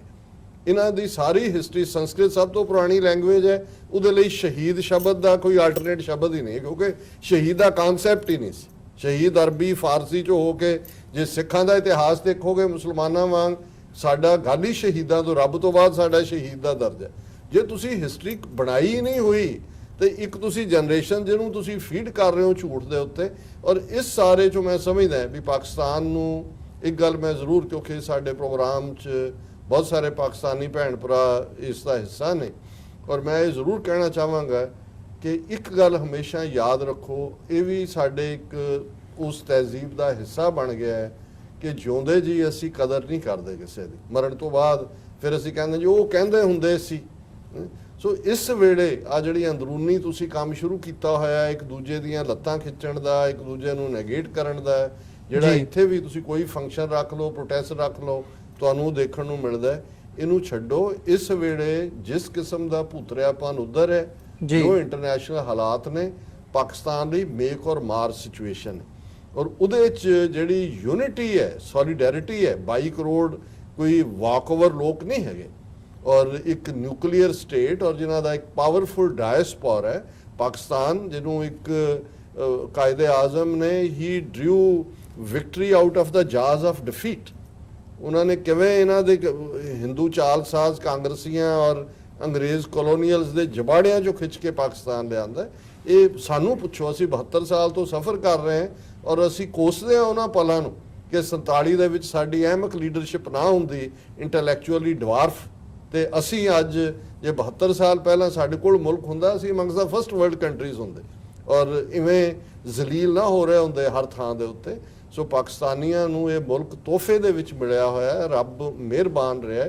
ਇਹਨਾਂ ਦੀ ਸਾਰੀ ਹਿਸਟਰੀ, ਸੰਸਕ੍ਰਿਤ ਸਭ ਤੋਂ ਪੁਰਾਣੀ ਲੈਂਗੁਏਜ ਹੈ, ਉਹਦੇ ਲਈ ਸ਼ਹੀਦ ਸ਼ਬਦ ਦਾ ਕੋਈ ਆਲਟਰਨੇਟ ਸ਼ਬਦ ਹੀ ਨਹੀਂ, ਕਿਉਂਕਿ ਸ਼ਹੀਦ ਦਾ ਕਨਸੈਪਟ ਹੀ ਨਹੀਂ ਸੀ। ਸ਼ਹੀਦ ਅਰਬੀ ਫਾਰਸੀ ਚੋਂ ਹੋ ਕੇ, ਜੇ ਸਿੱਖਾਂ ਦਾ ਇਤਿਹਾਸ ਦੇਖੋਗੇ ਮੁਸਲਮਾਨਾਂ ਵਾਂਗ ਸਾਡਾ ਗੱਲ ਹੀ ਸ਼ਹੀਦਾਂ ਤੋਂ, ਰੱਬ ਤੋਂ ਬਾਅਦ ਸਾਡਾ ਸ਼ਹੀਦ ਦਾ ਦਰਜਾ। ਜੇ ਤੁਸੀਂ ਹਿਸਟਰੀ ਬਣਾਈ ਨਹੀਂ ਹੋਈ ਤੇ ਇੱਕ ਤੁਸੀਂ ਜਨਰੇਸ਼ਨ ਜਿਹਨੂੰ ਤੁਸੀਂ ਫੀਡ ਕਰ ਰਹੇ ਹੋ ਝੂਠ ਦੇ ਉੱਤੇ। ਔਰ ਇਸ ਸਾਰੇ ਚੋਂ ਮੈਂ ਸਮਝਦਾ ਵੀ ਪਾਕਿਸਤਾਨ ਨੂੰ ਇੱਕ ਗੱਲ ਮੈਂ ਜ਼ਰੂਰ, ਕਿਉਂਕਿ ਸਾਡੇ ਪ੍ਰੋਗਰਾਮ 'ਚ ਬਹੁਤ ਸਾਰੇ ਪਾਕਿਸਤਾਨੀ ਭੈਣ ਭਰਾ ਇਸ ਦਾ ਹਿੱਸਾ ਨੇ, ਔਰ ਮੈਂ ਇਹ ਜ਼ਰੂਰ ਕਹਿਣਾ ਚਾਹਾਂਗਾ ਕਿ ਇੱਕ ਗੱਲ ਹਮੇਸ਼ਾ ਯਾਦ ਰੱਖੋ, ਇਹ ਵੀ ਸਾਡੇ ਇੱਕ ਉਸ ਤਹਿਜ਼ੀਬ ਦਾ ਹਿੱਸਾ ਬਣ ਗਿਆ ਹੈ ਕਿ ਜਿਉਂਦੇ ਜੀ ਅਸੀਂ ਕਦਰ ਨਹੀਂ ਕਰਦੇ ਕਿਸੇ ਦੀ, ਮਰਨ ਤੋਂ ਬਾਅਦ ਫਿਰ ਅਸੀਂ ਕਹਿੰਦੇ ਜੀ ਉਹ ਕਹਿੰਦੇ ਹੁੰਦੇ ਸੀ। ਸੋ ਇਸ ਵੇਲੇ ਆ ਜਿਹੜੀ ਅੰਦਰੂਨੀ ਤੁਸੀਂ ਕੰਮ ਸ਼ੁਰੂ ਕੀਤਾ ਹੋਇਆ, ਇੱਕ ਦੂਜੇ ਦੀਆਂ ਲੱਤਾਂ ਖਿੱਚਣ ਦਾ, ਇੱਕ ਦੂਜੇ ਨੂੰ ਨੈਗੇਟ ਕਰਨ ਦਾ, ਜਿਹੜਾ ਇੱਥੇ ਵੀ ਤੁਸੀਂ ਕੋਈ ਫੰਕਸ਼ਨ ਰੱਖ ਲਓ, ਪ੍ਰੋਟੈਸਟ ਰੱਖ ਲਓ, ਤੁਹਾਨੂੰ ਦੇਖਣ ਨੂੰ ਮਿਲਦਾ, ਇਹਨੂੰ ਛੱਡੋ। ਇਸ ਵੇਲੇ ਜਿਸ ਕਿਸਮ ਦਾ ਭੂਤਰਿਆਪਨ ਉਧਰ ਹੈ, ਜੋ ਇੰਟਰਨੈਸ਼ਨਲ ਹਾਲਾਤ ਨੇ, ਪਾਕਿਸਤਾਨ ਲਈ ਮੇਕ ਔਰ ਮਾਰ ਸਿਚੁਏਸ਼ਨ ਹੈ। ਔਰ ਉਹਦੇ 'ਚ ਜਿਹੜੀ ਯੂਨਿਟੀ ਹੈ, ਸੋਲੀਡੈਰਿਟੀ ਹੈ, 22 ਕਰੋੜ ਕੋਈ ਵਾਕਓਵਰ ਲੋਕ ਨਹੀਂ ਹੈਗੇ, ਔਰ ਇੱਕ ਨਿਊਕਲੀਅਰ ਸਟੇਟ, ਔਰ ਜਿਨ੍ਹਾਂ ਦਾ ਇੱਕ ਪਾਵਰਫੁਲ ਡਾਇਸਪੋਰਾ ਹੈ ਪਾਕਿਸਤਾਨ, ਜਿਹਨੂੰ ਇੱਕ ਕਾਇਦੇ ਆਜ਼ਮ ਨੇ he drew victory out of the jaws of defeat. ਉਹਨਾਂ ਨੇ ਕਿਵੇਂ ਇਹਨਾਂ ਦੇ ਹਿੰਦੂ ਚਾਲਸਾਜ਼ ਕਾਂਗਰਸੀਆਂ ਔਰ ਅੰਗਰੇਜ਼ ਕਲੋਨੀਅਲਸ ਦੇ ਜਬਾੜਿਆਂ 'ਚੋਂ ਖਿੱਚ ਕੇ ਪਾਕਿਸਤਾਨ ਲਿਆਂਦਾ। ਇਹ ਸਾਨੂੰ ਪੁੱਛੋ, ਅਸੀਂ 72 ਸਾਲ ਤੋਂ ਸਫ਼ਰ ਕਰ ਰਹੇ ਹਾਂ ਔਰ ਅਸੀਂ ਕੋਸਦੇ ਹਾਂ ਉਹਨਾਂ ਪਲਾਂ ਨੂੰ ਕਿ 47 ਦੇ ਵਿੱਚ ਸਾਡੀ ਅਹਿਮਕ ਲੀਡਰਸ਼ਿਪ ਨਾ ਹੁੰਦੀ, ਇੰਟੈਲੈਕਚੁਅਲੀ ਡਵਾਰਫ, ਤੇ ਅਸੀਂ ਅੱਜ ਜੇ 72 ਸਾਲ ਪਹਿਲਾਂ ਸਾਡੇ ਕੋਲ ਮੁਲਕ ਹੁੰਦਾ, ਅਸੀਂ ਅਮੰਗਸ ਦਾ ਫਸਟ ਵਰਲਡ ਕੰਟਰੀਜ਼ ਹੁੰਦੇ, ਔਰ ਇਵੇਂ ਜ਼ਲੀਲ ਨਾ ਹੋ ਰਹੇ ਹੁੰਦੇ ਹਰ ਥਾਂ ਦੇ ਉੱਤੇ। ਸੋ ਪਾਕਿਸਤਾਨੀਆਂ ਨੂੰ ਇਹ ਮੁਲਕ ਤੋਹਫੇ ਦੇ ਵਿੱਚ ਮਿਲਿਆ ਹੋਇਆ ਹੈ, ਰੱਬ ਮਿਹਰਬਾਨ ਰਿਹਾ,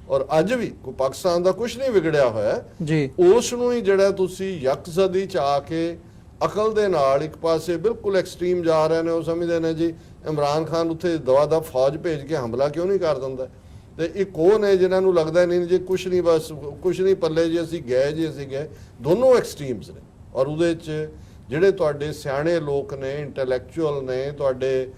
ਔਰ ਅੱਜ ਵੀ ਕੋਈ ਪਾਕਿਸਤਾਨ ਦਾ ਕੁਝ ਨਹੀਂ ਵਿਗੜਿਆ ਹੋਇਆ ਜੀ। ਉਸ ਨੂੰ ਹੀ ਜਿਹੜਾ ਤੁਸੀਂ ਯਕਜ਼ਦੀ 'ਚ ਆ ਕੇ ਅਕਲ ਦੇ ਨਾਲ ਇੱਕ ਪਾਸੇ ਬਿਲਕੁਲ ਐਕਸਟ੍ਰੀਮ ਜਾ ਰਹੇ ਨੇ, ਉਹ ਸਮਝਦੇ ਨੇ ਜੀ ਇਮਰਾਨ ਖਾਨ ਉੱਥੇ ਦਵਾ ਫੌਜ ਭੇਜ ਕੇ ਹਮਲਾ ਕਿਉਂ ਨਹੀਂ ਕਰ ਦਿੰਦਾ, ਤੇ ਇੱਕ ਉਹ ਨੇ ਜਿਨ੍ਹਾਂ ਨੂੰ ਲੱਗਦਾ ਨਹੀਂ ਜੀ ਕੁਝ ਨਹੀਂ, ਬਸ ਕੁਝ ਨਹੀਂ ਪੱਲੇ, ਜੀ ਅਸੀਂ ਗਏ। ਦੋਨੋਂ ਐਕਸਟ੍ਰੀਮਸ ਨੇ। ਔਰ ਉਹਦੇ 'ਚ ਜਿਹੜੇ ਤੁਹਾਡੇ ਸਿਆਣੇ ਲੋਕ ਨੇ, ਇੰਟੈਲੈਕਚੁਅਲ ਨੇ, ਤੁਹਾਡੇ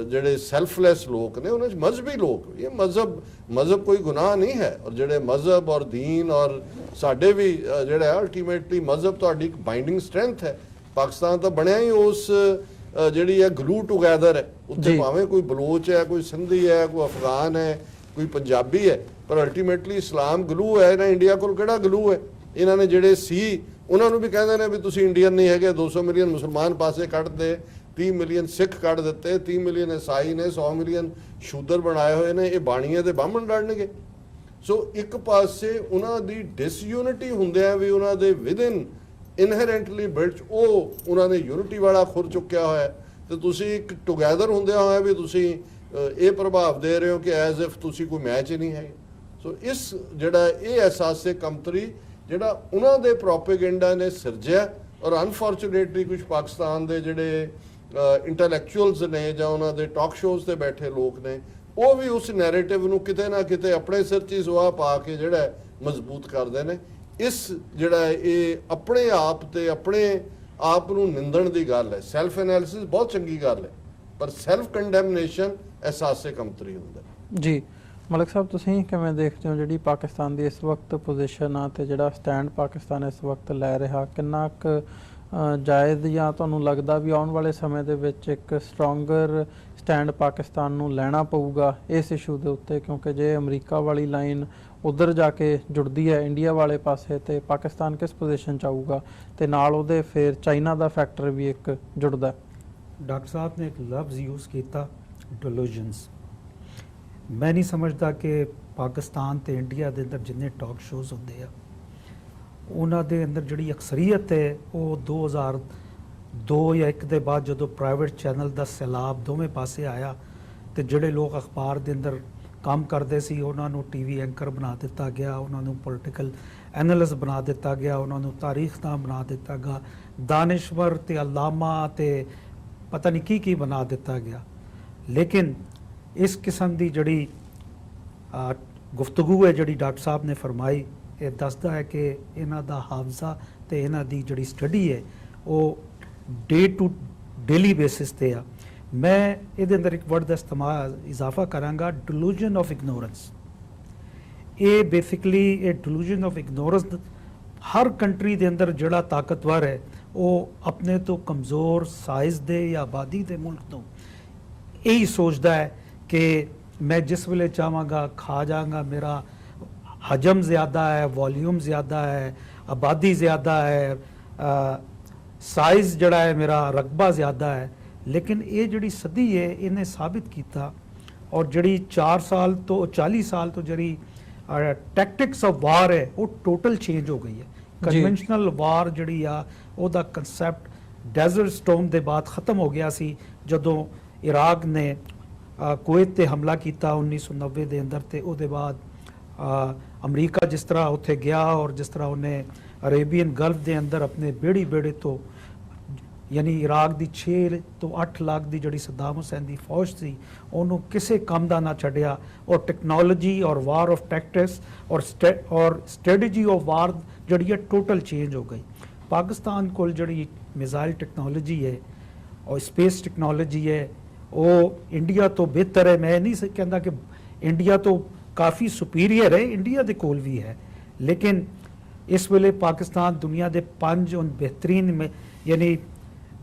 ਜਿਹੜੇ ਸੈਲਫਲੈਸ ਲੋਕ ਨੇ, ਉਹਨਾਂ 'ਚ ਮਜ਼ਹਬੀ ਲੋਕ, ਇਹ ਮਜ਼ਹਬ ਕੋਈ ਗੁਨਾਹ ਨਹੀਂ ਹੈ। ਔਰ ਜਿਹੜੇ ਮਜ਼ਹਬ ਔਰ ਦੀਨ ਔਰ ਸਾਡੇ ਵੀ ਜਿਹੜਾ ਅਲਟੀਮੇਟਲੀ ਮਜ਼ਹਬ ਤੁਹਾਡੀ ਇੱਕ ਬਾਈਂਡਿੰਗ ਸਟਰੈਂਥ ਹੈ। ਪਾਕਿਸਤਾਨ ਤਾਂ ਬਣਿਆ ਹੀ ਉਸ ਜਿਹੜੀ ਹੈ ਗਲੂ ਟੂਗੈਦਰ ਹੈ, ਉੱਥੇ ਭਾਵੇਂ ਕੋਈ ਬਲੋਚ ਹੈ, ਕੋਈ ਸਿੰਧੀ ਹੈ, ਕੋਈ ਅਫਗਾਨ ਹੈ, ਕੋਈ ਪੰਜਾਬੀ ਹੈ, ਪਰ ਅਲਟੀਮੇਟਲੀ ਇਸਲਾਮ ਗਲੂ ਹੈ ਨਾ। ਇੰਡੀਆ ਕੋਲ ਕਿਹੜਾ ਗਲੂ ਹੈ? ਇਹਨਾਂ ਨੇ ਜਿਹੜੇ ਸੀ ਉਹਨਾਂ ਨੂੰ ਵੀ ਕਹਿੰਦੇ ਨੇ ਵੀ ਤੁਸੀਂ ਇੰਡੀਅਨ ਨਹੀਂ ਹੈਗੇ। 200 ਮਿਲੀਅਨ ਮੁਸਲਮਾਨ ਪਾਸੇ ਕੱਢਦੇ, 30 ਮਿਲੀਅਨ ਸਿੱਖ ਕੱਢ ਦਿੱਤੇ, 30 ਮਿਲੀਅਨ ਈਸਾਈ ਨੇ, 100 ਮਿਲੀਅਨ ਸ਼ੂਦਰ ਬਣਾਏ ਹੋਏ ਨੇ। ਇਹ ਬਾਣੀਏ ਤੇ ਬਾਹਮਣ ਲੜਨਗੇ। ਸੋ ਇੱਕ ਪਾਸੇ ਉਹਨਾਂ ਦੀ ਡਿਸਯੂਨਿਟੀ ਹੁੰਦਿਆਂ ਵੀ ਉਹਨਾਂ ਦੇ ਵਿਦਿਨ ਇਨਹੈਰੈਂਟਲੀ ਬਿਲਟ ਉਹ ਉਹਨਾਂ ਨੇ ਯੂਨਿਟੀ ਵਾਲਾ ਖੁਰ ਚੁੱਕਿਆ ਹੋਇਆ, ਤੇ ਤੁਸੀਂ ਇੱਕ ਟੁਗੈਦਰ ਹੁੰਦਿਆਂ ਹੋਇਆ ਵੀ ਤੁਸੀਂ ਇਹ ਪ੍ਰਭਾਵ ਦੇ ਰਹੇ ਹੋ ਕਿ ਐਜ਼ ਇਫ ਤੁਸੀਂ ਕੋਈ ਮੈਚ ਹੀ ਨਹੀਂ ਹੈ। ਸੋ ਇਸ ਜਿਹੜਾ ਇਹ ਅਹਿਸਾਸੇ ਕਮਤਰੀ ਜਿਹੜਾ ਉਹਨਾਂ ਦੇ ਪ੍ਰੋਪੇਗੈਂਡਾ ਨੇ ਸਿਰਜਿਆ, ਔਰ ਅਨਫੋਰਚੂਨੇਟਲੀ ਕੁਝ ਪਾਕਿਸਤਾਨ ਦੇ ਜਿਹੜੇ ਇੰਟੈਲੈਕਚੁਅਲਸ ਨੇ ਜਾਂ ਉਹਨਾਂ ਦੇ ਟਾਕ ਸ਼ੋਜ਼ ਤੇ ਬੈਠੇ ਲੋਕ ਨੇ, ਉਹ ਵੀ ਉਸ ਨੈਰੇਟਿਵ ਨੂੰ ਕਿਤੇ ਨਾ ਕਿਤੇ ਆਪਣੇ ਸਿਰ 'ਚ ਸੁਆਹ ਪਾ ਕੇ ਜਿਹੜਾ ਮਜ਼ਬੂਤ ਕਰਦੇ ਨੇ। ਇਸ ਜਿਹੜਾ ਇਹ ਆਪਣੇ ਆਪ ਤੇ ਆਪਣੇ ਆਪ ਨੂੰ ਨਿੰਦਣ ਦੀ ਗੱਲ ਹੈ। ਸੈਲਫ ਐਨਾਲਿਸਿਸ ਬਹੁਤ ਚੰਗੀ ਗੱਲ ਹੈ, ਪਰ ਸੈਲਫ ਕੰਡੈਮਨੇਸ਼ਨ ਅਹਿਸਾਸੇ ਕਮਤਰੀ ਹੁੰਦਾ ਜੀ। ਮਲਕ ਸਾਹਿਬ, ਤੁਸੀਂ ਕਿਵੇਂ ਦੇਖਦੇ ਹੋ ਜਿਹੜੀ ਪਾਕਿਸਤਾਨ ਦੀ ਇਸ ਵਕਤ ਪੋਜੀਸ਼ਨ ਆ ਤੇ ਜਿਹੜਾ ਸਟੈਂਡ ਪਾਕਿਸਤਾਨ ਇਸ ਵਕਤ ਲੈ ਰਿਹਾ, ਕਿੰਨਾ ਕੁ ਜਾਇਜ਼, ਜਾਂ ਤੁਹਾਨੂੰ ਲੱਗਦਾ ਵੀ ਆਉਣ ਵਾਲੇ ਸਮੇਂ ਦੇ ਵਿੱਚ ਇੱਕ ਸਟਰੋਂਗਰ ਸਟੈਂਡ ਪਾਕਿਸਤਾਨ ਨੂੰ ਲੈਣਾ ਪਊਗਾ ਇਸ ਇਸ਼ੂ ਦੇ ਉੱਤੇ? ਕਿਉਂਕਿ ਜੇ ਅਮਰੀਕਾ ਵਾਲੀ ਲਾਈਨ ਉਧਰ ਜਾ ਕੇ ਜੁੜਦੀ ਹੈ ਇੰਡੀਆ ਵਾਲੇ ਪਾਸੇ, ਤੇ ਪਾਕਿਸਤਾਨ ਕਿਸ ਪੋਜੀਸ਼ਨ 'ਚ ਆਊਗਾ, ਤੇ ਨਾਲ ਉਹਦੇ ਫਿਰ ਚਾਈਨਾ ਦਾ ਫੈਕਟਰ ਵੀ ਇੱਕ ਜੁੜਦਾ। ਡਾਕਟਰ ਸਾਹਿਬ ਨੇ ਇੱਕ ਲਫ਼ਜ਼ ਯੂਜ਼ ਕੀਤਾ, ਡਿਲੂਜਨਸ। ਮੈਂ ਨਹੀਂ ਸਮਝਦਾ ਕਿ ਪਾਕਿਸਤਾਨ ਤੇ ਇੰਡੀਆ ਦੇ ਅੰਦਰ ਜਿੰਨੇ ਟਾਕ ਸ਼ੋਜ਼ ਹੁੰਦੇ ਆ, ਉਹਨਾਂ ਦੇ ਅੰਦਰ ਜਿਹੜੀ ਅਕਸਰੀਅਤ ਹੈ ਉਹ 2002 ਜਾਂ 1 ਦੇ ਬਾਅਦ ਜਦੋਂ ਪ੍ਰਾਈਵੇਟ ਚੈਨਲ ਦਾ ਸੈਲਾਬ ਦੋਵੇਂ ਪਾਸੇ ਆਇਆ, ਤੇ ਜਿਹੜੇ ਲੋਕ ਅਖਬਾਰ ਦੇ ਅੰਦਰ ਕੰਮ ਕਰਦੇ ਸੀ ਉਹਨਾਂ ਨੂੰ ਟੀਵੀ ਐਂਕਰ ਬਣਾ ਦਿੱਤਾ ਗਿਆ, ਉਹਨਾਂ ਨੂੰ ਪੋਲੀਟੀਕਲ ਐਨਾਲਿਸਟ ਬਣਾ ਦਿੱਤਾ ਗਿਆ, ਉਹਨਾਂ ਨੂੰ ਤਾਰੀਖਦਾਨ ਬਣਾ ਦਿੱਤਾ ਗਿਆ, ਦਾਨਿਸ਼ਵਰ ਤੇ ਅਲਾਮਾ ਤੇ ਪਤਾ ਨਹੀਂ ਕੀ ਬਣਾ ਦਿੱਤਾ ਗਿਆ। ਲੇਕਿਨ ਇਸ ਕਿਸਮ ਦੀ ਜਿਹੜੀ ਗੁਫ਼ਤਗੂ ਹੈ ਜਿਹੜੀ ਡਾਕਟਰ ਸਾਹਿਬ ਨੇ ਫਰਮਾਈ, ਇਹ ਦੱਸਦਾ ਹੈ ਕਿ ਇਹਨਾਂ ਦਾ ਹਾਫਜ਼ਾ ਤੇ ਇਹਨਾਂ ਦੀ ਜਿਹੜੀ ਸਟੱਡੀ ਹੈ ਉਹ ਡੇ ਟੂ ਡੇਲੀ ਬੇਸਿਸ ਤੇ ਆ। ਮੈਂ ਇਹਦੇ ਅੰਦਰ ਇੱਕ ਵਰਡ ਦਾ ਇਜ਼ਾਫਾ ਕਰਾਂਗਾ, ਡਿਲੂਜਨ ਆਫ ਇਗਨੋਰੈਂਸ। ਇਹ ਬੇਸਿਕਲੀ ਇਹ delusion of ignorance Har country ਦੇ ਅੰਦਰ ਜਿਹੜਾ ਤਾਕਤਵਰ ਹੈ ਉਹ ਆਪਣੇ ਤੋਂ ਕਮਜ਼ੋਰ ਸਾਈਜ਼ ਦੇ ਜਾਂ ਆਬਾਦੀ ਦੇ ਮੁਲਕ ਤੋਂ ਇਹੀ ਸੋਚਦਾ ਹੈ ਕਿ ਮੈਂ ਜਿਸ ਵੇਲੇ ਚਾਹਾਂਗਾ ਖਾ ਜਾਵਾਂਗਾ, ਮੇਰਾ ਹਜਮ ਜ਼ਿਆਦਾ ਹੈ, ਵੋਲਿਊਮ ਜ਼ਿਆਦਾ ਹੈ, ਆਬਾਦੀ ਜ਼ਿਆਦਾ ਹੈ, ਸਾਈਜ਼ ਜਿਹੜਾ ਹੈ ਮੇਰਾ ਰਕਬਾ ਜ਼ਿਆਦਾ ਹੈ। ਲੇਕਿਨ ਇਹ ਜਿਹੜੀ ਸਦੀ ਹੈ ਇਹਨੇ ਸਾਬਿਤ ਕੀਤਾ, ਔਰ ਜਿਹੜੀ 4 ਸਾਲ ਤੋਂ 40 ਸਾਲ ਤੋਂ ਜਿਹੜੀ ਟੈਕਟਿਕਸ ਆਫ ਵਾਰ ਹੈ ਉਹ ਟੋਟਲ ਚੇਂਜ ਹੋ ਗਈ ਹੈ। ਕਨਵੈਨਸ਼ਨਲ ਵਾਰ ਜਿਹੜੀ ਆ ਉਹਦਾ ਕਨਸੈਪਟ ਡੈਜ਼ਰਟ ਸਟੋਰਮ ਦੇ ਬਾਅਦ ਖਤਮ ਹੋ ਗਿਆ ਸੀ, ਜਦੋਂ ਇਰਾਕ ਨੇ ਕੁਵੈਤ ਤੇ ਹਮਲਾ ਕੀਤਾ 1990 ਦੇ ਅੰਦਰ, ਤੇ ਉਹਦੇ ਬਾਅਦ ਅਮਰੀਕਾ ਜਿਸ ਤਰ੍ਹਾਂ ਉੱਥੇ ਗਿਆ ਔਰ ਜਿਸ ਤਰ੍ਹਾਂ ਉਹਨੇ ਅਰੇਬੀਅਨ ਗਲਫ ਦੇ ਅੰਦਰ ਆਪਣੇ ਬੇੜੇ ਤੋਂ ਯਾਨੀ ਇਰਾਕ ਦੀ 6 ਤੋਂ 8 ਲੱਖ ਦੀ ਜਿਹੜੀ ਸਦਾਮ ਹੁਸੈਨ ਦੀ ਫੌਜ ਸੀ ਉਹਨੂੰ ਕਿਸੇ ਕੰਮ ਦਾ ਨਾ ਛੱਡਿਆ, ਔਰ ਟੈਕਨੋਲੋਜੀ ਔਰ ਵਾਰ ਆਫ ਟੈਕਟਿਕਸ ਔਰ ਸਟ੍ਰੈਟਜੀ ਆਫ ਵਾਰ ਜਿਹੜੀ ਹੈ ਟੋਟਲ ਚੇਂਜ ਹੋ ਗਈ। ਪਾਕਿਸਤਾਨ ਕੋਲ ਜਿਹੜੀ ਮਿਜ਼ਾਈਲ ਟੈਕਨੋਲੋਜੀ ਹੈ ਔਰ ਸਪੇਸ ਟੈਕਨੋਲੋਜੀ ਹੈ ਉਹ ਇੰਡੀਆ ਤੋਂ ਬਿਹਤਰ ਹੈ। ਮੈਂ ਨਹੀਂ ਕਹਿੰਦਾ ਕਿ ਇੰਡੀਆ ਤੋਂ ਕਾਫੀ ਸੁਪੀਰੀਅਰ ਹੈ, ਇੰਡੀਆ ਦੇ ਕੋਲ ਵੀ ਹੈ, ਲੇਕਿਨ ਇਸ ਵੇਲੇ ਪਾਕਿਸਤਾਨ ਦੁਨੀਆ ਦੇ 5 ਬਿਹਤਰੀਨ ਯਾਨੀ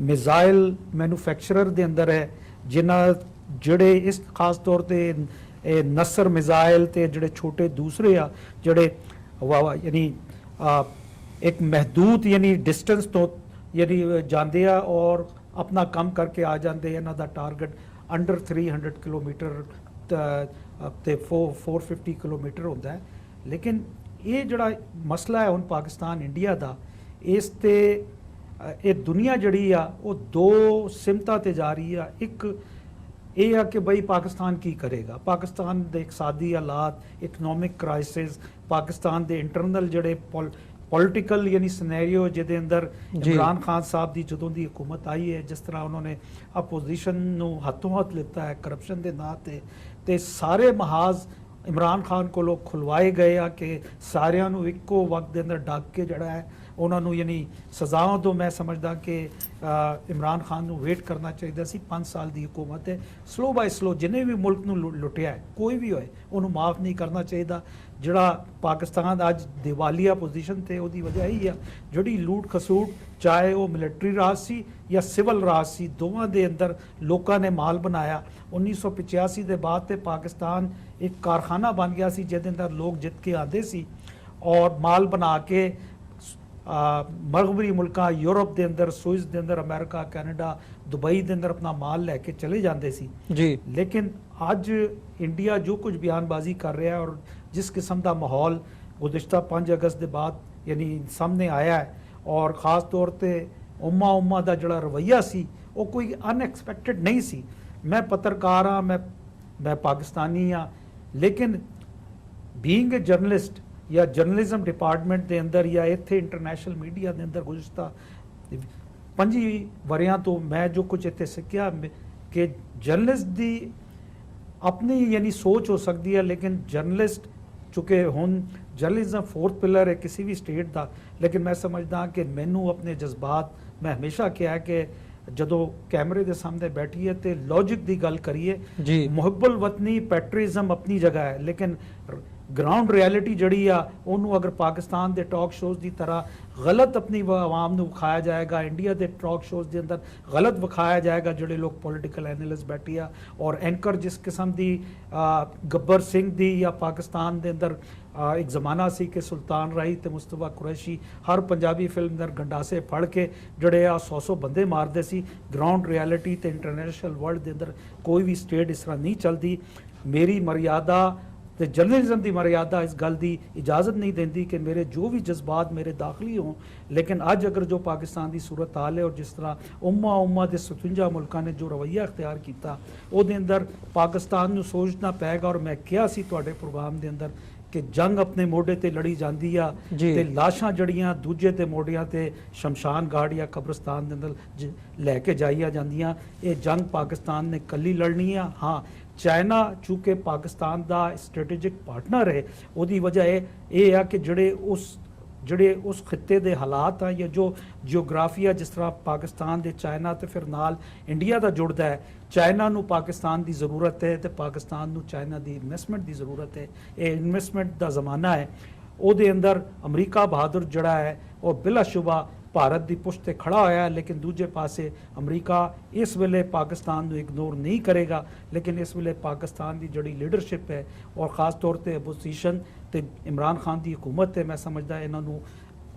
ਮਿਜ਼ਾਈਲ ਮੈਨੂਫੈਕਚਰਰ ਦੇ ਅੰਦਰ ਹੈ, ਜਿਹੜੇ ਇਸ ਖਾਸ ਤੌਰ ਤੇ ਨਸਰ ਮਿਜ਼ਾਈਲ ਤੇ ਜਿਹੜੇ ਛੋਟੇ ਦੂਸਰੇ ਆ ਜਿਹੜੇ ਯਾਨੀ ਇੱਕ ਮਹਦੂਦ ਯਾਨੀ ਡਿਸਟੈਂਸ ਤੋਂ ਯਾਨੀ ਜਾਂਦੇ ਆ ਔਰ ਆਪਣਾ ਕੰਮ ਕਰਕੇ ਆ ਜਾਂਦੇ। ਇਹਨਾਂ ਦਾ ਟਾਰਗੇਟ ਅੰਡਰ 300 ਕਿਲੋਮੀਟਰ ਤੇ 450 ਕਿਲੋਮੀਟਰ ਹੁੰਦਾ ਹੈ। ਲੇਕਿਨ ਇਹ ਜਿਹੜਾ ਮਸਲਾ ਹੈ ਹੁਣ ਪਾਕਿਸਤਾਨ ਇੰਡੀਆ ਦਾ, ਇਸ ਤੇ ਇਹ ਦੁਨੀਆ ਜਿਹੜੀ ਆ ਉਹ 2 ਸਿਮਤਾਂ ਤੇ ਜਾ ਰਹੀ ਆ। ਇੱਕ ਇਹ ਆ ਕਿ ਬਈ ਪਾਕਿਸਤਾਨ ਕੀ ਕਰੇਗਾ, ਪਾਕਿਸਤਾਨ ਦੇ ਇਕਤਸਾਦੀ ਹਾਲਾਤ, ਇਕਨੋਮਿਕ ਕ੍ਰਾਈਸਿਸ, ਪਾਕਿਸਤਾਨ ਦੇ ਇੰਟਰਨਲ ਜਿਹੜੇ ਪੋਲੀਟੀਕਲ ਯਾਨੀ ਸਿਨੈਰੀਓ ਜਿਹਦੇ ਅੰਦਰ ਇਮਰਾਨ ਖਾਨ ਸਾਹਿਬ ਦੀ ਜਦੋਂ ਦੀ ਹਕੂਮਤ ਆਈ ਹੈ, ਜਿਸ ਤਰ੍ਹਾਂ ਉਹਨਾਂ ਨੇ ਆਪੋਜੀਸ਼ਨ ਨੂੰ ਹੱਥੋਂ ਹੱਥ ਲਿੱਤਾ ਹੈ ਕਰਪਸ਼ਨ ਦੇ ਨਾਂ ਤੇ ਸਾਰੇ ਮਹਾਜ਼ ਇਮਰਾਨ ਖਾਨ ਕੋਲੋਂ ਖੁਲਵਾਏ ਗਏ ਆ ਕਿ ਸਾਰਿਆਂ ਨੂੰ ਇੱਕੋ ਵਕਤ ਦੇ ਅੰਦਰ ਡੱਕ ਕੇ ਜਿਹੜਾ ਹੈ ਉਹਨਾਂ ਨੂੰ ਯਾਨੀ ਸਜ਼ਾਵਾਂ ਤੋਂ ਮੈਂ ਸਮਝਦਾ ਕਿ ਇਮਰਾਨ ਖਾਨ ਨੂੰ ਵੇਟ ਕਰਨਾ ਚਾਹੀਦਾ ਸੀ। 5 ਸਾਲ ਦੀ ਹਕੂਮਤ ਹੈ, ਸਲੋ ਬਾਈ ਸਲੋ ਜਿੰਨੇ ਵੀ ਮੁਲਕ ਨੂੰ ਲੁੱਟਿਆ ਹੈ ਕੋਈ ਵੀ ਹੋਏ ਉਹਨੂੰ ਮਾਫ ਨਹੀਂ ਕਰਨਾ ਚਾਹੀਦਾ। ਜਿਹੜਾ ਪਾਕਿਸਤਾਨ ਅੱਜ ਦਿਵਾਲੀਆ ਪੋਜੀਸ਼ਨ ਤੇ ਉਹਦੀ ਵਜ੍ਹਾ ਇਹੀ ਆ, ਜਿਹੜੀ ਲੂਟ ਖਸੂਟ ਚਾਹੇ ਉਹ ਮਿਲਟਰੀ ਰਾਜ ਸੀ ਜਾਂ ਸਿਵਲ ਰਾਜ ਸੀ, ਦੋਵਾਂ ਦੇ ਅੰਦਰ ਲੋਕਾਂ ਨੇ ਮਾਲ ਬਣਾਇਆ। 1985 ਦੇ ਬਾਅਦ ਤੇ ਪਾਕਿਸਤਾਨ ਇੱਕ ਕਾਰਖਾਨਾ ਬਣ ਗਿਆ ਸੀ ਜਿਹਦੇ ਅੰਦਰ ਲੋਕ ਜਿੱਤ ਕੇ ਆਉਂਦੇ ਸੀ ਔਰ ਮਾਲ ਬਣਾ ਕੇ ਮਗਰਬੀ ਮੁਲਕਾਂ ਯੂਰਪ ਦੇ ਅੰਦਰ, ਸਵਿਸ ਦੇ ਅੰਦਰ, ਅਮਰੀਕਾ, ਕੈਨੇਡਾ, ਦੁਬਈ ਦੇ ਅੰਦਰ ਆਪਣਾ ਮਾਲ ਲੈ ਕੇ ਚਲੇ ਜਾਂਦੇ ਸੀ ਜੀ। ਲੇਕਿਨ ਅੱਜ ਇੰਡੀਆ ਜੋ ਕੁਝ ਬਿਆਨਬਾਜ਼ੀ ਕਰ ਰਿਹਾ ਹੈ ਔਰ ਜਿਸ ਕਿਸਮ ਦਾ ਮਾਹੌਲ ਗੁਜ਼ਸ਼ਤਾ 5 ਅਗਸਤ ਦੇ ਬਾਅਦ ਯਾਨੀ ਸਾਹਮਣੇ ਆਇਆ ਹੈ, ਔਰ ਖਾਸ ਤੌਰ ਤੇ ਉਮਾ ਦਾ ਜਿਹੜਾ ਰਵੱਈਆ ਸੀ ਉਹ ਕੋਈ ਅਨਐਕਸਪੈਕਟਡ ਨਹੀਂ ਸੀ। ਮੈਂ ਪੱਤਰਕਾਰ ਹਾਂ, ਮੈਂ ਪਾਕਿਸਤਾਨੀ ਹਾਂ, ਲੇਕਿਨ ਬੀਇੰਗ ਅ ਜਰਨਲਿਸਟ ਜਾਂ ਜਰਨਲਿਜ਼ਮ ਡਿਪਾਰਟਮੈਂਟ ਦੇ ਅੰਦਰ ਜਾਂ ਇੱਥੇ ਇੰਟਰਨੈਸ਼ਨਲ ਮੀਡੀਆ ਦੇ ਅੰਦਰ ਗੁਜ਼ਸ਼ਤਾ 5 ਵਰਿਆਂ ਤੋਂ ਮੈਂ ਜੋ ਕੁਝ ਇੱਥੇ ਸਿੱਖਿਆ ਕਿ ਜਰਨਲਿਸਟ ਦੀ ਆਪਣੀ ਯਾਨੀ ਸੋਚ ਹੋ ਸਕਦੀ ਹੈ, ਲੇਕਿਨ ਜਰਨਲਿਸਟ ਚੁੱਕੇ ਹੁਣ ਜਰਨਲਿਜ਼ਮ 4th ਪਿਲਰ ਹੈ ਕਿਸੇ ਵੀ ਸਟੇਟ ਦਾ। ਲੇਕਿਨ ਮੈਂ ਸਮਝਦਾ ਕਿ ਮੈਨੂੰ ਆਪਣੇ ਜਜ਼ਬਾਤ, ਮੈਂ ਹਮੇਸ਼ਾ ਕਿਹਾ ਕਿ ਜਦੋਂ ਕੈਮਰੇ ਦੇ ਸਾਹਮਣੇ ਬੈਠੀਏ ਤੇ ਲੌਜਿਕ ਦੀ ਗੱਲ ਕਰੀਏ। ਮੁਹੱਬਲ ਵਤਨੀ ਪੈਟਰੀਜ਼ਮ ਆਪਣੀ ਜਗ੍ਹਾ ਹੈ, ਲੇਕਿਨ ਗਰਾਊਂਡ ਰਿਐਲਿਟੀ ਜਿਹੜੀ ਆ ਉਹਨੂੰ ਅਗਰ ਪਾਕਿਸਤਾਨ ਦੇ ਟਾਕ ਸ਼ੋਜ਼ ਦੀ ਤਰ੍ਹਾਂ ਗਲਤ ਆਪਣੀ ਆਵਾਮ ਨੂੰ ਵਿਖਾਇਆ ਜਾਏਗਾ, ਇੰਡੀਆ ਦੇ ਟਾਕ ਸ਼ੋਜ਼ ਦੇ ਅੰਦਰ ਗਲਤ ਵਿਖਾਇਆ ਜਾਏਗਾ, ਜਿਹੜੇ ਲੋਕ ਪੋਲੀਟੀਕਲ ਐਨਾਲਿਸਟ ਬੈਠੇ ਆ ਔਰ ਐਂਕਰ ਜਿਸ ਕਿਸਮ ਦੀ ਗੱਬਰ ਸਿੰਘ ਦੀ ਜਾਂ ਪਾਕਿਸਤਾਨ ਦੇ ਅੰਦਰ ਇੱਕ ਜ਼ਮਾਨਾ ਸੀ ਕਿ ਸੁਲਤਾਨ ਰਾਈ ਤੇ ਮੁਸਤਫਾ ਕੁਰੈਸ਼ੀ ਹਰ ਪੰਜਾਬੀ ਫਿਲਮ ਦੇ ਗੰਡਾਸੇ ਫੜ ਕੇ ਜਿਹੜੇ ਆ 100 ਬੰਦੇ ਮਾਰਦੇ ਸੀ। ਗਰਾਊਂਡ ਰਿਐਲਿਟੀ ਤੇ ਇੰਟਰਨੈਸ਼ਨਲ ਵਰਲਡ ਦੇ ਅੰਦਰ ਕੋਈ ਵੀ ਸਟੇਟ ਇਸ ਤਰ੍ਹਾਂ ਨਹੀਂ ਚੱਲਦੀ। ਮੇਰੀ ਮਰਿਆਦਾ ਤੇ ਜਰਨਲਿਜ਼ਮ ਦੀ ਮਰਿਆਦਾ ਇਸ ਗੱਲ ਦੀ ਇਜਾਜ਼ਤ ਨਹੀਂ ਦਿੰਦੀ ਕਿ ਮੇਰੇ ਜੋ ਵੀ ਜਜ਼ਬਾਤ ਮੇਰੇ ਦਾਖਲੀ ਹੋਣ। ਲੇਕਿਨ ਅੱਜ ਅਗਰ ਜੋ ਪਾਕਿਸਤਾਨ ਦੀ ਸੂਰਤ ਹਾਲ ਹੈ ਔਰ ਜਿਸ ਤਰ੍ਹਾਂ ਉਮਾ ਦੇ 57 ਮੁਲਕਾਂ ਨੇ ਜੋ ਰਵੱਈਆ ਅਖਤਿਆਰ ਕੀਤਾ, ਉਹਦੇ ਅੰਦਰ ਪਾਕਿਸਤਾਨ ਨੂੰ ਸੋਚਣਾ ਪਏਗਾ। ਔਰ ਮੈਂ ਕਿਹਾ ਸੀ ਤੁਹਾਡੇ ਪ੍ਰੋਗਰਾਮ ਦੇ ਅੰਦਰ ਕਿ ਜੰਗ ਆਪਣੇ ਮੋਢੇ ਤੇ ਲੜੀ ਜਾਂਦੀ ਆ ਤੇ ਲਾਸ਼ਾਂ ਜੜੀਆਂ ਦੂਜੇ ਤੇ ਮੋਢਿਆਂ ਤੇ ਸ਼ਮਸ਼ਾਨ ਘਾਟ ਜਾਂ ਕਬਰਸਤਾਨ ਦੇ ਅੰਦਰ ਲੈ ਕੇ ਜਾਈਆਂ ਜਾਂਦੀਆਂ। ਇਹ ਜੰਗ ਪਾਕਿਸਤਾਨ ਨੇ ਕੱਲੀ ਲੜਨੀ ਆ। ਹਾਂ, ਚਾਈਨਾ ਚੂੰਕਿ ਪਾਕਿਸਤਾਨ ਦਾ ਸਟ੍ਰੈਟੇਜਿਕ ਪਾਰਟਨਰ ਹੈ, ਉਹਦੀ ਵਜ੍ਹਾ ਇਹ ਆ ਕਿ ਜਿਹੜੇ ਉਸ ਖਿੱਤੇ ਦੇ ਹਾਲਾਤ ਆ ਜਾਂ ਜੋ ਜਿਓਗ੍ਰਾਫੀਆ ਜਿਸ ਤਰ੍ਹਾਂ ਪਾਕਿਸਤਾਨ ਦੇ ਚਾਈਨਾ ਤੇ ਫਿਰ ਨਾਲ ਇੰਡੀਆ ਦਾ ਜੁੜਦਾ ਹੈ, ਚਾਈਨਾ ਨੂੰ ਪਾਕਿਸਤਾਨ ਦੀ ਜ਼ਰੂਰਤ ਹੈ ਤੇ ਪਾਕਿਸਤਾਨ ਨੂੰ ਚਾਈਨਾ ਦੀ ਇਨਵੈਸਟਮੈਂਟ ਦੀ ਜ਼ਰੂਰਤ ਹੈ। ਇਹ ਇਨਵੈਸਟਮੈਂਟ ਦਾ ਜ਼ਮਾਨਾ ਹੈ। ਉਹਦੇ ਅੰਦਰ ਅਮਰੀਕਾ ਬਹਾਦਰ ਜਿਹੜਾ ਹੈ ਉਹ ਬਿਲਾਸ਼ੁਬਾ ਭਾਰਤ ਦੀ ਪੁਸ਼ਤ ਤੇ ਖੜਾ ਹੋਇਆ ਹੈ। ਲੇਕਿਨ ਦੂਜੇ ਪਾਸੇ ਅਮਰੀਕਾ ਇਸ ਵੇਲੇ ਪਾਕਿਸਤਾਨ ਨੂੰ ਇਗਨੋਰ ਨਹੀਂ ਕਰੇਗਾ। ਲੇਕਿਨ ਇਸ ਵੇਲੇ ਪਾਕਿਸਤਾਨ ਦੀ ਜਿਹੜੀ ਲੀਡਰਸ਼ਿਪ ਹੈ ਔਰ ਖਾਸ ਤੌਰ ਤੇ ਅਪੋਜੀਸ਼ਨ ਤੇ ਇਮਰਾਨ ਖਾਨ ਦੀ ਹਕੂਮਤ ਹੈ, ਮੈਂ ਸਮਝਦਾ ਇਹਨਾਂ ਨੂੰ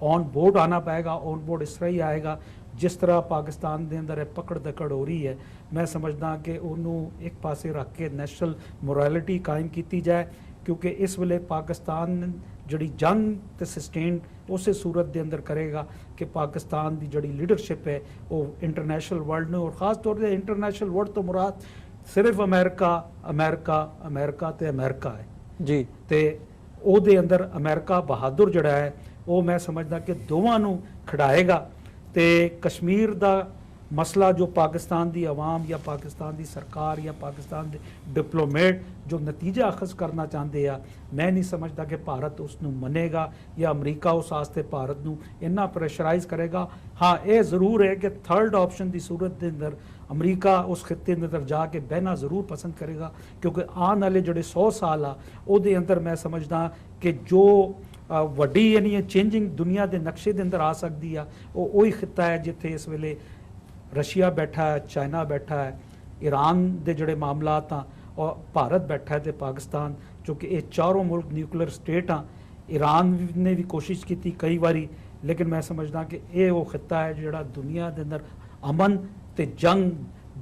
ਔਨ ਬੋਰਡ ਆਣਾ ਪਏਗਾ। ਔਨ ਬੋਰਡ ਇਸ ਤਰ੍ਹਾਂ ਹੀ ਆਏਗਾ ਜਿਸ ਤਰ੍ਹਾਂ ਪਾਕਿਸਤਾਨ ਦੇ ਅੰਦਰ ਇਹ ਪਕੜ ਦਕੜ ਹੋ ਰਹੀ ਹੈ। ਮੈਂ ਸਮਝਦਾ ਕਿ ਉਹਨੂੰ ਇੱਕ ਪਾਸੇ ਰੱਖ ਕੇ ਨੈਸ਼ਨਲ ਮੋਰੈਲਿਟੀ ਕਾਇਮ ਕੀਤੀ ਜਾਏ, ਕਿਉਂਕਿ ਇਸ ਵੇਲੇ ਪਾਕਿਸਤਾਨ ਜਿਹੜੀ ਜੰਗ ਤੇ ਸਸਟੇਨ ਉਸੇ ਸੂਰਤ ਦੇ ਅੰਦਰ ਕਰੇਗਾ ਕਿ ਪਾਕਿਸਤਾਨ ਦੀ ਜਿਹੜੀ ਲੀਡਰਸ਼ਿਪ ਹੈ ਉਹ ਇੰਟਰਨੈਸ਼ਨਲ ਵਰਲਡ ਨੂੰ ਔਰ ਖਾਸ ਤੌਰ ਤੇ ਇੰਟਰਨੈਸ਼ਨਲ ਵਰਲਡ ਤੋਂ ਮੁਰਾਦ ਸਿਰਫ ਅਮਰੀਕਾ ਤੇ ਅਮਰੀਕਾ ਹੈ ਜੀ। ਤੇ ਉਹਦੇ ਅੰਦਰ ਅਮਰੀਕਾ ਬਹਾਦਰ ਜਿਹੜਾ ਹੈ ਉਹ ਮੈਂ ਸਮਝਦਾ ਕਿ ਦੋਵਾਂ ਨੂੰ ਖਿਡਾਏਗਾ। ਤੇ ਕਸ਼ਮੀਰ ਦਾ ਮਸਲਾ ਜੋ ਪਾਕਿਸਤਾਨ ਦੀ ਆਵਾਮ ਜਾਂ ਪਾਕਿਸਤਾਨ ਦੀ ਸਰਕਾਰ ਜਾਂ ਪਾਕਿਸਤਾਨ ਦੇ ਡਿਪਲੋਮੇਟ ਜੋ ਨਤੀਜਾ ਅਖਜ਼ ਕਰਨਾ ਚਾਹੁੰਦੇ ਆ, ਮੈਂ ਨਹੀਂ ਸਮਝਦਾ ਕਿ ਭਾਰਤ ਉਸ ਨੂੰ ਮੰਨੇਗਾ ਜਾਂ ਅਮਰੀਕਾ ਉਸ ਵਾਸਤੇ ਭਾਰਤ ਨੂੰ ਇੰਨਾ ਪ੍ਰੈਸ਼ਰਾਈਜ਼ ਕਰੇਗਾ। ਹਾਂ, ਇਹ ਜ਼ਰੂਰ ਹੈ ਕਿ ਥਰਡ ਆਪਸ਼ਨ ਦੀ ਸੂਰਤ ਦੇ ਅੰਦਰ ਅਮਰੀਕਾ ਉਸ ਖਿੱਤੇ ਦੇ ਅੰਦਰ ਜਾ ਕੇ ਬਹਿਣਾ ਜ਼ਰੂਰ ਪਸੰਦ ਕਰੇਗਾ, ਕਿਉਂਕਿ ਆਉਣ ਵਾਲੇ ਜਿਹੜੇ 100 ਸਾਲ ਆ ਉਹਦੇ ਅੰਦਰ ਮੈਂ ਸਮਝਦਾ ਕਿ ਜੋ ਵੱਡੀ ਯਾਨੀ ਚੇਂਜਿੰਗ ਦੁਨੀਆ ਦੇ ਨਕਸ਼ੇ ਦੇ ਅੰਦਰ ਆ ਸਕਦੀ ਆ, ਉਹ ਉਹੀ ਖਿੱਤਾ ਹੈ ਜਿੱਥੇ ਇਸ ਵੇਲੇ ਰਸ਼ੀਆ ਬੈਠਾ ਹੈ, ਚਾਈਨਾ ਬੈਠਾ ਹੈ, ਈਰਾਨ ਦੇ ਜਿਹੜੇ ਮਾਮਲਾਤ ਆ ਔਰ ਭਾਰਤ ਬੈਠਾ ਹੈ ਤੇ ਪਾਕਿਸਤਾਨ, ਕਿਉਂਕਿ ਇਹ ਚਾਰੋਂ ਮੁਲਕ ਨਿਊਕਲੀਅਰ ਸਟੇਟ ਆ। ਈਰਾਨ ਨੇ ਵੀ ਕੋਸ਼ਿਸ਼ ਕੀਤੀ ਕਈ ਵਾਰੀ, ਲੇਕਿਨ ਮੈਂ ਸਮਝਦਾ ਕਿ ਇਹ ਉਹ ਖਿੱਤਾ ਹੈ ਜਿਹੜਾ ਦੁਨੀਆ ਦੇ ਅੰਦਰ ਅਮਨ ਤੇ ਜੰਗ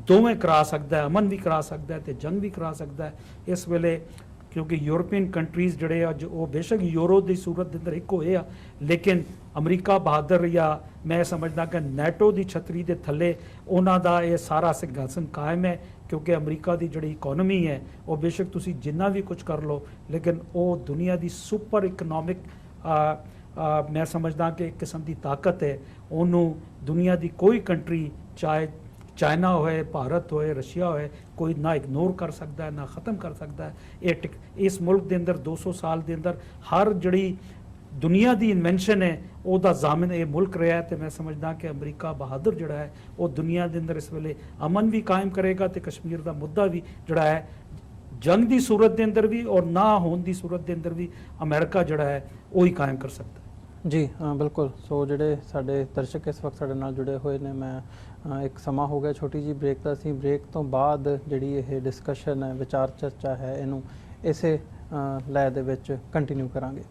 ਦੋਵੇਂ ਕਰਾ ਸਕਦਾ ਹੈ। ਅਮਨ ਵੀ ਕਰਾ ਸਕਦਾ ਹੈ ਤੇ ਜੰਗ ਵੀ ਕਰਾ ਸਕਦਾ ਹੈ ਇਸ ਵੇਲੇ, ਕਿਉਂਕਿ ਯੂਰਪੀਅਨ ਕੰਟਰੀਜ਼ ਜਿਹੜੇ ਅੱਜ ਉਹ ਬੇਸ਼ੱਕ ਯੂਰੋ ਦੀ ਸੂਰਤ ਦੇ ਅੰਦਰ ਇੱਕ ਹੋਏ ਆ, ਲੇਕਿਨ ਅਮਰੀਕਾ ਬਹਾਦਰ ਜਾਂ ਮੈਂ ਸਮਝਦਾ ਕਿ ਨੈਟੋ ਦੀ ਛਤਰੀ ਦੇ ਥੱਲੇ ਉਹਨਾਂ ਦਾ ਇਹ ਸਾਰਾ ਸਿੰਘਾਸਨ ਕਾਇਮ ਹੈ। ਕਿਉਂਕਿ ਅਮਰੀਕਾ ਦੀ ਜਿਹੜੀ ਇਕਨੋਮੀ ਹੈ ਉਹ ਬੇਸ਼ੱਕ ਤੁਸੀਂ ਜਿੰਨਾ ਵੀ ਕੁਝ ਕਰ ਲਓ, ਲੇਕਿਨ ਉਹ ਦੁਨੀਆ ਦੀ ਸੁਪਰ ਇਕਨੋਮਿਕ ਮੈਂ ਸਮਝਦਾ ਕਿ ਇੱਕ ਕਿਸਮ ਦੀ ਤਾਕਤ ਹੈ। ਉਹਨੂੰ ਦੁਨੀਆ ਦੀ ਕੋਈ ਕੰਟਰੀ, ਚਾਹੇ ਚਾਈਨਾ ਹੋਏ, ਭਾਰਤ ਹੋਏ, ਰਸ਼ੀਆ ਹੋਏ, ਕੋਈ ਨਾ ਇਗਨੋਰ ਕਰ ਸਕਦਾ ਹੈ ਨਾ ख़त्म ਕਰ ਸਕਦਾ ਹੈ। ਇਹ ਇਸ ਮੁਲਕ ਦੇ ਅੰਦਰ 200 ਸਾਲ ਦੇ ਅੰਦਰ ਹਰ ਜਿਹੜੀ ਦੁਨੀਆ ਦੀ ਇਨਵੈਂਸ਼ਨ ਹੈ ਉਹਦਾ ਜ਼ਾਮਿਨ ਇਹ ਮੁਲਕ ਰਿਹਾ ਹੈ। ਤੇ ਮੈਂ ਸਮਝਦਾ ਕਿ ਅਮਰੀਕਾ ਬਹਾਦਰ ਜਿਹੜਾ ਹੈ ਉਹ ਦੁਨੀਆ ਦੇ ਅੰਦਰ ਇਸ ਵੇਲੇ ਅਮਨ ਵੀ ਕਾਇਮ ਕਰੇਗਾ ਤੇ ਕਸ਼ਮੀਰ ਦਾ ਮੁੱਦਾ ਵੀ ਜਿਹੜਾ ਹੈ ਜੰਗ ਦੀ ਸੂਰਤ ਦੇ ਅੰਦਰ ਵੀ ਔਰ ਨਾ ਹੋਣ ਦੀ ਸੂਰਤ ਦੇ ਅੰਦਰ ਵੀ ਅਮਰੀਕਾ ਜਿਹੜਾ ਹੈ ਉਹ ਹੀ ਕਾਇਮ ਕਰ ਸਕਦਾ ਹੈ। ਜੀ ਬਿਲਕੁਲ। ਸੋ ਜਿਹੜੇ ਸਾਡੇ ਦਰਸ਼ਕ ਇਸ ਵਕਤ ਸਾਡੇ ਨਾਲ ਜੁੜੇ ਹੋਏ ਨੇ, ਮੈਂ ਇੱਕ ਸਮਾਂ ਹੋ ਗਿਆ ਛੋਟੀ ਜੀ ਬ੍ਰੇਕ ਦਾ, ਅਸੀਂ ਬ੍ਰੇਕ ਤੋਂ ਬਾਅਦ ਜਿਹੜੀ ਇਹ ਡਿਸਕਸ਼ਨ ਹੈ, ਵਿਚਾਰ ਚਰਚਾ ਹੈ, ਇਹਨੂੰ ਇਸੇ ਲੈਅ ਦੇ ਵਿੱਚ ਕੰਟੀਨਿਊ ਕਰਾਂਗੇ।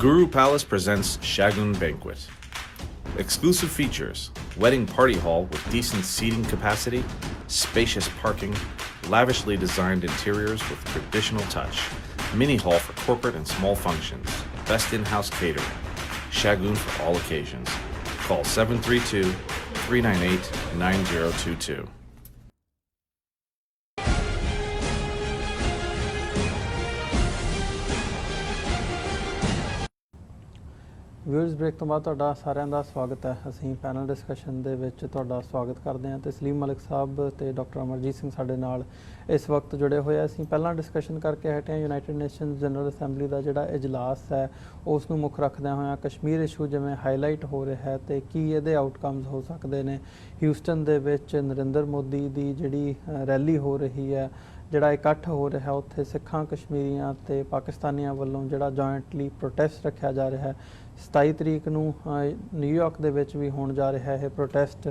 Guru Palace presents Shagun Banquet. Exclusive features: wedding party hall with decent seating capacity, spacious parking, lavishly designed interiors with traditional touch, mini hall for corporate and small functions, best in-house catering. Shagun for all occasions. Call 732-398-9022. Viewers, break ਤੋਂ ਬਾਅਦ ਤੁਹਾਡਾ ਸਾਰਿਆਂ ਦਾ ਸਵਾਗਤ ਹੈ। ਅਸੀਂ panel discussion ਦੇ ਵਿੱਚ ਤੁਹਾਡਾ ਸਵਾਗਤ ਕਰਦੇ ਹਾਂ ਤੇ ਸਲੀਮ ਮਲਿਕ ਸਾਹਿਬ ਤੇ ਡਾਕਟਰ ਅਮਰਜੀਤ ਸਿੰਘ ਸਾਡੇ ਨਾਲ ਇਸ ਵਕਤ ਜੁੜੇ ਹੋਏ ਆ। ਅਸੀਂ ਪਹਿਲਾਂ ਡਿਸਕਸ਼ਨ ਕਰਕੇ ਹਟੇ ਹਾਂ ਯੂਨਾਈਟਿਡ ਨੇਸ਼ਨਸ ਜਨਰਲ ਅਸੈਂਬਲੀ ਦਾ ਜਿਹੜਾ ਇਜਲਾਸ ਹੈ ਉਸ ਨੂੰ ਮੁੱਖ ਰੱਖਦਿਆਂ ਹੋਇਆਂ ਕਸ਼ਮੀਰ ਇਸ਼ੂ ਜਿਵੇਂ ਹਾਈਲਾਈਟ ਹੋ ਰਿਹਾ ਹੈ ਤੇ ਕੀ ਇਹਦੇ ਆਊਟਕਮਸ ਹੋ ਸਕਦੇ ਨੇ। ਹਿਊਸਟਨ ਦੇ ਵਿੱਚ ਨਰਿੰਦਰ ਮੋਦੀ ਦੀ ਜਿਹੜੀ ਰੈਲੀ ਹੋ ਰਹੀ ਹੈ, ਜਿਹੜਾ ਇਕੱਠ ਹੋ ਰਿਹਾ, ਉੱਥੇ ਸਿੱਖਾਂ, ਕਸ਼ਮੀਰੀਆਂ ਤੇ ਪਾਕਿਸਤਾਨੀਆਂ ਵੱਲੋਂ ਜਿਹੜਾ ਜੁਆਇੰਟਲੀ ਪ੍ਰੋਟੈਸਟ ਰੱਖਿਆ ਜਾ ਰਿਹਾ ਹੈ। 27 ਤਰੀਕ ਨੂੰ ਨਿਊਯਾਰਕ ਦੇ ਵਿੱਚ ਵੀ ਹੋਣ ਜਾ ਰਿਹਾ ਇਹ ਪ੍ਰੋਟੈਸਟ।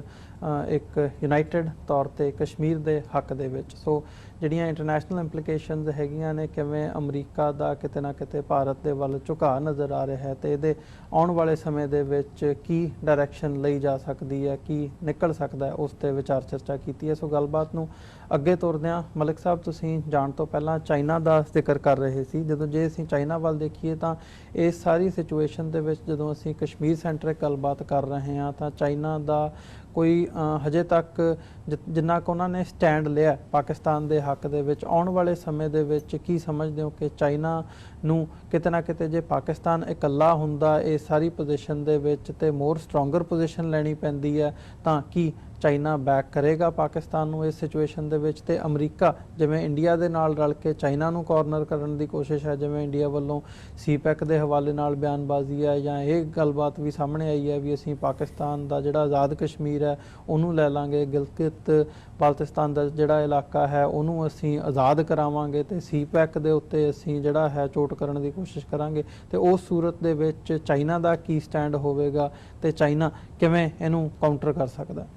ਇੱਕ ਯੂਨਾਈਟਿਡ ਤੌਰ ਤੇ ਕਸ਼ਮੀਰ ਦੇ ਹੱਕ ਦੇ ਵਿੱਚ। ਸੋ ਜਿਹੜੀਆਂ ਇੰਟਰਨੈਸ਼ਨਲ ਇੰਪਲੀਕੇਸ਼ਨਸ ਹੈਗੀਆਂ ਨੇ, ਕਿਵੇਂ ਅਮਰੀਕਾ ਦਾ ਕਿਤੇ ਨਾ ਕਿਤੇ ਭਾਰਤ ਦੇ ਵੱਲ ਝੁਕਾਅ ਨਜ਼ਰ ਆ ਰਿਹਾ ਹੈ ਤੇ ਇਹਦੇ ਆਉਣ ਵਾਲੇ ਸਮੇਂ ਦੇ ਵਿੱਚ ਕੀ ਡਾਇਰੈਕਸ਼ਨ ਲਈ ਜਾ ਸਕਦੀ ਹੈ, ਕੀ ਨਿਕਲ ਸਕਦਾ ਹੈ, ਉਸ ਤੇ ਵਿਚਾਰ ਚਰਚਾ ਕੀਤੀ ਹੈ। ਸੋ ਗੱਲਬਾਤ ਨੂੰ ਅੱਗੇ ਤੋਰਦਿਆਂ ਮਲਿਕ ਸਾਹਿਬ, ਤੁਸੀਂ ਜਾਣ ਤੋਂ ਪਹਿਲਾਂ ਚਾਈਨਾ ਦਾ ਜ਼ਿਕਰ ਕਰ ਰਹੇ ਸੀ। ਜਦੋਂ ਜੇ ਅਸੀਂ ਚਾਈਨਾ ਵੱਲ ਦੇਖੀਏ ਤਾਂ ਇਸ ਸਾਰੀ ਸਿਚੁਏਸ਼ਨ ਦੇ ਵਿੱਚ ਜਦੋਂ ਅਸੀਂ ਕਸ਼ਮੀਰ ਸੈਂਟਰਿਕ ਗੱਲਬਾਤ ਕਰ ਰਹੇ ਹਾਂ ਤਾਂ ਚਾਈਨਾ ਦਾ ਕੋਈ ਹਜੇ ਤੱਕ ਜਿੰਨਾ ਕੁ ਉਹਨਾਂ ਨੇ ਸਟੈਂਡ ਲਿਆ ਪਾਕਿਸਤਾਨ ਦੇ ਹੱਕ ਦੇ ਵਿੱਚ, ਆਉਣ ਵਾਲੇ ਸਮੇਂ ਦੇ ਵਿੱਚ ਕੀ ਸਮਝਦੇ ਹੋ ਕਿ ਚਾਈਨਾ ਨੂੰ ਕਿਤੇ ਨਾ ਕਿਤੇ ਜੇ ਪਾਕਿਸਤਾਨ ਇਕੱਲਾ ਹੁੰਦਾ ਇਹ ਸਾਰੀ ਪੋਜੀਸ਼ਨ ਦੇ ਵਿੱਚ ਤੇ ਮੋਰ ਸਟਰੋਂਗਰ ਪੋਜੀਸ਼ਨ ਲੈਣੀ ਪੈਂਦੀ ਹੈ ਤਾਂ ਕੀ ਚਾਈਨਾ ਬੈਕ ਕਰੇਗਾ ਪਾਕਿਸਤਾਨ ਨੂੰ ਇਸ ਸਿਚੁਏਸ਼ਨ ਦੇ ਵਿੱਚ? ਤੇ ਅਮਰੀਕਾ ਜਿਵੇਂ ਇੰਡੀਆ ਦੇ ਨਾਲ ਰਲ ਕੇ ਚਾਈਨਾ ਨੂੰ ਕਾਰਨਰ ਕਰਨ ਦੀ ਕੋਸ਼ਿਸ਼ ਹੈ, ਜਿਵੇਂ ਇੰਡੀਆ ਵੱਲੋਂ ਸੀਪੈਕ ਦੇ ਹਵਾਲੇ ਨਾਲ ਬਿਆਨਬਾਜ਼ੀ ਹੈ ਜਾਂ ਇਹ ਗੱਲਬਾਤ ਵੀ ਸਾਹਮਣੇ ਆਈ ਹੈ ਵੀ ਅਸੀਂ ਪਾਕਿਸਤਾਨ ਦਾ ਜਿਹੜਾ ਆਜ਼ਾਦ ਕਸ਼ਮੀਰ ਹੈ ਉਹਨੂੰ ਲੈ ਲਾਂਗੇ, ਗਿਲਗਿਤ ਬਾਲਟਿਸਤਾਨ ਦਾ ਜਿਹੜਾ ਇਲਾਕਾ ਹੈ ਉਹਨੂੰ ਅਸੀਂ ਆਜ਼ਾਦ ਕਰਾਵਾਂਗੇ ਤੇ ਸੀਪੈਕ ਦੇ ਉੱਤੇ ਅਸੀਂ ਜਿਹੜਾ ਹੈ ਚੋਟ ਕਰਨ ਦੀ ਕੋਸ਼ਿਸ਼ ਕਰਾਂਗੇ। ਤੇ ਉਸ ਸੂਰਤ ਦੇ ਵਿੱਚ ਚਾਈਨਾ ਦਾ ਕੀ ਸਟੈਂਡ ਹੋਵੇਗਾ ਤੇ ਚਾਈਨਾ ਕਿਵੇਂ ਇਹਨੂੰ ਕਾਊਂਟਰ ਕਰ ਸਕਦਾ?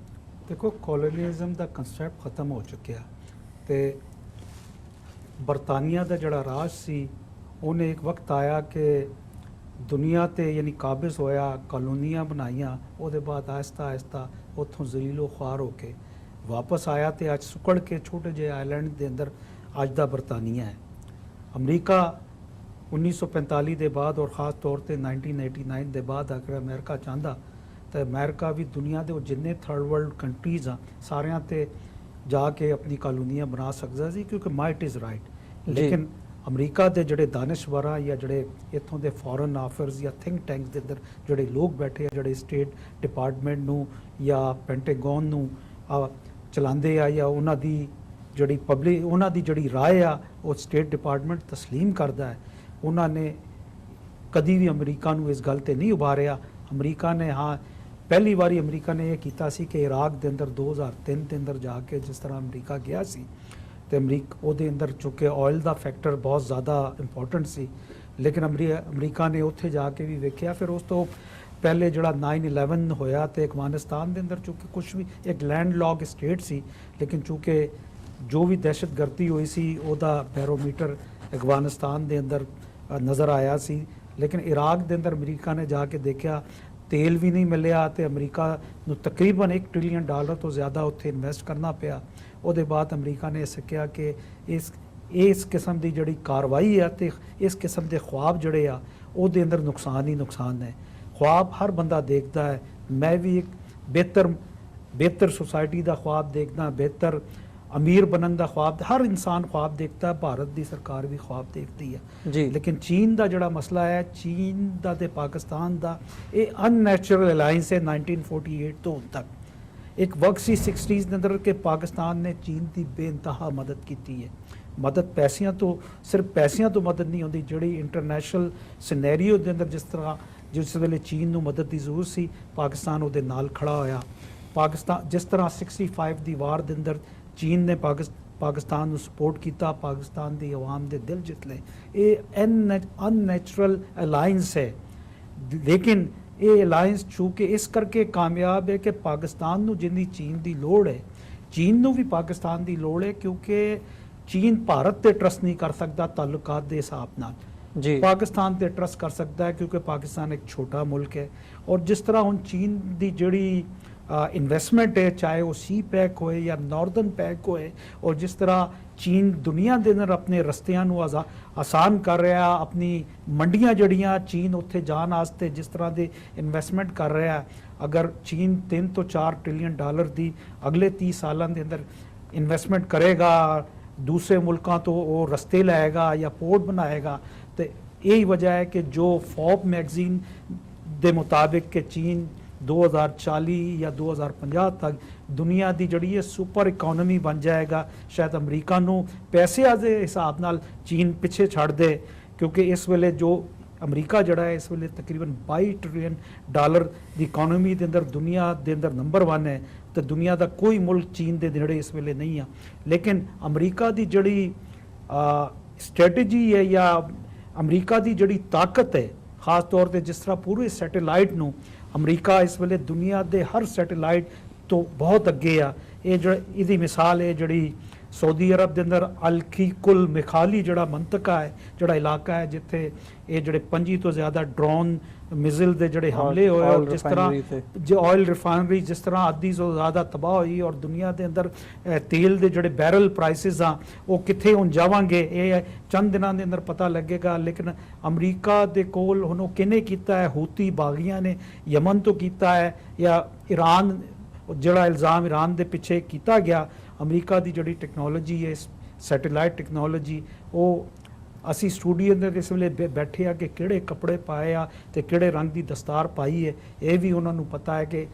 ਦੇਖੋ, ਕੋਲੋਨੀਅਲਿਜ਼ਮ ਦਾ ਕਨਸੈਪਟ ਖਤਮ ਹੋ ਚੁੱਕਿਆ ਤੇ ਬਰਤਾਨੀਆ ਦਾ ਜਿਹੜਾ ਰਾਜ ਸੀ ਉਹਨੇ ਇੱਕ ਵਕਤ ਆਇਆ ਕਿ ਦੁਨੀਆ ਤੇ ਯਾਨੀ ਕਾਬਜ਼ ਹੋਇਆ, ਕਲੋਨੀਆਂ ਬਣਾਈਆਂ, ਉਹਦੇ ਬਾਅਦ ਆਹਿਸਤਾ ਆਹਿਸਤਾ ਉੱਥੋਂ ਜ਼ਲੀਲੋ ਖ਼ੁਆਰ ਹੋ ਕੇ ਵਾਪਸ ਆਇਆ ਤੇ ਅੱਜ ਸੁਕੜ ਕੇ ਛੋਟੇ ਜਿਹੇ ਆਈਲੈਂਡ ਦੇ ਅੰਦਰ ਅੱਜ ਦਾ ਬਰਤਾਨੀਆ ਹੈ। ਅਮਰੀਕਾ 1945 ਦੇ ਬਾਅਦ ਔਰ ख़ास ਤੌਰ ਤੇ 1989 ਦੇ ਬਾਅਦ ਅਗਰ ਅਮਰੀਕਾ ਚਾਹੁੰਦਾ ਤਾਂ ਅਮਰੀਕਾ ਵੀ ਦੁਨੀਆ ਦੇ ਉਹ ਜਿੰਨੇ ਥਰਡ ਵਰਲਡ ਕੰਟਰੀਜ਼ ਆ ਸਾਰਿਆਂ ਤੇ ਜਾ ਕੇ ਆਪਣੀ ਕਾਲੋਨੀਆਂ ਬਣਾ ਸਕਦਾ ਸੀ ਕਿਉਂਕਿ ਮਾਈਟ ਇਜ਼ ਰਾਈਟ। ਲੇਕਿਨ ਅਮਰੀਕਾ ਦੇ ਜਿਹੜੇ ਦਾਨਿਸ਼ਵਰਾਂ ਜਾਂ ਜਿਹੜੇ ਇੱਥੋਂ ਦੇ ਫੋਰਨ ਆਫਰਸ ਜਾਂ ਥਿੰਕ ਟੈਂਕਸ ਦੇ ਅੰਦਰ ਜਿਹੜੇ ਲੋਕ ਬੈਠੇ ਆ, ਜਿਹੜੇ ਸਟੇਟ ਡਿਪਾਰਟਮੈਂਟ ਨੂੰ ਜਾਂ ਪੈਂਟਾਗਨ ਨੂੰ ਚਲਾਉਂਦੇ ਆ ਜਾਂ ਉਹਨਾਂ ਦੀ ਜਿਹੜੀ ਪਬਲਿਕ ਉਹਨਾਂ ਦੀ ਜਿਹੜੀ ਰਾਏ ਆ ਉਹ ਸਟੇਟ ਡਿਪਾਰਟਮੈਂਟ ਤਸਲੀਮ ਕਰਦਾ ਹੈ, ਉਹਨਾਂ ਨੇ ਕਦੀ ਵੀ ਅਮਰੀਕਾ ਨੂੰ ਇਸ ਗੱਲ ਤੇ ਨਹੀਂ ਉਭਾਰਿਆ। ਅਮਰੀਕਾ ਨੇ ਪਹਿਲੀ ਵਾਰੀ ਅਮਰੀਕਾ ਨੇ ਇਹ ਕੀਤਾ ਸੀ ਕਿ ਇਰਾਕ ਦੇ ਅੰਦਰ 2003 ਦੇ ਅੰਦਰ ਜਾ ਕੇ ਜਿਸ ਤਰ੍ਹਾਂ ਅਮਰੀਕਾ ਗਿਆ ਸੀ ਤੇ ਉਹਦੇ ਅੰਦਰ ਚੁੱਕੇ ਆਇਲ ਦਾ ਫੈਕਟਰ ਬਹੁਤ ਜ਼ਿਆਦਾ ਇੰਪੋਰਟੈਂਟ ਸੀ, ਲੇਕਿਨ ਅਮਰੀਕਾ ਨੇ ਉੱਥੇ ਜਾ ਕੇ ਵੀ ਵੇਖਿਆ। ਫਿਰ ਉਸ ਤੋਂ ਪਹਿਲੇ ਜਿਹੜਾ 9/11 ਹੋਇਆ ਤੇ ਅਫਗਾਨਿਸਤਾਨ ਦੇ ਅੰਦਰ ਚੁੱਕੇ ਕੁਛ ਵੀ ਇੱਕ ਲੈਂਡ ਲੌਕ ਸਟੇਟ ਸੀ, ਲੇਕਿਨ ਚੂँਕਿ ਜੋ ਵੀ ਦਹਿਸ਼ਤਗਰਦੀ ਹੋਈ ਸੀ ਉਹਦਾ ਬੈਰੋਮੀਟਰ ਅਫਗਾਨਿਸਤਾਨ ਦੇ ਅੰਦਰ ਨਜ਼ਰ ਆਇਆ ਸੀ। ਲੇਕਿਨ ਇਰਾਕ ਦੇ ਅੰਦਰ ਅਮਰੀਕਾ ਨੇ ਜਾ ਕੇ ਦੇਖਿਆ ਤੇਲ ਵੀ ਨਹੀਂ ਮਿਲਿਆ ਤੇ ਅਮਰੀਕਾ ਨੂੰ ਤਕਰੀਬਨ $1 ਟ੍ਰਿਲੀਅਨ ਤੋਂ ਜ਼ਿਆਦਾ ਉੱਥੇ ਇਨਵੈਸਟ ਕਰਨਾ ਪਿਆ। ਉਹਦੇ ਬਾਅਦ ਅਮਰੀਕਾ ਨੇ ਸਿੱਖਿਆ ਕਿ ਇਸ ਕਿਸਮ ਦੀ ਜਿਹੜੀ ਕਾਰਵਾਈ ਆ ਤੇ ਇਸ ਕਿਸਮ ਦੇ ਖੁਆਬ ਜਿਹੜੇ ਆ ਉਹਦੇ ਅੰਦਰ ਨੁਕਸਾਨ ਹੀ ਨੁਕਸਾਨ ਹੈ। ਖੁਆਬ ਹਰ ਬੰਦਾ ਦੇਖਦਾ ਹੈ, ਮੈਂ ਵੀ ਇੱਕ ਬਿਹਤਰ ਸੁਸਾਇਟੀ ਦਾ ਖੁਆਬ ਦੇਖਦਾ, ਬਿਹਤਰ ਅਮੀਰ ਬਣਨ ਦਾ ਖੁਆਬ ਹਰ ਇਨਸਾਨ ਖੁਆਬ ਦੇਖਦਾ, ਭਾਰਤ ਦੀ ਸਰਕਾਰ ਵੀ ਖੁਆਬ ਦੇਖਦੀ ਹੈ। ਲੇਕਿਨ ਚੀਨ ਦਾ ਜਿਹੜਾ ਮਸਲਾ ਹੈ, ਚੀਨ ਦਾ ਤੇ ਪਾਕਿਸਤਾਨ ਦਾ ਇਹ ਅਨਨੈਚੁਰਲ ਅਲਾਈਅੰਸ ਹੈ 1948 ਤੋਂ ਹੁਣ ਤੱਕ। ਇੱਕ ਵਕਤ ਸੀ 60s ਦੇ ਅੰਦਰ ਕਿ ਪਾਕਿਸਤਾਨ ਨੇ ਚੀਨ ਦੀ ਬੇਇੰਤਹਾ ਮਦਦ ਕੀਤੀ ਹੈ। ਮਦਦ ਪੈਸਿਆਂ ਤੋਂ ਸਿਰਫ ਪੈਸਿਆਂ ਤੋਂ ਮਦਦ ਨਹੀਂ ਹੁੰਦੀ, ਜਿਹੜੀ ਇੰਟਰਨੈਸ਼ਨਲ ਸਿਨੈਰੀਓ ਦੇ ਅੰਦਰ ਜਿਸ ਵੇਲੇ ਚੀਨ ਨੂੰ ਮਦਦ ਦੀ ਜ਼ਰੂਰਤ ਸੀ ਪਾਕਿਸਤਾਨ ਉਹਦੇ ਨਾਲ ਖੜਾ ਹੋਇਆ। ਪਾਕਿਸਤਾਨ ਜਿਸ ਤਰ੍ਹਾਂ 65 ਦੀ ਵਾਰ ਦੇ ਅੰਦਰ ਚੀਨ ਨੇ ਪਾਕਿਸਤਾਨ ਨੂੰ ਸਪੋਰਟ ਕੀਤਾ, ਪਾਕਿਸਤਾਨ ਦੀ ਆਵਾਮ ਦੇ ਦਿਲ ਜਿੱਤ ਲਏ। ਇਹ ਅਨਨੈਚੁਰਲ ਅਲਾਈਅੰਸ ਹੈ, ਲੇਕਿਨ ਇਹ ਅਲਾਈਅੰਸ ਚੂँਕਿ ਇਸ ਕਰਕੇ ਕਾਮਯਾਬ ਹੈ ਕਿ ਪਾਕਿਸਤਾਨ ਨੂੰ ਜਿੰਨੀ ਚੀਨ ਦੀ ਲੋੜ ਹੈ, ਚੀਨ ਨੂੰ ਵੀ ਪਾਕਿਸਤਾਨ ਦੀ ਲੋੜ ਹੈ ਕਿਉਂਕਿ ਚੀਨ ਭਾਰਤ ਤੇ ਟਰਸਟ ਨਹੀਂ ਕਰ ਸਕਦਾ ਤਾਲੁਕਾਤ ਦੇ ਹਿਸਾਬ ਨਾਲ, ਪਾਕਿਸਤਾਨ ਤੇ ਟਰਸਟ ਕਰ ਸਕਦਾ ਹੈ ਕਿਉਂਕਿ ਪਾਕਿਸਤਾਨ ਇੱਕ ਛੋਟਾ ਮੁਲਕ ਹੈ। ਔਰ ਜਿਸ ਤਰ੍ਹਾਂ ਹੁਣ ਚੀਨ ਦੀ ਜਿਹੜੀ ਇਨਵੈਸਟਮੈਂਟ ਹੈ, ਚਾਹੇ ਉਹ ਸੀ ਪੈਕ ਹੋਏ ਜਾਂ ਨਾਰਦਰਨ ਪੈਕ ਹੋਏ, ਔਰ ਜਿਸ ਤਰ੍ਹਾਂ ਚੀਨ ਦੁਨੀਆ ਦੇ ਅੰਦਰ ਆਪਣੇ ਰਸਤਿਆਂ ਨੂੰ ਆਸਾਨ ਕਰ ਰਿਹਾ, ਆਪਣੀ ਮੰਡੀਆਂ ਜਿਹੜੀਆਂ ਚੀਨ ਉੱਥੇ ਜਾਣ ਵਾਸਤੇ ਜਿਸ ਤਰ੍ਹਾਂ ਦੇ ਇਨਵੈਸਟਮੈਂਟ ਕਰ ਰਿਹਾ, ਅਗਰ ਚੀਨ 3 ਤੋਂ 4 ਟ੍ਰਿਲੀਅਨ ਡਾਲਰ ਦੀ ਅਗਲੇ 30 ਸਾਲਾਂ ਦੇ ਅੰਦਰ ਇਨਵੈਸਟਮੈਂਟ ਕਰੇਗਾ, ਦੂਸਰੇ ਮੁਲਕਾਂ ਤੋਂ ਉਹ ਰਸਤੇ ਲਾਏਗਾ ਜਾਂ ਪੋਰਟ ਬਣਾਏਗਾ, ਤੇ यही वजह है कि जो फॉब मैगजीन के मुताबिक कि चीन 2040 या 2050 तक दुनिया की जड़ी है सुपर इकोनॉमी बन जाएगा। शायद अमरीका नू पैसे के हिसाब नाल चीन पिछे छड़ दे, क्योंकि इस वेले जो अमरीका जड़ा है इस वेले तकरीबन 22 ट्रिलियन डॉलर की इकोनॉमी के अंदर दुनिया के अंदर नंबर 1 है, तो दुनिया का कोई मुल्क चीन के नेड़े इस वेले नहीं है। लेकिन अमरीका की जड़ी स्ट्रैटेजी है या अमरीका की जड़ी ताकत है, खास तौर पर जिस तरह पूरे सैटेलाइट नू अमरीका इस वेले दुनिया के हर सैटेलाइट ਤੋਂ ਬਹੁਤ ਅੱਗੇ ਆ। ਇਹ ਜਿਹੜਾ ਇਹਦੀ ਮਿਸਾਲ ਹੈ ਜਿਹੜੀ ਸਾਊਦੀ ਅਰਬ ਦੇ ਅੰਦਰ ਅਲ-ਖੀਕੁਲ ਮਿਖਾਲੀ ਜਿਹੜਾ ਮੰਤਕਾ ਹੈ, ਜਿਹੜਾ ਇਲਾਕਾ ਹੈ ਜਿੱਥੇ ਇਹ ਜਿਹੜੇ 25 ਤੋਂ ਜ਼ਿਆਦਾ ਡਰੋਨ ਮਿਜ਼ਲ ਦੇ ਜਿਹੜੇ ਹਮਲੇ ਹੋਏ, ਔਰ ਜਿਸ ਤਰ੍ਹਾਂ ਜੋ ਆਇਲ ਰਿਫਾਈਨਰੀ ਜਿਸ ਤਰ੍ਹਾਂ ਅੱਧੀ ਤੋਂ ਜ਼ਿਆਦਾ ਤਬਾਹ ਹੋਈ, ਔਰ ਦੁਨੀਆ ਦੇ ਅੰਦਰ ਤੇਲ ਦੇ ਜਿਹੜੇ ਬੈਰਲ ਪ੍ਰਾਈਸਿਸ ਆ ਉਹ ਕਿੱਥੇ ਹੁਣ ਜਾਵਾਂਗੇ ਇਹ ਚੰਦ ਦਿਨਾਂ ਦੇ ਅੰਦਰ ਪਤਾ ਲੱਗੇਗਾ। ਲੇਕਿਨ ਅਮਰੀਕਾ ਦੇ ਕੋਲ ਹੁਣ ਉਹ ਕਿਹਨੇ ਕੀਤਾ ਹੈ, ਹੂਤੀ ਬਾਗੀਆਂ ਨੇ ਯਮਨ ਤੋਂ ਕੀਤਾ ਹੈ ਜਾਂ ਈਰਾਨ, ਜਿਹੜਾ ਇਲਜ਼ਾਮ ਈਰਾਨ ਦੇ ਪਿੱਛੇ ਕੀਤਾ ਗਿਆ। ਅਮਰੀਕਾ ਦੀ ਜਿਹੜੀ ਟੈਕਨੋਲੋਜੀ ਹੈ ਸੈਟੇਲਾਈਟ ਟੈਕਨੋਲੋਜੀ, ਉਹ ਅਸੀਂ ਸਟੂਡੀਓ ਦੇ ਇਸ ਵੇਲੇ ਬੈਠੇ ਆ ਕਿ ਕਿਹੜੇ ਕੱਪੜੇ ਪਾਏ ਆ ਤੇ ਕਿਹੜੇ ਰੰਗ ਦੀ ਦਸਤਾਰ ਪਾਈ ਹੈ, ਇਹ ਵੀ ਉਹਨਾਂ ਨੂੰ ਪਤਾ ਹੈ ਕਿ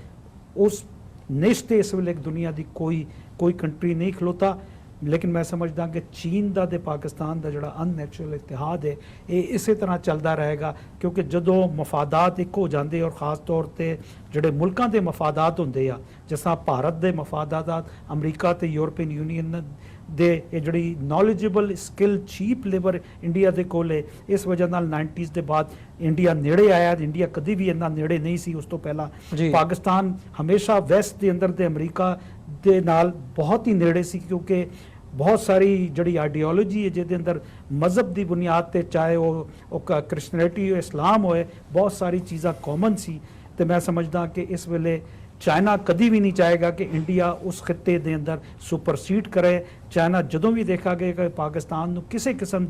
ਉਸ ਨਿਸ਼ ਤੇ ਇਸ ਵੇਲੇ ਦੁਨੀਆ ਦੀ ਕੋਈ ਕੰਟਰੀ ਨਹੀਂ ਖਲੋਤਾ। ਲੇਕਿਨ ਮੈਂ ਸਮਝਦਾ ਕਿ ਚੀਨ ਦਾ ਤੇ ਪਾਕਿਸਤਾਨ ਦਾ ਜਿਹੜਾ ਅਨਨੈਚੁਰਲ ਇਤਿਹਾਦ ਹੈ ਇਹ ਇਸੇ ਤਰ੍ਹਾਂ ਚੱਲਦਾ ਰਹੇਗਾ, ਕਿਉਂਕਿ ਜਦੋਂ ਮਫਾਦਾਤ ਇੱਕ ਹੋ ਜਾਂਦੇ ਔਰ ਖ਼ਾਸ ਤੌਰ ਤੇ ਜਿਹੜੇ ਮੁਲਕਾਂ ਦੇ ਮਫਾਦਾਤ ਹੁੰਦੇ ਆ, ਜਿਸ ਤਰ੍ਹਾਂ ਭਾਰਤ ਦੇ ਮਫਾਦਾਤ, ਅਮਰੀਕਾ ਤੇ ਯੂਰਪੀਅਨ ਯੂਨੀਅਨ ਦੇ ਇਹ ਜਿਹੜੀ knowledgeable skill cheap labour India ਦੇ ਕੋਲ ਹੈ, ਇਸ ਵਜ੍ਹਾ ਨਾਲ 90s ਦੇ ਬਾਅਦ ਇੰਡੀਆ ਨੇੜੇ ਆਇਆ। ਇੰਡੀਆ ਕਦੀ ਵੀ ਇੰਨਾ ਨੇੜੇ ਨਹੀਂ ਸੀ ਉਸ ਤੋਂ ਪਹਿਲਾਂ। ਪਾਕਿਸਤਾਨ ਹਮੇਸ਼ਾ ਵੈਸਟ ਦੇ ਅੰਦਰ ਤੇ ਅਮਰੀਕਾ ਦੇ ਨਾਲ ਬਹੁਤ ਹੀ ਨੇੜੇ ਸੀ, ਕਿਉਂਕਿ ਬਹੁਤ ਸਾਰੀ ਜਿਹੜੀ ਆਈਡੀਓਲੋਜੀ ਹੈ ਜਿਹਦੇ ਅੰਦਰ ਮਜ਼ਹਬ ਦੀ ਬੁਨਿਆਦ ਤੇ, ਚਾਹੇ ਉਹ ਕ੍ਰਿਸਚਨਿਟੀ ਹੋਏ, ਇਸਲਾਮ ਹੋਏ, ਬਹੁਤ ਸਾਰੀ ਚੀਜ਼ਾਂ ਕਾਮਨ ਸੀ। ਤੇ ਮੈਂ ਸਮਝਦਾ ਕਿ ਇਸ ਵੇਲੇ ਚਾਈਨਾ ਕਦੀ ਵੀ ਨਹੀਂ ਚਾਹੇਗਾ ਕਿ ਇੰਡੀਆ ਉਸ ਖਿੱਤੇ ਦੇ ਅੰਦਰ ਸੁਪਰਸੀਡ ਕਰੇ। ਚਾਈਨਾ ਜਦੋਂ ਵੀ ਦੇਖਾਗੇ ਕਿ ਪਾਕਿਸਤਾਨ ਨੂੰ ਕਿਸੇ ਕਿਸਮ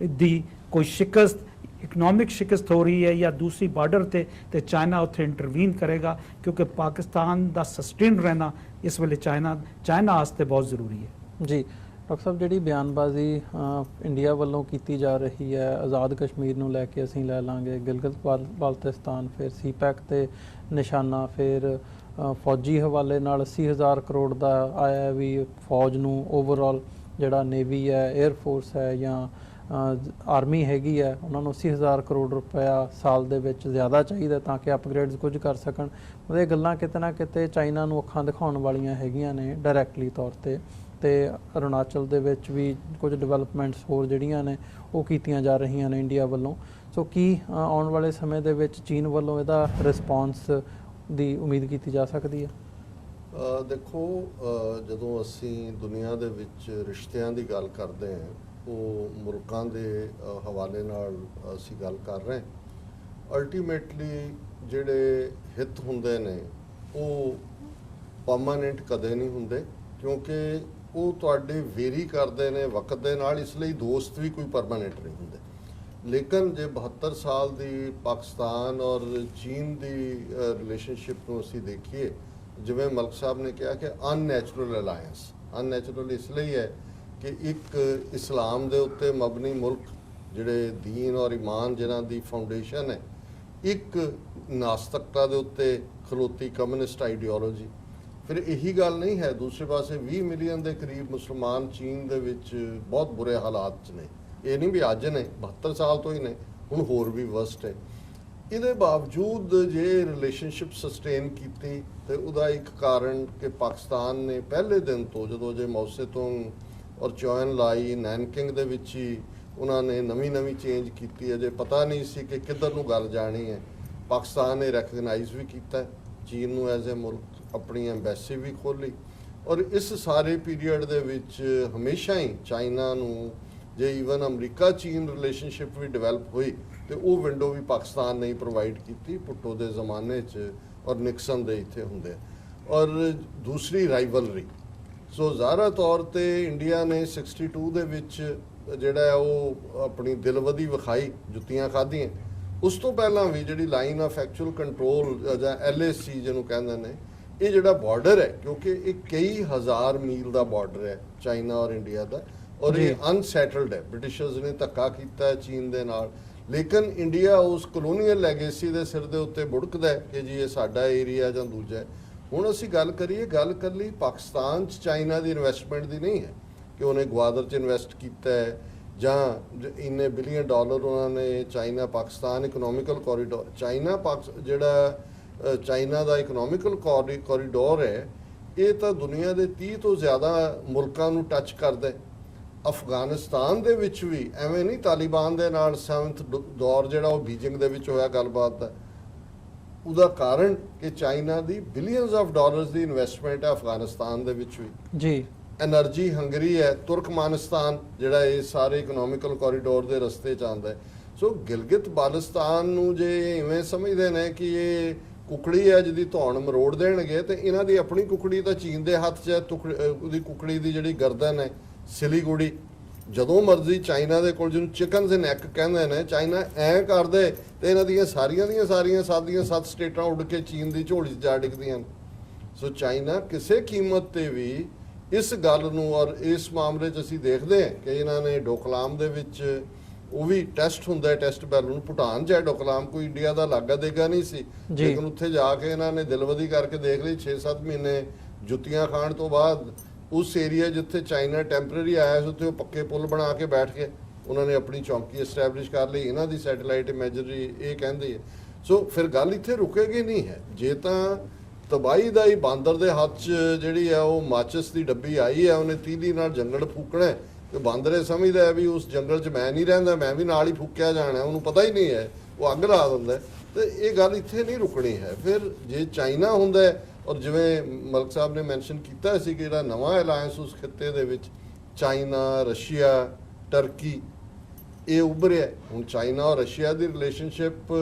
ਦੀ ਕੋਈ ਸ਼ਿਕਸਤ, ਇਕਨੋਮਿਕ ਸ਼ਿਕਸਤ ਹੋ ਰਹੀ ਹੈ ਜਾਂ ਦੂਸਰੀ ਬਾਰਡਰ ਤੇ ਚਾਈਨਾ ਉੱਥੇ ਇੰਟਰਵੀਨ ਕਰੇਗਾ, ਕਿਉਂਕਿ ਪਾਕਿਸਤਾਨ ਦਾ ਸਸਟੇਨ ਰਹਿਣਾ ਇਸ ਵੇਲੇ ਚਾਈਨਾ ਵਾਸਤੇ ਬਹੁਤ ਜ਼ਰੂਰੀ ਹੈ। ਜੀ ਡਾਕਟਰ ਸਾਹਿਬ, ਜਿਹੜੀ ਬਿਆਨਬਾਜ਼ੀ ਇੰਡੀਆ ਵੱਲੋਂ ਕੀਤੀ ਜਾ ਰਹੀ ਹੈ ਆਜ਼ਾਦ ਕਸ਼ਮੀਰ ਨੂੰ ਲੈ ਕੇ, ਅਸੀਂ ਲੈ ਲਾਂਗੇ ਗਿਲਗਿਤ ਬਾਲਤਿਸਤਾਨ, ਫਿਰ ਸੀਪੈਕ ਤੇ ਨਿਸ਼ਾਨਾ, ਫਿਰ ਫੌਜੀ ਹਵਾਲੇ ਨਾਲ 80,000 ਕਰੋੜ ਦਾ ਆਇਆ ਵੀ ਫੌਜ ਨੂੰ ਓਵਰਆਲ ਜਿਹੜਾ ਨੇਵੀ ਹੈ, 에ਅਰ ਫੋਰਸ ਹੈ ਜਾਂ ਆਰਮੀ ਹੈਗੀ ਹੈ, ਉਹਨਾਂ ਨੂੰ 80,000 ਕਰੋੜ ਰੁਪਇਆ ਸਾਲ ਦੇ ਵਿੱਚ ਜ਼ਿਆਦਾ ਚਾਹੀਦਾ ਤਾਂ ਕਿ ਅਪਗ੍ਰੇਡਸ ਕੁਝ ਕਰ ਸਕਣ। ਇਹ ਗੱਲਾਂ ਕਿਤੇ ਨਾ ਕਿਤੇ ਚਾਈਨਾ ਨੂੰ ਅੱਖਾਂ ਦਿਖਾਉਣ ਵਾਲੀਆਂ ਹੈਗੀਆਂ ਨੇ ਡਾਇਰੈਕਟਲੀ ਤੌਰ ਤੇ ਅਰੁਣਾਚਲ ਦੇ ਵਿੱਚ ਵੀ ਕੁਝ ਡਿਵੈਲਪਮੈਂਟਸ ਹੋਰ ਜਿਹੜੀਆਂ ਨੇ ਉਹ ਕੀਤੀਆਂ ਜਾ ਰਹੀਆਂ ਨੇ ਇੰਡੀਆ ਵੱਲੋਂ। ਸੋ ਕੀ ਆਉਣ ਵਾਲੇ ਸਮੇਂ ਦੇ ਵਿੱਚ ਚੀਨ ਵੱਲੋਂ ਇਹਦਾ ਰਿਸਪੌਂਸ ਦੀ ਉਮੀਦ ਕੀਤੀ ਜਾ ਸਕਦੀ ਹੈ? ਦੇਖੋ, ਜਦੋਂ ਅਸੀਂ ਦੁਨੀਆ ਦੇ ਵਿੱਚ ਰਿਸ਼ਤਿਆਂ ਦੀ ਗੱਲ ਕਰਦੇ ਹਾਂ, ਉਹ ਮੁਲਕਾਂ ਦੇ ਹਵਾਲੇ ਨਾਲ ਅਸੀਂ ਗੱਲ ਕਰ ਰਹੇ ਹਾਂ। ਅਲਟੀਮੇਟਲੀ ਜਿਹੜੇ ਹਿੱਤ ਹੁੰਦੇ ਨੇ ਉਹ ਪਰਮਾਨੈਂਟ ਕਦੇ ਨਹੀਂ ਹੁੰਦੇ, ਕਿਉਂਕਿ ਉਹ ਤੁਹਾਡੇ ਵੇਰੀ ਕਰਦੇ ਨੇ ਵਕਤ ਦੇ ਨਾਲ, ਇਸ ਲਈ ਦੋਸਤ ਵੀ ਕੋਈ ਪਰਮਾਨੈਂਟ ਨਹੀਂ ਹੁੰਦੇ। ਲੇਕਿਨ ਜੇ 72 ਸਾਲ ਦੀ ਪਾਕਿਸਤਾਨ ਔਰ ਚੀਨ ਦੀ ਰਿਲੇਸ਼ਨਸ਼ਿਪ ਨੂੰ ਅਸੀਂ ਦੇਖੀਏ, ਜਿਵੇਂ ਮਲਕ ਸਾਹਿਬ ਨੇ ਕਿਹਾ ਕਿ ਅਨਨੈਚੁਰਲ ਅਲਾਇੰਸ, ਅਨਨੈਚੁਰਲ ਇਸ ਲਈ ਹੈ ਕਿ ਇੱਕ ਇਸਲਾਮ ਦੇ ਉੱਤੇ ਮਬਨੀ ਮੁਲਕ, ਜਿਹੜੇ ਦੀਨ ਔਰ ਈਮਾਨ ਜਿਨ੍ਹਾਂ ਦੀ ਫਾਊਂਡੇਸ਼ਨ ਹੈ, ਇੱਕ ਨਾਸਤਕਤਾ ਦੇ ਉੱਤੇ ਖਲੋਤੀ ਕਮਿਊਨਿਸਟ ਆਈਡੀਓਲੋਜੀ। ਫਿਰ ਇਹੀ ਗੱਲ ਨਹੀਂ ਹੈ, ਦੂਸਰੇ ਪਾਸੇ 20 ਮਿਲੀਅਨ ਦੇ ਕਰੀਬ ਮੁਸਲਮਾਨ ਚੀਨ ਦੇ ਵਿੱਚ ਬਹੁਤ ਬੁਰੇ ਹਾਲਾਤ 'ਚ ਨੇ। ਇਹ ਨਹੀਂ ਵੀ ਅੱਜ ਨੇ, 72 ਸਾਲ ਤੋਂ ਹੀ ਨੇ, ਹੁਣ ਹੋਰ ਵੀ ਵਰਸਟ ਹੈ। ਇਹਦੇ ਬਾਵਜੂਦ ਜੇ ਰਿਲੇਸ਼ਨਸ਼ਿਪ ਸਸਟੇਨ ਕੀਤੀ ਤੇ ਉਹਦਾ ਇੱਕ ਕਾਰਨ ਕਿ ਪਾਕਿਸਤਾਨ ਨੇ ਪਹਿਲੇ ਦਿਨ ਤੋਂ, ਜਦੋਂ ਜੇ ਮੌਸੇ ਤੋਂ ਔਰ ਚੌਨ ਲਾਈ, ਨੈਨਕਿੰਗ ਦੇ ਵਿੱਚ ਹੀ ਉਹਨਾਂ ਨੇ ਨਵੀਂ ਚੇਂਜ ਕੀਤੀ ਹੈ। ਜੇ ਪਤਾ ਨਹੀਂ ਸੀ ਕਿ ਕਿੱਧਰ ਨੂੰ ਗੱਲ ਜਾਣੀ ਹੈ, ਪਾਕਿਸਤਾਨ ਨੇ ਰੈਕਗਨਾਈਜ਼ ਵੀ ਕੀਤਾ ਚੀਨ ਨੂੰ ਐਜ਼ ਅ ਮੁਲਕ, ਆਪਣੀ ਐਮਬੈਸੀ ਵੀ ਖੋਲ੍ਹੀ। ਔਰ ਇਸ ਸਾਰੇ ਪੀਰੀਅਡ ਦੇ ਵਿੱਚ ਹਮੇਸ਼ਾ ਹੀ ਚਾਈਨਾ ਨੂੰ, ਜੇ ਈਵਨ ਅਮਰੀਕਾ ਚੀਨ ਰਿਲੇਸ਼ਨਸ਼ਿਪ ਵੀ ਡਿਵੈਲਪ ਹੋਈ ਤੇ ਉਹ ਵਿੰਡੋ ਵੀ ਪਾਕਿਸਤਾਨ ਨੇ ਪ੍ਰੋਵਾਈਡ ਕੀਤੀ ਭੁੱਟੋ ਦੇ ਜ਼ਮਾਨੇ 'ਚ ਔਰ ਨਿਕਸਨ ਦੇ ਇੱਥੇ ਹੁੰਦੇ। ਔਰ ਦੂਸਰੀ ਰਾਈਵਲਰੀ, ਸੋ ਜ਼ਾਹਰਾ ਤੌਰ ਤੇ ਇੰਡੀਆ ਨੇ 62 ਦੇ ਵਿੱਚ ਜਿਹੜਾ ਉਹ ਆਪਣੀ ਦਿਲਵਦੀ ਵਿਖਾਈ, ਜੁੱਤੀਆਂ ਖਾਧੀਆਂ। ਉਸ ਤੋਂ ਪਹਿਲਾਂ ਵੀ ਜਿਹੜੀ ਲਾਈਨ ਆਫ ਐਕਚੁਅਲ ਕੰਟਰੋਲ ਜਾਂ LAC ਜਿਹਨੂੰ ਕਹਿੰਦੇ ਨੇ, ਇਹ ਜਿਹੜਾ ਬਾਰਡਰ ਹੈ, ਕਿਉਂਕਿ ਇਹ ਕਈ ਹਜ਼ਾਰ ਮੀਲ ਦਾ ਬਾਰਡਰ ਹੈ ਚਾਈਨਾ ਔਰ ਇੰਡੀਆ ਦਾ, ਔਰ ਇਹ ਅਨਸੈਟਲਡ ਹੈ। ਬ੍ਰਿਟਿਸ਼ਰਸ ਨੇ ਧੱਕਾ ਕੀਤਾ ਹੈ ਚੀਨ ਦੇ ਨਾਲ, ਲੇਕਿਨ ਇੰਡੀਆ ਉਸ ਕਲੋਨੀਅਲ ਲੈਗੇਸੀ ਦੇ ਸਿਰ ਦੇ ਉੱਤੇ ਬੁੜਕਦਾ ਹੈ ਕਿ ਜੀ ਇਹ ਸਾਡਾ ਏਰੀਆ ਜਾਂ ਦੂਜਾ ਹੈ। ਹੁਣ ਅਸੀਂ ਗੱਲ ਕਰੀਏ, ਗੱਲ ਕਰ ਲਈ ਪਾਕਿਸਤਾਨ 'ਚ ਚਾਈਨਾ ਦੀ ਇਨਵੈਸਟਮੈਂਟ ਦੀ ਨਹੀਂ ਹੈ ਕਿ ਉਹਨੇ ਗਵਾਦਰ 'ਚ ਇਨਵੈਸਟ ਕੀਤਾ ਹੈ ਜਾਂ ਇੰਨੇ ਬਿਲੀਅਨ ਡਾਲਰ ਉਹਨਾਂ ਨੇ ਚਾਈਨਾ ਪਾਕਿਸਤਾਨ ਇਕਨੋਮਿਕਲ ਕੋਰੀਡੋਰ, ਜਿਹੜਾ ਚਾਈਨਾ ਦਾ ਇਕਨੋਮਿਕਲ ਕੋਰੀਡੋਰ ਹੈ, ਇਹ ਤਾਂ ਦੁਨੀਆ ਦੇ 30 ਤੋਂ ਜ਼ਿਆਦਾ ਮੁਲਕਾਂ ਨੂੰ ਟੱਚ ਕਰਦਾ ਹੈ। ਅਫਗਾਨਿਸਤਾਨ ਦੇ ਵਿੱਚ ਵੀ ਐਵੇਂ ਨਹੀਂ, ਤਾਲਿਬਾਨ ਦੇ ਨਾਲ 7th ਦੌਰ ਜਿਹੜਾ ਉਹ ਬੀਜਿੰਗ ਦੇ ਵਿੱਚ ਹੋਇਆ ਗੱਲਬਾਤ ਦਾ, ਉਹਦਾ ਕਾਰਨ ਕਿ China the billions of dollars the investment ਹੈ ਅਫਗਾਨਿਸਤਾਨ ਦੇ ਵਿੱਚ ਵੀ, ਜੀ ਐਨਰਜੀ ਹੰਗਰੀ ਹੈ, ਤੁਰਕਮਾਨਿਸਤਾਨ ਜਿਹੜਾ ਇਹ ਸਾਰੇ ਇਕਨੋਮਿਕਲ ਕੋਰੀਡੋਰ ਦੇ ਰਸਤੇ 'ਚ ਆਉਂਦਾ ਹੈ। ਸੋ ਗਿਲਗਿਤ ਬਾਲਸਤਾਨ ਨੂੰ ਜੇ ਇਵੇਂ ਸਮਝਦੇ ਨੇ ਕਿ ਇਹ ਕੁਕੜੀ ਹੈ ਜਿਹਦੀ ਧੌਣ ਮਰੋੜ ਦੇਣਗੇ, ਤੇ ਇਹਨਾਂ ਦੀ ਆਪਣੀ ਕੁਕੜੀ ਤਾਂ ਚੀਨ ਦੇ ਹੱਥ 'ਚ ਹੈ। ਉਹਦੀ ਕੁਕੜੀ ਦੀ ਜਿਹੜੀ ਗਰਦਨ ਹੈ ਸਿਲੀਗੁੜੀ, ਜਦੋਂ ਮਰਜ਼ੀ ਚਾਈਨਾ ਦੇ ਕੋਲ, ਜਿਹਨੂੰ ਚਿਕਨ ਦੇ ਨੈਕ ਕਹਿੰਦੇ ਨੇ, ਚਾਈਨਾ ਐਂ ਕਰਦੇ ਤੇ ਇਹਨਾਂ ਦੀਆਂ ਸਾਰੀਆਂ 7 ਸਟੇਟਾਂ ਉੱਡ ਕੇ ਚੀਨ ਦੀ ਝੋਲੀ 'ਚ ਜਾ ਡਿੱਗਦੀਆਂ ਨੇ। ਸੋ ਚਾਈਨਾ ਕਿਸੇ ਕੀਮਤ ਤੇ ਵੀ ਇਸ ਗੱਲ ਨੂੰ, ਔਰ ਇਸ ਮਾਮਲੇ 'ਚ ਅਸੀਂ ਦੇਖਦੇ ਹਾਂ ਕਿ ਇਹਨਾਂ ਨੇ ਡੋਕਲਾਮ ਦੇ ਵਿੱਚ ਉਹ ਵੀ ਟੈਸਟ ਹੁੰਦਾ ਹੈ, ਟੈਸਟ ਬੈਲੂਨ ਭੂਟਾਨ 'ਚ ਹੈ ਡੋਕਲਾਮ, ਕੋਈ ਇੰਡੀਆ ਦਾ ਲਾਗਾ ਦੇਗਾ ਨਹੀਂ ਸੀ, ਲੇਕਿਨ ਉੱਥੇ ਜਾ ਕੇ ਇਹਨਾਂ ਨੇ ਦਿਲਵਦੀ ਕਰਕੇ ਦੇਖ ਲਈ। 6-7 ਮਹੀਨੇ ਜੁੱਤੀਆਂ ਖਾਣ ਤੋਂ ਬਾਅਦ ਉਸ ਏਰੀਆ ਜਿੱਥੇ ਚਾਈਨਾ ਟੈਂਪਰੇਰੀ ਆਇਆ ਸੀ ਉੱਥੇ ਉਹ ਪੱਕੇ ਪੁਲ ਬਣਾ ਕੇ ਬੈਠ ਕੇ ਉਹਨਾਂ ਨੇ ਆਪਣੀ ਚੌਂਕੀ ਐਸਟੈਬਲਿਸ਼ ਕਰ ਲਈ। ਇਹਨਾਂ ਦੀ ਸੈਟੇਲਾਈਟ ਇਮੇਜਰੀ ਇਹ ਕਹਿੰਦੀ ਹੈ। ਸੋ ਫਿਰ ਗੱਲ ਇੱਥੇ ਰੁਕੇਗੀ ਨਹੀਂ ਹੈ। ਜੇ ਤਾਂ ਤਬਾਹੀ ਦਾ ਹੀ ਬਾਂਦਰ ਦੇ ਹੱਥ 'ਚ ਜਿਹੜੀ ਹੈ ਉਹ ਮਾਚਿਸ ਦੀ ਡੱਬੀ ਆਈ ਹੈ, ਉਹਨੇ ਤੀਲੀ ਨਾਲ ਜੰਗਲ ਫੂਕਣਾ ਤੇ ਬਾਂਦਰ ਇਹ ਸਮਝਦਾ ਹੈ ਵੀ ਉਸ ਜੰਗਲ 'ਚ ਮੈਂ ਨਹੀਂ ਰਹਿੰਦਾ, ਮੈਂ ਵੀ ਨਾਲ ਹੀ ਫੂਕਿਆ ਜਾਣਾ, ਉਹਨੂੰ ਪਤਾ ਹੀ ਨਹੀਂ ਹੈ, ਉਹ ਅੱਗ ਲਾ ਦਿੰਦਾ। ਤੇ ਇਹ ਗੱਲ ਇੱਥੇ ਨਹੀਂ ਰੁਕਣੀ ਹੈ। ਫਿਰ ਜੇ ਚਾਈਨਾ ਹੁੰਦਾ ਹੈ, ਔਰ ਜਿਵੇਂ ਮਲਕ ਸਾਹਿਬ ਨੇ ਮੈਂਸ਼ਨ ਕੀਤਾ ਸੀ ਕਿ ਜਿਹੜਾ ਨਵਾਂ ਅਲਾਇੰਸ ਉਸ ਖਿੱਤੇ ਦੇ ਵਿੱਚ ਚਾਈਨਾ, ਰਸ਼ੀਆ, ਟਰਕੀ ਇਹ ਉੱਭਰਿਆ। ਹੁਣ ਚਾਈਨਾ ਔਰ ਰਸ਼ੀਆ ਦੀ ਰਿਲੇਸ਼ਨਸ਼ਿਪ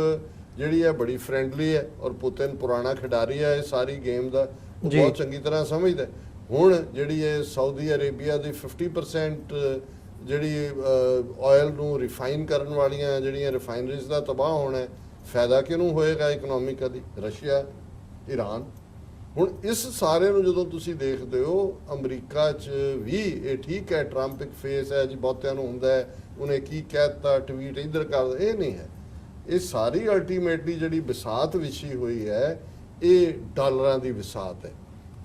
ਜਿਹੜੀ ਹੈ ਬੜੀ ਫਰੈਂਡਲੀ ਹੈ, ਔਰ ਪੁਤਿਨ ਪੁਰਾਣਾ ਖਿਡਾਰੀ ਹੈ ਇਸ ਸਾਰੀ ਗੇਮ ਦਾ, ਉਹ ਬਹੁਤ ਚੰਗੀ ਤਰ੍ਹਾਂ ਸਮਝਦਾ। ਹੁਣ ਜਿਹੜੀ ਇਹ ਸਾਊਦੀ ਅਰੇਬੀਆ ਦੀ 50% ਜਿਹੜੀ ਆਇਲ ਨੂੰ ਰਿਫਾਈਨ ਕਰਨ ਵਾਲੀਆਂ ਜਿਹੜੀਆਂ ਰਿਫਾਈਨਰੀਜ਼ ਦਾ ਤਬਾਹ ਹੋਣਾ, ਫਾਇਦਾ ਕਿਹਨੂੰ ਹੋਏਗਾ ਇਕਨੋਮਿਕਲੀ? Russia, Iran. ਹੁਣ ਇਸ ਸਾਰੇ ਨੂੰ ਜਦੋਂ ਤੁਸੀਂ ਦੇਖਦੇ ਹੋ, ਅਮਰੀਕਾ 'ਚ ਵੀ ਇਹ ਠੀਕ ਹੈ ਟਰੰਪ ਇੱਕ ਫੇਸ ਹੈ ਜੀ, ਬਹੁਤਿਆਂ ਨੂੰ ਹੁੰਦਾ ਹੈ ਉਹਨੇ ਕੀ ਕਹਿਤਾ, ਟਵੀਟ ਇੱਧਰ ਕਰ, ਇਹ ਨਹੀਂ ਹੈ। ਇਹ ਸਾਰੀ ਅਲਟੀਮੇਟਲੀ ਜਿਹੜੀ ਵਿਸਾਤ ਵਿਛੀ ਹੋਈ ਹੈ, ਇਹ ਡਾਲਰਾਂ ਦੀ ਵਿਸਾਤ ਹੈ।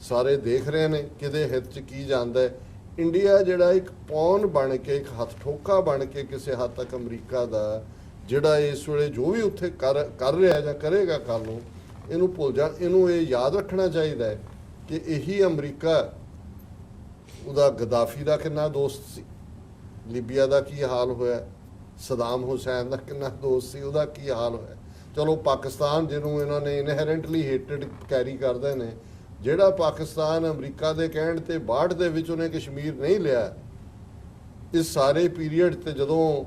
ਸਾਰੇ ਦੇਖ ਰਹੇ ਨੇ ਕਿਹਦੇ ਹਿੱਤ 'ਚ ਕੀ ਜਾਂਦਾ ਹੈ। ਇੰਡੀਆ ਜਿਹੜਾ ਇੱਕ ਪੌਨ ਬਣ ਕੇ, ਇੱਕ ਹੱਥ ਠੋਕਾ ਬਣ ਕੇ ਕਿਸੇ ਹੱਦ ਤੱਕ ਅਮਰੀਕਾ ਦਾ, ਜਿਹੜਾ ਇਸ ਵੇਲੇ ਜੋ ਵੀ ਉੱਥੇ ਕਰ ਰਿਹਾ ਜਾਂ ਕਰੇਗਾ ਕੱਲ੍ਹ ਨੂੰ, ਇਹਨੂੰ ਭੁੱਲ ਜਾਣ। ਇਹਨੂੰ ਇਹ ਯਾਦ ਰੱਖਣਾ ਚਾਹੀਦਾ ਹੈ ਕਿ ਇਹੀ ਅਮਰੀਕਾ ਉਹਦਾ ਗਦਾਫੀ ਦਾ ਕਿੰਨਾ ਦੋਸਤ ਸੀ, ਲੀਬੀਆ ਦਾ ਕੀ ਹਾਲ ਹੋਇਆ, ਸਦਾਮ ਹੁਸੈਨ ਦਾ ਕਿੰਨਾ ਦੋਸਤ ਸੀ, ਉਹਦਾ ਕੀ ਹਾਲ ਹੋਇਆ। ਚਲੋ ਪਾਕਿਸਤਾਨ ਜਿਹਨੂੰ ਇਹਨਾਂ ਨੇ ਇਨਹੈਰੈਂਟਲੀ ਹੇਟਡ ਕੈਰੀ ਕਰਦੇ ਨੇ, ਜਿਹੜਾ ਪਾਕਿਸਤਾਨ ਅਮਰੀਕਾ ਦੇ ਕਹਿਣ ਤੇ 62 ਦੇ ਵਿੱਚ ਉਹਨੇ ਕਸ਼ਮੀਰ ਨਹੀਂ ਲਿਆ, ਇਸ ਸਾਰੇ ਪੀਰੀਅਡ ਤੇ ਜਦੋਂ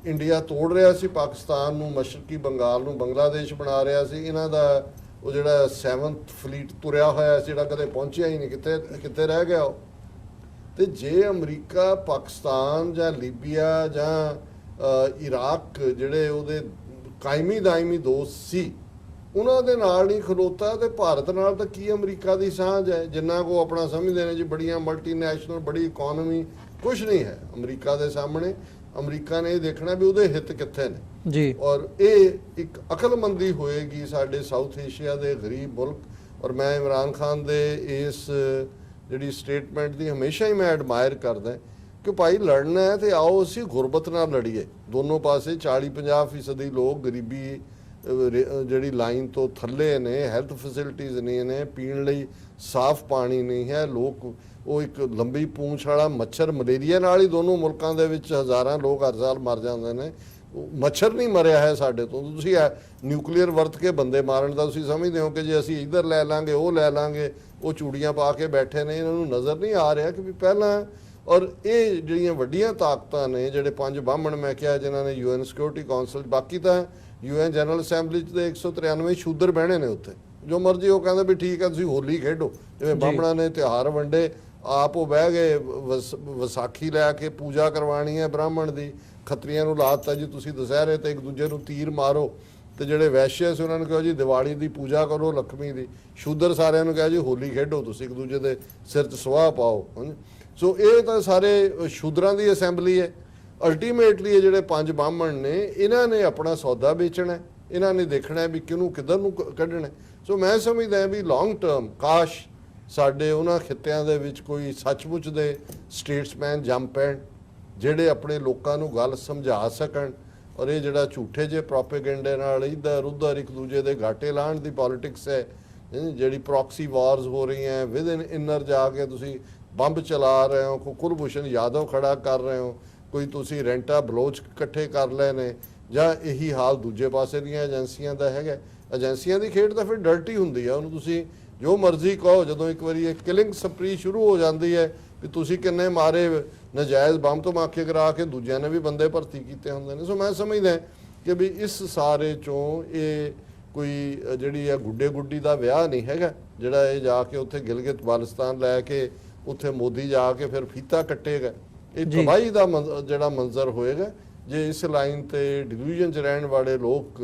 ਇੰਡੀਆ ਤੋੜ ਰਿਹਾ ਸੀ ਪਾਕਿਸਤਾਨ ਨੂੰ, ਮਸ਼ਰਕੀ ਬੰਗਾਲ ਨੂੰ ਬੰਗਲਾਦੇਸ਼ ਬਣਾ ਰਿਹਾ ਸੀ, ਇਹਨਾਂ ਦਾ ਉਹ ਜਿਹੜਾ 7th ਫਲੀਟ ਤੁਰਿਆ ਹੋਇਆ ਸੀ ਜਿਹੜਾ ਕਦੇ ਪਹੁੰਚਿਆ ਹੀ ਨਹੀਂ, ਕਿੱਥੇ ਰਹਿ ਗਿਆ ਉਹ। ਤੇ ਜੇ ਅਮਰੀਕਾ ਪਾਕਿਸਤਾਨ ਜਾਂ ਲੀਬੀਆ ਜਾਂ ਇਰਾਕ ਜਿਹੜੇ ਉਹਦੇ ਕਾਇਮੀ ਦਾਇਮੀ ਦੋਸਤ ਸੀ, ਉਹਨਾਂ ਦੇ ਨਾਲ ਨਹੀਂ ਖਲੋਤਾ, ਤੇ ਭਾਰਤ ਨਾਲ ਤਾਂ ਕੀ ਅਮਰੀਕਾ ਦੀ ਸਾਂਝ ਹੈ? ਜਿੰਨਾ ਕੋ ਆਪਣਾ ਸਮਝਦੇ ਨੇ ਜੀ ਬੜੀਆਂ ਮਲਟੀਨੈਸ਼ਨਲ, ਬੜੀ ਇਕਨੋਮੀ, ਕੁਝ ਨਹੀਂ ਹੈ ਅਮਰੀਕਾ ਦੇ ਸਾਹਮਣੇ। ਅਮਰੀਕਾ ਨੇ ਇਹ ਦੇਖਣਾ ਵੀ ਉਹਦੇ ਹਿੱਤ ਕਿੱਥੇ ਨੇ ਜੀ। ਔਰ ਇਹ ਇੱਕ ਅਕਲਮੰਦੀ ਹੋਏਗੀ ਸਾਡੇ ਸਾਊਥ ਏਸ਼ੀਆ ਦੇ ਗਰੀਬ ਮੁਲਕ। ਔਰ ਮੈਂ ਇਮਰਾਨ ਖਾਨ ਦੇ ਇਸ ਜਿਹੜੀ ਸਟੇਟਮੈਂਟ ਦੀ ਹਮੇਸ਼ਾ ਹੀ ਮੈਂ ਐਡਮਾਇਰ ਕਰਦਾ ਕਿ ਭਾਈ ਲੜਨਾ ਹੈ ਤੇ ਆਓ ਅਸੀਂ ਗੁਰਬਤ ਨਾਲ ਲੜੀਏ। ਦੋਨੋਂ ਪਾਸੇ 40-50% ਲੋਕ ਗਰੀਬੀ ਜਿਹੜੀ ਲਾਈਨ ਤੋਂ ਥੱਲੇ ਨੇ, ਹੈਲਥ ਫੈਸਿਲਿਟੀਜ਼ ਨਹੀਂ ਨੇ, ਪੀਣ ਲਈ ਸਾਫ਼ ਪਾਣੀ ਨਹੀਂ ਹੈ, ਲੋਕ ਉਹ ਇੱਕ ਲੰਬੀ ਪੂੰਛ ਵਾਲਾ ਮੱਛਰ, ਮਲੇਰੀਆ ਨਾਲ ਹੀ ਦੋਨੋਂ ਮੁਲਕਾਂ ਦੇ ਵਿੱਚ ਹਜ਼ਾਰਾਂ ਲੋਕ ਹਰ ਸਾਲ ਮਰ ਜਾਂਦੇ ਨੇ। ਮੱਛਰ ਨਹੀਂ ਮਰਿਆ ਹੈ ਸਾਡੇ ਤੋਂ। ਤੁਸੀਂ ਨਿਊਕਲੀਅਰ ਵਰਤ ਕੇ ਬੰਦੇ ਮਾਰਨ ਦਾ ਤੁਸੀਂ ਸਮਝਦੇ ਹੋ ਕਿ ਜੇ ਅਸੀਂ ਇੱਧਰ ਲੈ ਲਾਂਗੇ, ਉਹ ਲੈ ਲਾਂਗੇ, ਉਹ ਚੂੜੀਆਂ ਪਾ ਕੇ ਬੈਠੇ ਨੇ, ਇਹਨਾਂ ਨੂੰ ਨਜ਼ਰ ਨਹੀਂ ਆ ਰਿਹਾ ਕਿ ਵੀ ਪਹਿਲਾਂ। ਔਰ ਇਹ ਜਿਹੜੀਆਂ ਵੱਡੀਆਂ ਤਾਕਤਾਂ ਨੇ, ਜਿਹੜੇ 5 ਬਾਹਮਣ ਮੈਂ ਕਿਹਾ ਜਿਨ੍ਹਾਂ ਨੇ UN ਸਿਕਿਉਰਿਟੀ ਕਾਉਂਸਲ, ਬਾਕੀ ਤਾਂ UN ਜਨਰਲ ਅਸੈਂਬਲੀ 'ਚ ਦੇ 193 ਸ਼ੂਦਰ ਬਹਿਣੇ ਨੇ ਉੱਥੇ, ਜੋ ਮਰਜ਼ੀ ਉਹ ਕਹਿੰਦਾ ਵੀ ਠੀਕ ਹੈ ਤੁਸੀਂ ਹੋਲੀ ਖੇਡੋ। ਜਿਵੇਂ ਬਾਹਮਣਾਂ ਨੇ ਤਿਉਹਾਰ ਵੰਡੇ, ਆਪ ਉਹ ਬਹਿ ਗਏ ਵਿਸਾਖੀ ਲੈ ਕੇ ਪੂਜਾ ਕਰਵਾਉਣੀ ਹੈ ਬ੍ਰਾਹਮਣ ਦੀ, ਖੱਤਰੀਆਂ ਨੂੰ ਲਾਤਾ ਜੀ ਤੁਸੀਂ ਦੁਸਹਿਰੇ ਤੇ ਇੱਕ ਦੂਜੇ ਨੂੰ ਤੀਰ ਮਾਰੋ, ਤੇ ਜਿਹੜੇ ਵੈਸ਼ਯ ਸੀ ਉਹਨਾਂ ਨੂੰ ਕਿਹਾ ਜੀ ਦੀਵਾਲੀ ਦੀ ਪੂਜਾ ਕਰੋ, ਲక్ష్ਮੀ ਦੀ। ਸ਼ੂਦਰ ਸਾਰਿਆਂ ਨੂੰ ਕਿਹਾ ਜੀ ਹੋਲੀ ਖੇਡੋ, ਤੁਸੀਂ ਇੱਕ ਦੂਜੇ ਦੇ ਸਿਰ 'ਚ ਸੁਆਹ ਪਾਓ। ਸੋ ਇਹ ਤਾਂ ਸਾਰੇ ਸ਼ੂਦਰਾਂ ਦੀ ਅਸੈਂਬਲੀ ਹੈ। ਅਲਟੀਮੇਟਲੀ ਇਹ ਜਿਹੜੇ 5 ਬਾਹਮਣ ਨੇ, ਇਹਨਾਂ ਨੇ ਆਪਣਾ ਸੌਦਾ ਵੇਚਣਾ, ਇਹਨਾਂ ਨੇ ਦੇਖਣਾ ਵੀ ਕਿਹਨੂੰ ਕਿੱਧਰ ਨੂੰ ਕੱਢਣਾ। ਸੋ ਮੈਂ ਸਮਝਦਾ ਵੀ ਲੌਂਗ ਟਰਮ ਕਾਸ਼ ਸਾਡੇ ਉਹਨਾਂ ਖਿੱਤਿਆਂ ਦੇ ਵਿੱਚ ਕੋਈ ਸੱਚਮੁੱਚ ਦੇ ਸਟੇਟਸਮੈਨ ਜੰਮ ਪੈਣ, ਜਿਹੜੇ ਆਪਣੇ ਲੋਕਾਂ ਨੂੰ ਗੱਲ ਸਮਝਾ ਸਕਣ। ਔਰ ਇਹ ਜਿਹੜਾ ਝੂਠੇ ਜਿਹੇ ਪ੍ਰੋਪੇਗੈਂਡੇ ਨਾਲ ਇੱਧਰ ਉੱਧਰ ਇੱਕ ਦੂਜੇ ਦੇ ਘਾਟੇ ਲਾਉਣ ਦੀ ਪੋਲਿਟਿਕਸ ਹੈ, ਜਿਹੜੀ ਪ੍ਰੋਕਸੀ ਵਾਰਸ ਹੋ ਰਹੀਆਂ, ਵਿਦ ਇਨਰ ਜਾ ਕੇ ਤੁਸੀਂ ਬੰਬ ਚਲਾ ਰਹੇ ਹੋ, ਕੋਈ ਕੁਲਭੂਸ਼ਣ ਯਾਦਵ ਖੜਾ ਕਰ ਰਹੇ ਹੋ, ਕੋਈ ਤੁਸੀਂ ਰੈਂਟਾ ਬਲੋਚ ਇਕੱਠੇ ਕਰ ਲਏ ਨੇ, ਜਾਂ ਇਹੀ ਹਾਲ ਦੂਜੇ ਪਾਸੇ ਦੀਆਂ ਏਜੰਸੀਆਂ ਦਾ ਹੈਗਾ। ਏਜੰਸੀਆਂ ਦੀ ਖੇਡ ਤਾਂ ਫਿਰ ਡਰਟੀ ਹੁੰਦੀ ਆ, ਉਹਨੂੰ ਤੁਸੀਂ ਜੋ ਮਰਜ਼ੀ ਕਹੋ। ਜਦੋਂ ਇੱਕ ਵਾਰੀ ਇਹ ਕਿਲਿੰਗ ਸਪਰੀ ਸ਼ੁਰੂ ਹੋ ਜਾਂਦੀ ਹੈ ਵੀ ਤੁਸੀਂ ਕਿੰਨੇ ਮਾਰੇ, ਨਜਾਇਜ਼ ਬੰਬ ਧਮਾਕੇ ਕਰਾ ਕੇ ਦੂਜਿਆਂ ਨੇ ਵੀ ਬੰਦੇ ਭਰਤੀ ਕੀਤੇ ਹੁੰਦੇ ਨੇ। ਸੋ ਮੈਂ ਸਮਝਦਾ ਕਿ ਵੀ ਇਸ ਸਾਰੇ ਚੋਂ ਇਹ ਕੋਈ ਜਿਹੜੀ ਆ ਗੁੱਡੀ ਦਾ ਵਿਆਹ ਨਹੀਂ ਹੈਗਾ, ਜਿਹੜਾ ਇਹ ਜਾ ਕੇ ਉੱਥੇ ਗਿਲਗਿਤ ਬਾਲਸਤਾਨ ਲੈ ਕੇ ਉੱਥੇ ਮੋਦੀ ਜਾ ਕੇ ਫਿਰ ਫੀਤਾ ਕੱਟੇਗਾ। ਇਹ ਤਬਾਹੀ ਦਾ ਜਿਹੜਾ ਮੰਜ਼ਰ ਹੋਏਗਾ ਜੇ ਇਸ ਲਾਈਨ ਤੇ ਡਿਲੂਜਨ 'ਚ ਰਹਿਣ ਵਾਲੇ ਲੋਕ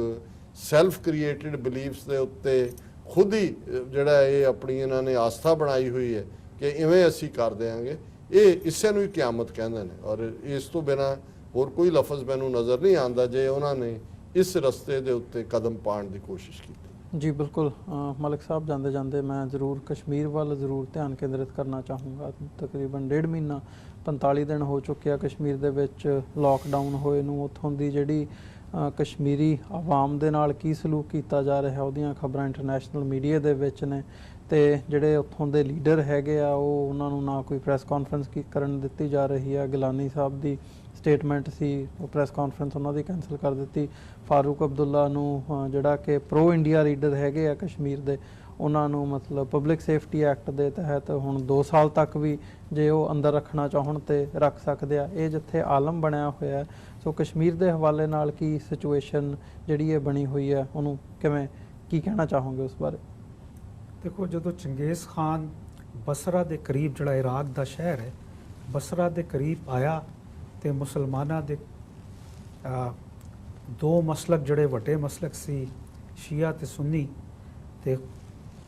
ਸੈਲਫ ਕ੍ਰੀਏਟਿਡ ਬਿਲੀਫਸ ਦੇ ਉੱਤੇ ਖੁਦ ਹੀ ਜਿਹੜਾ ਇਹ ਆਪਣੀ ਇਹਨਾਂ ਨੇ ਆਸਥਾ ਬਣਾਈ ਹੋਈ ਹੈ ਕਿ ਇਵੇਂ ਅਸੀਂ ਕਰ ਦਿਆਂਗੇ, ਇਹ ਇਸੇ ਨੂੰ ਹੀ ਕਿਆਮਤ ਕਹਿੰਦੇ ਨੇ। ਔਰ ਇਸ ਤੋਂ ਬਿਨਾਂ ਹੋਰ ਕੋਈ ਲਫ਼ਜ਼ ਮੈਨੂੰ ਨਜ਼ਰ ਨਹੀਂ ਆਉਂਦਾ ਜੇ ਉਹਨਾਂ ਨੇ ਇਸ ਰਸਤੇ ਦੇ ਉੱਤੇ ਕਦਮ ਪਾਉਣ ਦੀ ਕੋਸ਼ਿਸ਼ ਕੀਤੀ। ਜੀ ਬਿਲਕੁਲ ਮਲਿਕ ਸਾਹਿਬ, ਜਾਂਦੇ ਜਾਂਦੇ ਮੈਂ ਜ਼ਰੂਰ ਕਸ਼ਮੀਰ ਵੱਲ ਜ਼ਰੂਰ ਧਿਆਨ ਕੇਂਦਰਿਤ ਕਰਨਾ ਚਾਹੂੰਗਾ। ਤਕਰੀਬਨ 1.5 ਮਹੀਨਾ 45 ਦਿਨ ਹੋ ਚੁੱਕਿਆ ਕਸ਼ਮੀਰ ਦੇ ਵਿੱਚ ਲੋਕਡਾਊਨ ਹੋਏ ਨੂੰ। ਉੱਥੋਂ ਦੀ ਜਿਹੜੀ ਕਸ਼ਮੀਰੀ ਆਵਾਮ ਦੇ ਨਾਲ ਕੀ ਸਲੂਕ ਕੀਤਾ ਜਾ ਰਿਹਾ ਉਹਦੀਆਂ ਖਬਰਾਂ ਇੰਟਰਨੈਸ਼ਨਲ ਮੀਡੀਆ ਦੇ ਵਿੱਚ ਨੇ, ਤੇ ਜਿਹੜੇ ਉੱਥੋਂ ਦੇ ਲੀਡਰ ਹੈਗੇ ਆ ਉਹ ਉਹਨਾਂ ਨੂੰ ਨਾ ਕੋਈ ਪ੍ਰੈਸ ਕਾਨਫਰੰਸ ਕਰਨ ਦਿੱਤੀ ਜਾ ਰਹੀ ਹੈ। ਗਿਲਾਨੀ ਸਾਹਿਬ ਦੀ ਸਟੇਟਮੈਂਟ ਸੀ, ਉਹ ਪ੍ਰੈਸ ਕਾਨਫਰੰਸ ਉਹਨਾਂ ਦੀ ਕੈਂਸਲ ਕਰ ਦਿੱਤੀ। ਫਾਰੂਕ ਅਬਦੁੱਲਾ ਨੂੰ ਜਿਹੜਾ ਕਿ ਪ੍ਰੋ ਇੰਡੀਆ ਲੀਡਰ ਹੈਗੇ ਆ ਕਸ਼ਮੀਰ ਦੇ, ਉਹਨਾਂ ਨੂੰ ਮਤਲਬ ਪਬਲਿਕ ਸੇਫਟੀ ਐਕਟ ਦੇ ਤਹਿਤ ਹੁਣ 2 ਸਾਲ ਤੱਕ ਵੀ ਜੇ ਉਹ ਅੰਦਰ ਰੱਖਣਾ ਚਾਹਣ ਤੇ ਰੱਖ ਸਕਦੇ ਆ। ਇਹ ਜਿੱਥੇ ਆਲਮ ਬਣਿਆ ਹੋਇਆ, ਸੋ ਕਸ਼ਮੀਰ ਦੇ ਹਵਾਲੇ ਨਾਲ ਕੀ ਸਿਚੁਏਸ਼ਨ ਜਿਹੜੀ ਇਹ ਬਣੀ ਹੋਈ ਹੈ ਉਹਨੂੰ ਕਿਵੇਂ ਕੀ ਕਹਿਣਾ ਚਾਹੋਗੇ ਉਸ ਬਾਰੇ? ਦੇਖੋ, ਜਦੋਂ ਚੰਗੇਜ਼ ਖਾਨ ਬਸਰਾ ਦੇ ਕਰੀਬ, ਜਿਹੜਾ ਇਰਾਕ ਦਾ ਸ਼ਹਿਰ ਹੈ, ਬਸਰਾ ਦੇ ਕਰੀਬ ਆਇਆ ਤੇ ਮੁਸਲਮਾਨਾਂ ਦੇ 2 ਮਸਲਕ ਜਿਹੜੇ ਵੱਡੇ ਮਸਲਕ ਸੀ, ਸ਼ੀਆ ਤੇ ਸੁੰਨੀ,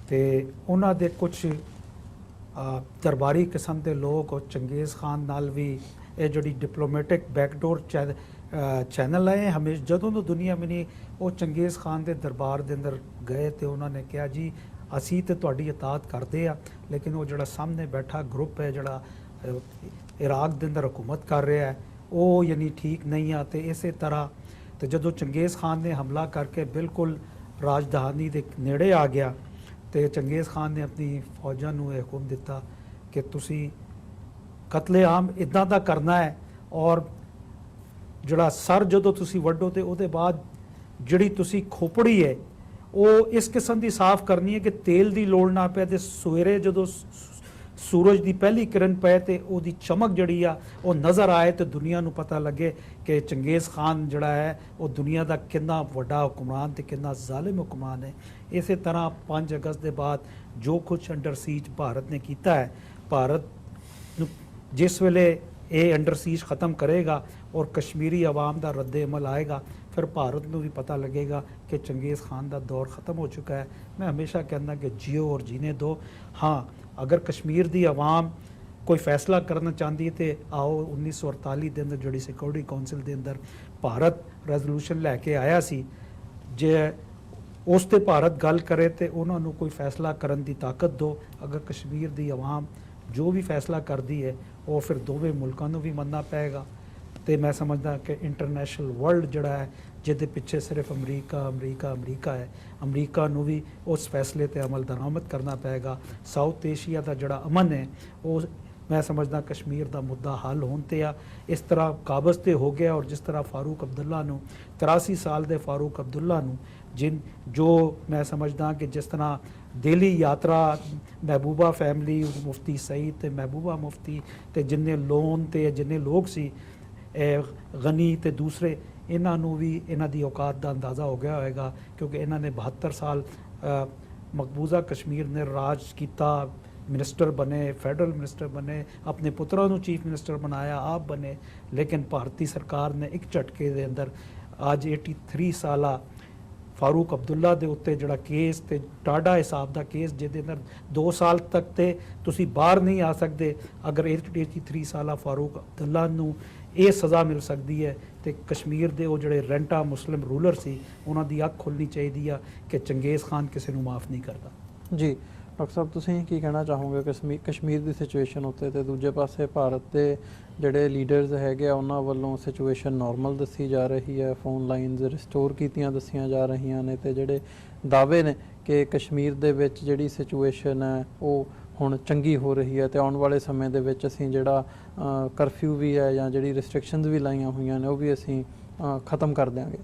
ਤੇ ਉਹਨਾਂ ਦੇ ਕੁਝ ਦਰਬਾਰੀ ਕਿਸਮ ਦੇ ਲੋਕ ਔਰ ਚੰਗੇਜ਼ ਖਾਨ ਨਾਲ ਵੀ ਇਹ ਜਿਹੜੀ ਡਿਪਲੋਮੈਟਿਕ ਬੈਕਡੋਰ ਚੈਨਲ ਹੈ, ਹਮੇਸ਼ਾ ਜਦੋਂ ਤੋਂ ਦੁਨੀਆ ਮਿਲੀ ਉਹ ਚੰਗੇਜ਼ ਖਾਨ ਦੇ ਦਰਬਾਰ ਦੇ ਅੰਦਰ ਗਏ ਤੇ ਉਹਨਾਂ ਨੇ ਕਿਹਾ ਜੀ ਅਸੀਂ ਤੇ ਤੁਹਾਡੀ ਇਤਾਅਤ ਕਰਦੇ ਆ, ਲੇਕਿਨ ਉਹ ਜਿਹੜਾ ਸਾਹਮਣੇ ਬੈਠਾ ਗਰੁੱਪ ਹੈ ਜਿਹੜਾ ਇਰਾਕ ਦੇ ਅੰਦਰ ਹਕੂਮਤ ਕਰ ਰਿਹਾ ਹੈ ਉਹ ਯਾਨੀ ਠੀਕ ਨਹੀਂ ਆ। ਤੇ ਇਸੇ ਤਰ੍ਹਾਂ ਤੇ ਜਦੋਂ ਚੰਗੇਜ਼ ਖਾਨ ਨੇ ਹਮਲਾ ਕਰਕੇ ਬਿਲਕੁਲ ਰਾਜਧਾਨੀ ਦੇ ਨੇੜੇ ਆ ਗਿਆ ਤੇ ਚੰਗੇਜ਼ ਖਾਨ ਨੇ ਆਪਣੀ ਫੌਜਾਂ ਨੂੰ ਇਹ ਹੁਕਮ ਦਿੱਤਾ ਕਿ ਤੁਸੀਂ ਕਤਲੇਆਮ ਇੱਦਾਂ ਦਾ ਕਰਨਾ ਹੈ, ਔਰ ਜਿਹੜਾ ਸਰ ਜਦੋਂ ਤੁਸੀਂ ਵੱਢੋ ਤੇ ਉਹਦੇ ਬਾਅਦ ਜਿਹੜੀ ਤੁਸੀਂ ਖੋਪੜੀ ਹੈ ਉਹ ਇਸ ਕਿਸਮ ਦੀ ਸਾਫ਼ ਕਰਨੀ ਹੈ ਕਿ ਤੇਲ ਦੀ ਲੋੜ ਨਾ ਪਏ, ਤੇ ਸਵੇਰੇ ਜਦੋਂ ਸੂਰਜ ਦੀ ਪਹਿਲੀ ਕਿਰਨ ਪਏ ਤੇ ਉਹਦੀ ਚਮਕ ਜਿਹੜੀ ਆ ਉਹ ਨਜ਼ਰ ਆਏ ਤੇ ਦੁਨੀਆ ਨੂੰ ਪਤਾ ਲੱਗੇ ਕਿ ਚੰਗੇਜ਼ ਖਾਨ ਜਿਹੜਾ ਹੈ ਉਹ ਦੁਨੀਆ ਦਾ ਕਿੰਨਾ ਵੱਡਾ ਹੁਕਮਰਾਨ ਤੇ ਕਿੰਨਾ ਜ਼ਾਲਿਮ ਹੁਕਮਰਾਨ ਹੈ। ਇਸੇ ਤਰ੍ਹਾਂ 5 ਅਗਸਤ ਦੇ ਬਾਅਦ ਜੋ ਕੁਝ ਅੰਡਰ ਸੀਜ ਭਾਰਤ ਨੇ ਕੀਤਾ ਹੈ, ਭਾਰਤ ਨੂੰ ਜਿਸ ਵੇਲੇ ਇਹ ਅੰਡਰ ਸੀਜ ਖਤਮ ਕਰੇਗਾ ਔਰ ਕਸ਼ਮੀਰੀ ਆਵਾਮ ਦਾ ਰੱਦ ਅਮਲ ਆਏਗਾ, ਫਿਰ ਭਾਰਤ ਨੂੰ ਵੀ ਪਤਾ ਲੱਗੇਗਾ ਕਿ ਚੰਗੇਜ਼ ਖਾਨ ਦਾ ਦੌਰ ਖਤਮ ਹੋ ਚੁੱਕਾ ਹੈ। ਮੈਂ ਹਮੇਸ਼ਾ ਕਹਿੰਦਾ ਕਿ ਜਿਓ ਔਰ ਜੀਨੇ ਦੋ। ਹਾਂ, ਅਗਰ ਕਸ਼ਮੀਰ ਦੀ ਆਵਾਮ ਕੋਈ ਫੈਸਲਾ ਕਰਨਾ ਚਾਹੁੰਦੀ ਹੈ ਤੇ ਆਓ 1948 ਦੇ ਅੰਦਰ ਜਿਹੜੀ ਸਿਕਿਉਰਿਟੀ ਕਾਉਂਸਲ ਦੇ ਅੰਦਰ ਭਾਰਤ ਰੈਜ਼ੋਲੂਸ਼ਨ ਲੈ ਕੇ ਆਇਆ ਸੀ, ਜੇ ਉਸ ਤੇ ਭਾਰਤ ਗੱਲ ਕਰੇ ਤੇ ਉਹਨਾਂ ਨੂੰ ਕੋਈ ਫੈਸਲਾ ਕਰਨ ਦੀ ਤਾਕਤ ਦਿਓ। ਅਗਰ ਕਸ਼ਮੀਰ ਦੀ ਆਵਾਮ ਜੋ ਵੀ ਫੈਸਲਾ ਕਰਦੀ ਹੈ ਉਹ ਫਿਰ ਦੋਵੇਂ ਮੁਲਕਾਂ ਨੂੰ ਵੀ ਮੰਨਣਾ ਪਏਗਾ। ਤੇ ਮੈਂ ਸਮਝਦਾ ਕਿ ਇੰਟਰਨੈਸ਼ਨਲ ਵਰਲਡ ਜਿਹੜਾ ਹੈ ਜਿਹਦੇ ਪਿੱਛੇ ਸਿਰਫ ਅਮਰੀਕਾ ਹੈ, ਅਮਰੀਕਾ ਨੂੰ ਵੀ ਉਸ ਫੈਸਲੇ ਤੇ ਅਮਲ ਦਰਾਮਦ ਕਰਨਾ ਪਏਗਾ। ਸਾਊਥ ਏਸ਼ੀਆ ਦਾ ਜਿਹੜਾ ਅਮਨ ਹੈ ਉਹ ਮੈਂ ਸਮਝਦਾ ਕਸ਼ਮੀਰ ਦਾ ਮੁੱਦਾ ਹੱਲ ਹੋਣ ਤੇ ਆ। ਇਸ ਤਰ੍ਹਾਂ ਕਾਬਜ਼ ਤੇ ਹੋ ਗਿਆ, ਔਰ ਜਿਸ ਤਰ੍ਹਾਂ ਫਾਰੂਕ ਅਬਦੁੱਲਾ ਨੂੰ 83 ਸਾਲ ਦੇ ਫਾਰੂਕ ਅਬਦੁੱਲਾ ਨੂੰ ਜੋ ਮੈਂ ਸਮਝਦਾ ਕਿ ਜਿਸ ਤਰ੍ਹਾਂ ਦਿੱਲੀ ਯਾਤਰਾ ਮਹਿਬੂਬਾ ਫੈਮਿਲੀ, ਮੁਫਤੀ ਸਈਦ ਤੇ ਮਹਿਬੂਬਾ ਮੁਫਤੀ ਤੇ ਜਿੰਨੇ ਲੋਨ ਤੇ ਜਿੰਨੇ ਲੋਕ ਸੀ ਗਨੀ ਤੇ ਦੂਸਰੇ, ਇਹਨਾਂ ਨੂੰ ਵੀ ਇਹਨਾਂ ਦੀ ਔਕਾਤ ਦਾ ਅੰਦਾਜ਼ਾ ਹੋ ਗਿਆ ਹੋਏਗਾ, ਕਿਉਂਕਿ ਇਹਨਾਂ ਨੇ 72 ਸਾਲ ਮਕਬੂਜ਼ਾ ਕਸ਼ਮੀਰ ਨੇ ਰਾਜ ਕੀਤਾ, ਮਿਨਿਸਟਰ ਬਣੇ, ਫੈਡਰਲ ਮਿਨਿਸਟਰ ਬਣੇ, ਆਪਣੇ ਪੁੱਤਰਾਂ ਨੂੰ ਚੀਫ ਮਿਨਿਸਟਰ ਬਣਾਇਆ, ਆਪ ਬਣੇ, ਲੇਕਿਨ ਭਾਰਤੀ ਸਰਕਾਰ ਨੇ ਇੱਕ ਝਟਕੇ ਦੇ ਅੰਦਰ ਅੱਜ 83 ਸਾਲਾ ਫਾਰੂਕ ਅਬਦੁੱਲਾ ਦੇ ਉੱਤੇ ਜਿਹੜਾ ਕੇਸ ਤੇ ਟਾਡਾ ਹਿਸਾਬ ਦਾ ਕੇਸ ਜਿਹਦੇ ਅੰਦਰ 2 ਸਾਲ ਤੱਕ ਤੇ ਤੁਸੀਂ ਬਾਹਰ ਨਹੀਂ ਆ ਸਕਦੇ, ਅਗਰ 83 ਸਾਲਾ ਫਾਰੂਕ ਅਬਦੁੱਲਾ ਨੂੰ ਇਹ ਸਜ਼ਾ ਮਿਲ ਸਕਦੀ ਹੈ ਤੇ ਕਸ਼ਮੀਰ ਦੇ ਉਹ ਜਿਹੜੇ ਰੈਂਟਾ ਮੁਸਲਿਮ ਰੂਲਰ ਸੀ ਉਹਨਾਂ ਦੀ ਅੱਖ ਖੁੱਲ੍ਹਣੀ ਚਾਹੀਦੀ ਆ ਕਿ ਚੰਗੇਜ਼ ਖਾਨ ਕਿਸੇ ਨੂੰ ਮਾਫ ਨਹੀਂ ਕਰਦਾ। ਜੀ ਡਾਕਟਰ ਸਾਹਿਬ, ਤੁਸੀਂ ਕੀ ਕਹਿਣਾ ਚਾਹੋਗੇ ਕਸ਼ਮੀਰ ਦੀ ਸਿਚੁਏਸ਼ਨ ਉੱਤੇ? ਤੇ ਦੂਜੇ ਪਾਸੇ ਭਾਰਤ ਦੇ ਜਿਹੜੇ ਲੀਡਰਸ ਹੈਗੇ ਆ ਉਹਨਾਂ ਵੱਲੋਂ ਸਿਚੁਏਸ਼ਨ ਨਾਰਮਲ ਦੱਸੀ ਜਾ ਰਹੀ ਹੈ, ਫੋਨ ਲਾਈਨਸ ਰਿਸਟੋਰ ਕੀਤੀਆਂ ਦੱਸੀਆਂ ਜਾ ਰਹੀਆਂ ਨੇ, ਤੇ ਜਿਹੜੇ ਦਾਅਵੇ ਨੇ ਕਿ ਕਸ਼ਮੀਰ ਦੇ ਵਿੱਚ ਜਿਹੜੀ ਸਿਚੁਏਸ਼ਨ ਹੈ ਉਹ ਹੁਣ ਚੰਗੀ ਹੋ ਰਹੀ ਹੈ ਤੇ ਆਉਣ ਵਾਲੇ ਸਮੇਂ ਦੇ ਵਿੱਚ ਅਸੀਂ ਜਿਹੜਾ ਕਰਫਿਊ ਵੀ ਹੈ ਜਾਂ ਜਿਹੜੀ ਰਿਸਟ੍ਰਿਕਸ਼ਨਸ ਵੀ ਲਾਈਆਂ ਹੋਈਆਂ ਨੇ ਉਹ ਵੀ ਅਸੀਂ ਖਤਮ ਕਰ ਦਿਆਂਗੇ।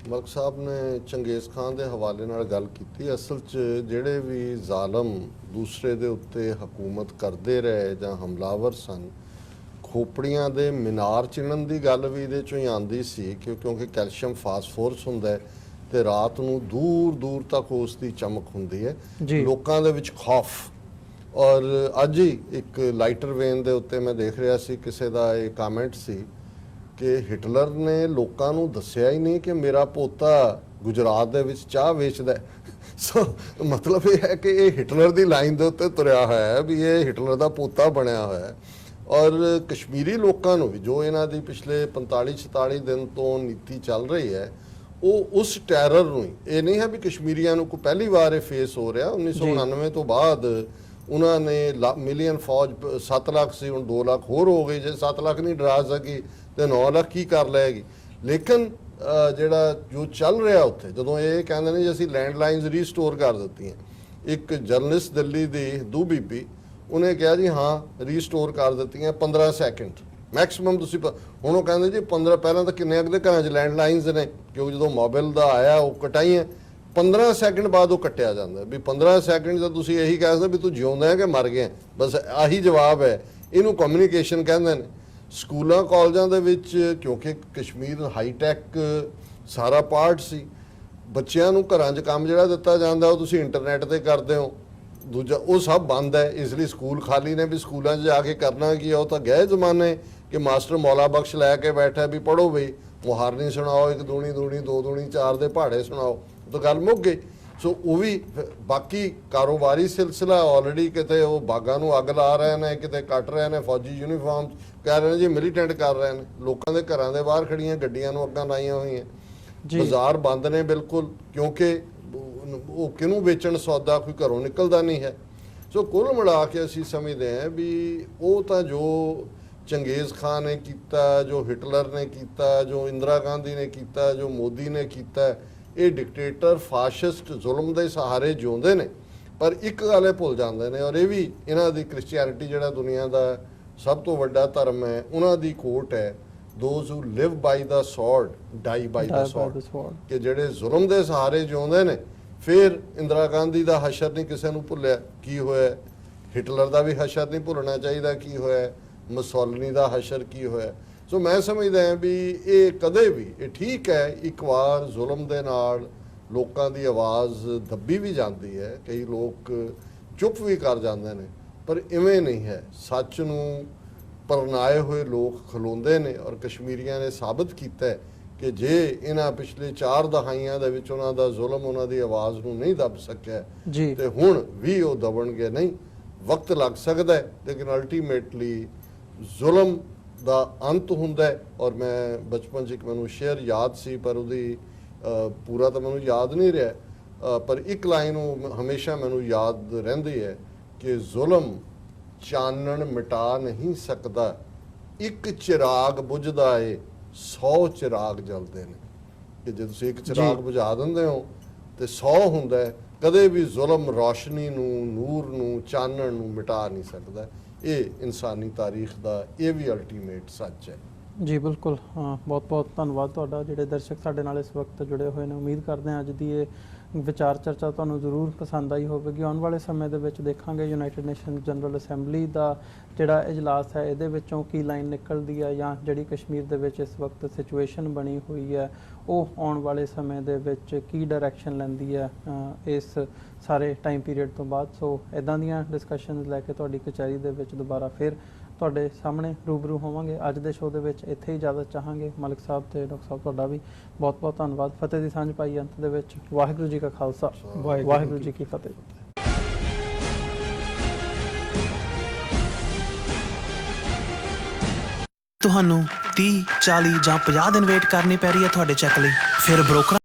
ਮਲਕ ਸਾਹਿਬ ਨੇ ਚੰਗੇਜ਼ ਖਾਨ ਦੇ ਹਵਾਲੇ ਨਾਲ ਗੱਲ ਕੀਤੀ। ਅਸਲ 'ਚ ਜਿਹੜੇ ਵੀ ਜ਼ਾਲਮ ਦੂਸਰੇ ਦੇ ਉੱਤੇ ਹਕੂਮਤ ਕਰਦੇ ਰਹੇ ਜਾਂ ਹਮਲਾਵਰ ਸਨ, ਖੋਪੜੀਆਂ ਦੇ ਮੀਨਾਰ ਚਿਣਨ ਦੀ ਗੱਲ ਵੀ ਇਹਦੇ 'ਚੋਂ ਹੀ ਆਉਂਦੀ ਸੀ ਕਿਉਂਕਿ ਕੈਲਸ਼ੀਅਮ ਫਾਸਫੋਰਸ ਹੁੰਦਾ ਹੈ ਤੇ ਰਾਤ ਨੂੰ ਦੂਰ ਦੂਰ ਤੱਕ ਉਸ ਦੀ ਚਮਕ ਹੁੰਦੀ ਹੈ, ਲੋਕਾਂ ਦੇ ਵਿੱਚ ਖੌਫ। ਔਰ ਅੱਜ ਹੀ ਇੱਕ ਲਾਈਟਰ ਵੇਨ ਦੇ ਉੱਤੇ ਮੈਂ ਦੇਖ ਰਿਹਾ ਸੀ, ਕਿਸੇ ਦਾ ਇਹ ਕਮੈਂਟ ਸੀ ਕਿ ਹਿਟਲਰ ਨੇ ਲੋਕਾਂ ਨੂੰ ਦੱਸਿਆ ਹੀ ਨਹੀਂ ਕਿ ਮੇਰਾ ਪੋਤਾ ਗੁਜਰਾਤ ਦੇ ਵਿੱਚ ਚਾਹ ਵੇਚਦਾ ਹੈ। ਸੋ ਮਤਲਬ ਇਹ ਹੈ ਕਿ ਇਹ ਹਿਟਲਰ ਦੀ ਲਾਈਨ ਦੇ ਉੱਤੇ ਤੁਰਿਆ ਹੋਇਆ ਹੈ ਵੀ ਇਹ ਹਿਟਲਰ ਦਾ ਪੋਤਾ ਬਣਿਆ ਹੋਇਆ ਹੈ। ਔਰ ਕਸ਼ਮੀਰੀ ਲੋਕਾਂ ਨੂੰ ਵੀ ਜੋ ਇਹਨਾਂ ਦੀ ਪਿਛਲੇ 45-46 ਦਿਨ ਤੋਂ ਨੀਤੀ ਚੱਲ ਰਹੀ ਹੈ, ਉਹ ਉਸ ਟੈਰਰ ਨੂੰ ਹੀ, ਇਹ ਨਹੀਂ ਹੈ ਵੀ ਕਸ਼ਮੀਰੀਆਂ ਨੂੰ ਕੋਈ ਪਹਿਲੀ ਵਾਰ ਇਹ ਫੇਸ ਹੋ ਰਿਹਾ। 1999 ਤੋਂ ਬਾਅਦ ਉਹਨਾਂ ਨੇ ਮਿਲੀਅਨ ਫੌਜ 7 ਲੱਖ ਸੀ, ਹੁਣ 2 ਲੱਖ ਹੋਰ ਹੋ ਗਈ। ਜੇ 7 ਲੱਖ ਨਹੀਂ ਡਰਾ ਸਕੀ ਤੇ 9 ਲੱਖ ਕੀ ਕਰ ਲਏਗੀ। ਲੇਕਿਨ ਜਿਹੜਾ ਜੋ ਚੱਲ ਰਿਹਾ ਉੱਥੇ, ਜਦੋਂ ਇਹ ਕਹਿੰਦੇ ਨੇ ਜੀ ਅਸੀਂ ਲੈਂਡਲਾਈਨਸ ਰੀਸਟੋਰ ਕਰ ਦਿੱਤੀਆਂ, ਇੱਕ ਜਰਨਲਿਸਟ ਦਿੱਲੀ ਦੀ ਹਿੰਦੂ ਬੀਬੀ, ਉਹਨੇ ਕਿਹਾ ਜੀ ਹਾਂ ਰੀਸਟੋਰ ਕਰ ਦਿੱਤੀਆਂ 15 ਸੈਕਿੰਡ ਮੈਕਸਿਮਮ। ਤੁਸੀਂ ਹੁਣ ਉਹ ਕਹਿੰਦੇ ਜੀ 15, ਪਹਿਲਾਂ ਤਾਂ ਕਿੰਨੇ ਅਗਲੇ ਘਰਾਂ 'ਚ ਲੈਂਡਲਾਈਨਸ ਨੇ, ਕਿਉਂਕਿ ਜਦੋਂ ਮੋਬਾਈਲ ਦਾ ਆਇਆ ਉਹ ਕਟਾਈਆਂ, 15 ਸੈਕਿੰਡ ਬਾਅਦ ਉਹ ਕੱਟਿਆ ਜਾਂਦਾ ਵੀ 15 ਸੈਕਿੰਡ ਦਾ ਤੁਸੀਂ ਇਹੀ ਕਹਿ ਸਕਦੇ ਵੀ ਤੂੰ ਜਿਉਂਦਾ ਹੈ ਕਿ ਮਰ ਗਿਆ, ਬਸ ਆਹੀ ਜਵਾਬ ਹੈ। ਇਹਨੂੰ ਕਮਿਊਨੀਕੇਸ਼ਨ ਕਹਿੰਦੇ ਨੇ। ਸਕੂਲਾਂ ਕਾਲਜਾਂ ਦੇ ਵਿੱਚ ਕਿਉਂਕਿ ਕਸ਼ਮੀਰ ਹਾਈਟੈਕ ਸਾਰਾ ਪਾਰਟ ਸੀ, ਬੱਚਿਆਂ ਨੂੰ ਘਰਾਂ 'ਚ ਕੰਮ ਜਿਹੜਾ ਦਿੱਤਾ ਜਾਂਦਾ ਉਹ ਤੁਸੀਂ ਇੰਟਰਨੈਟ ਤੇ ਕਰਦੇ ਹੋ, ਦੂਜਾ ਉਹ ਸਭ ਬੰਦ ਹੈ। ਇਸ ਲਈ ਸਕੂਲ ਖਾਲੀ ਨੇ ਵੀ ਸਕੂਲਾਂ 'ਚ ਜਾ ਕੇ ਕਰਨਾ ਕੀ ਆ। ਉਹ ਤਾਂ ਗਏ ਜ਼ਮਾਨੇ ਕਿ ਮਾਸਟਰ ਮੌਲਾ ਬਖਸ਼ ਲੈ ਕੇ ਬੈਠਾ ਵੀ ਪੜ੍ਹੋ ਬਈ, ਮੁਹਾਰਨੀ ਸੁਣਾਓ, 1 ਦੂਣੀ 2 ਦੂਣੀ 4 ਦੇ ਪਹਾੜੇ ਸੁਣਾਓ, ਤਾਂ ਗੱਲ ਮੁੱਕ ਗਈ। ਸੋ ਉਹ ਵੀ ਬਾਕੀ ਕਾਰੋਬਾਰੀ ਸਿਲਸਿਲਾ ਆਲਰੇਡੀ ਕਿਤੇ ਉਹ ਬਾਗਾਂ ਨੂੰ ਅੱਗ ਲਾ ਰਹੇ ਨੇ, ਕਿਤੇ ਕੱਟ ਰਹੇ ਨੇ, ਫੌਜੀ ਯੂਨੀਫਾਰਮ ਕਹਿ ਰਹੇ ਨੇ ਜੀ ਮਿਲੀਟੈਂਟ ਕਰ ਰਹੇ ਨੇ, ਲੋਕਾਂ ਦੇ ਘਰਾਂ ਦੇ ਬਾਹਰ ਖੜੀਆਂ ਗੱਡੀਆਂ ਨੂੰ ਅੱਗਾਂ ਲਾਈਆਂ ਹੋਈਆਂ, ਬਾਜ਼ਾਰ ਬੰਦ ਨੇ ਬਿਲਕੁਲ, ਕਿਉਂਕਿ ਉਹ ਕਿਹਨੂੰ ਵੇਚਣ ਸੌਦਾ, ਕੋਈ ਘਰੋਂ ਨਿਕਲਦਾ ਨਹੀਂ ਹੈ। ਸੋ ਕੁੱਲ ਮਿਲਾ ਕੇ ਅਸੀਂ ਸਮਝਦੇ ਹਾਂ ਵੀ ਉਹ ਤਾਂ ਜੋ ਚੰਗੇਜ਼ ਖਾਨ ਨੇ ਕੀਤਾ, ਜੋ ਹਿਟਲਰ ਨੇ ਕੀਤਾ, ਜੋ ਇੰਦਰਾ ਗਾਂਧੀ ਨੇ ਕੀਤਾ, ਜੋ ਮੋਦੀ ਨੇ ਕੀਤਾ, ਇਹ ਡਿਕਟੇਟਰ ਫਾਸ਼ਿਸਟ ਜ਼ੁਲਮ ਦੇ ਸਹਾਰੇ ਜਿਉਂਦੇ ਨੇ। ਪਰ ਇੱਕ ਗੱਲ ਇਹ ਭੁੱਲ ਜਾਂਦੇ ਨੇ, ਔਰ ਇਹ ਵੀ ਇਹਨਾਂ ਦੀ ਕ੍ਰਿਸਚੀਅਨਿਟੀ ਜਿਹੜਾ ਦੁਨੀਆ ਦਾ ਸਭ ਤੋਂ ਵੱਡਾ ਧਰਮ ਹੈ, ਉਹਨਾਂ ਦੀ ਕੋਟ ਹੈ, those who live by the sword die by the sword, ਕਿ ਜਿਹੜੇ ਜ਼ੁਲਮ ਦੇ ਸਹਾਰੇ ਜਿਉਂਦੇ ਨੇ। ਫਿਰ ਇੰਦਰਾ ਗਾਂਧੀ ਦਾ ਹਸ਼ਰ ਨਹੀਂ ਕਿਸੇ ਨੂੰ ਭੁੱਲਿਆ ਕੀ ਹੋਇਆ, ਹਿਟਲਰ ਦਾ ਵੀ ਹਸ਼ਰ ਨਹੀਂ ਭੁੱਲਣਾ ਚਾਹੀਦਾ ਕੀ ਹੋਇਆ, ਮੁਸੋਲਿਨੀ ਦਾ ਹਸ਼ਰ ਕੀ ਹੋਇਆ। ਸੋ ਮੈਂ ਸਮਝਦਾ ਹਾਂ ਵੀ ਇਹ ਕਦੇ ਵੀ, ਇਹ ਠੀਕ ਹੈ ਇੱਕ ਵਾਰ ਜ਼ੁਲਮ ਦੇ ਨਾਲ ਲੋਕਾਂ ਦੀ ਆਵਾਜ਼ ਦੱਬੀ ਵੀ ਜਾਂਦੀ ਹੈ, ਕਈ ਲੋਕ ਚੁੱਪ ਵੀ ਕਰ ਜਾਂਦੇ ਨੇ, ਪਰ ਇਵੇਂ ਨਹੀਂ ਹੈ। ਸੱਚ ਨੂੰ ਪਰਨਾਏ ਹੋਏ ਲੋਕ ਖਲੋਂਦੇ ਨੇ, ਔਰ ਕਸ਼ਮੀਰੀਆਂ ਨੇ ਸਾਬਤ ਕੀਤਾ ਕਿ ਜੇ ਇਹਨਾਂ ਪਿਛਲੇ 4 ਦਹਾਈਆਂ ਦੇ ਵਿੱਚ ਉਹਨਾਂ ਦਾ ਜ਼ੁਲਮ ਉਹਨਾਂ ਦੀ ਆਵਾਜ਼ ਨੂੰ ਨਹੀਂ ਦੱਬ ਸਕਿਆ ਤੇ ਹੁਣ ਵੀ ਉਹ ਦਬਣਗੇ ਨਹੀਂ। ਵਕਤ ਲੱਗ ਸਕਦਾ ਹੈ, ਲੇਕਿਨ ਅਲਟੀਮੇਟਲੀ ਜ਼ੁਲਮ ਦਾ ਅੰਤ ਹੁੰਦਾ ਹੈ। ਔਰ ਮੈਂ ਬਚਪਨ 'ਚ ਇੱਕ ਮੈਨੂੰ ਸ਼ੇਅਰ ਯਾਦ ਸੀ, ਪਰ ਉਹਦੀ ਪੂਰਾ ਤਾਂ ਮੈਨੂੰ ਯਾਦ ਨਹੀਂ ਰਿਹਾ, ਪਰ ਇੱਕ ਲਾਈਨ ਉਹ ਹਮੇਸ਼ਾ ਮੈਨੂੰ ਯਾਦ ਰਹਿੰਦੀ ਹੈ ਕਿ ਜ਼ੁਲਮ ਚਾਨਣ ਮਿਟਾ ਨਹੀਂ ਸਕਦਾ, ਇੱਕ ਚਿਰਾਗ ਬੁਝਦਾ ਏ 100 ਚਿਰਾਗ ਜਲਦੇ ਨੇ। ਕਿ ਜੇ ਤੁਸੀਂ ਇੱਕ ਚਿਰਾਗ ਬੁਝਾ ਦਿੰਦੇ ਹੋ ਤੇ 100 ਹੁੰਦਾ ਹੈ। ਕਦੇ ਵੀ ਜ਼ੁਲਮ ਰੌਸ਼ਨੀ ਨੂੰ, ਨੂਰ ਨੂੰ, ਚਾਨਣ ਨੂੰ ਮਿਟਾ ਨਹੀਂ ਸਕਦਾ। ਇਹ ਇਨਸਾਨੀ ਤਾਰੀਖ ਦਾ ਇਹ ਵੀ ਅਲਟੀਮੇਟ ਸੱਚ ਹੈ। ਜੀ ਬਿਲਕੁਲ, ਬਹੁਤ ਬਹੁਤ ਧੰਨਵਾਦ ਤੁਹਾਡਾ। ਜਿਹੜੇ ਦਰਸ਼ਕ ਸਾਡੇ ਨਾਲ ਇਸ ਵਕਤ ਜੁੜੇ ਹੋਏ ਨੇ, ਉਮੀਦ ਕਰਦੇ ਹਾਂ ਅੱਜ ਦੀ ਇਹ ਵਿਚਾਰ ਚਰਚਾ ਤੁਹਾਨੂੰ ਜ਼ਰੂਰ ਪਸੰਦ ਆਈ ਹੋਵੇਗੀ। ਆਉਣ ਵਾਲੇ ਸਮੇਂ ਦੇ ਵਿੱਚ ਦੇਖਾਂਗੇ ਯੂਨਾਈਟਿਡ ਨੇਸ਼ਨ ਜਨਰਲ ਅਸੈਂਬਲੀ ਦਾ ਜਿਹੜਾ ਇਜਲਾਸ ਹੈ, ਇਹਦੇ ਵਿੱਚੋਂ ਕੀ ਲਾਈਨ ਨਿਕਲਦੀ ਹੈ, ਜਾਂ ਜਿਹੜੀ ਕਸ਼ਮੀਰ ਦੇ ਵਿੱਚ ਇਸ ਵਕਤ ਸਿਚੁਏਸ਼ਨ ਬਣੀ ਹੋਈ ਹੈ ਉਹ ਆਉਣ ਵਾਲੇ ਸਮੇਂ ਦੇ ਵਿੱਚ ਕੀ ਡਾਇਰੈਕਸ਼ਨ ਲੈਂਦੀ ਹੈ ਇਸ ਸਾਰੇ ਟਾਈਮ ਪੀਰੀਅਡ ਤੋਂ ਬਾਅਦ। ਸੋ ਇੱਦਾਂ ਦੀਆਂ ਡਿਸਕਸ਼ਨਸ ਲੈ ਕੇ ਤੁਹਾਡੀ ਕਚਹਿਰੀ ਦੇ ਵਿੱਚ ਦੁਬਾਰਾ ਫਿਰ ਤੁਹਾਡੇ ਸਾਹਮਣੇ ਰੂਬਰੂ ਹੋਵਾਂਗੇ। ਅੱਜ ਦੇ ਸ਼ੋਅ ਦੇ ਵਿੱਚ ਇੱਥੇ ਹੀ ਇਜਾਜ਼ਤ ਚਾਹਾਂਗੇ। ਮਲਿਕ ਸਾਹਿਬ ਤੇ ਡਾਕਟਰ ਸਾਹਿਬ ਤੁਹਾਡਾ ਵੀ ਬਹੁਤ ਬਹੁਤ ਧੰਨਵਾਦ। ਫਤਿਹ ਦੀ ਸਾਂਝ ਪਾਈ ਅੰਤ ਦੇ ਵਿੱਚ। ਵਾਹਿਗੁਰੂ ਜੀ ਕਾ ਖਾਲਸਾ, ਵਾਹਿਗੁਰੂ ਜੀ ਕੀ ਫਤਿਹ। ਤੁਹਾਨੂੰ 30, 40 ਜਾਂ 50 ਦਿਨ ਵੇਟ ਕਰਨੀ ਪੈ ਰਹੀ ਹੈ ਤੁਹਾਡੇ ਚੈੱਕ ਲਈ? ਫਿਰ ਬ੍ਰੋਕਰ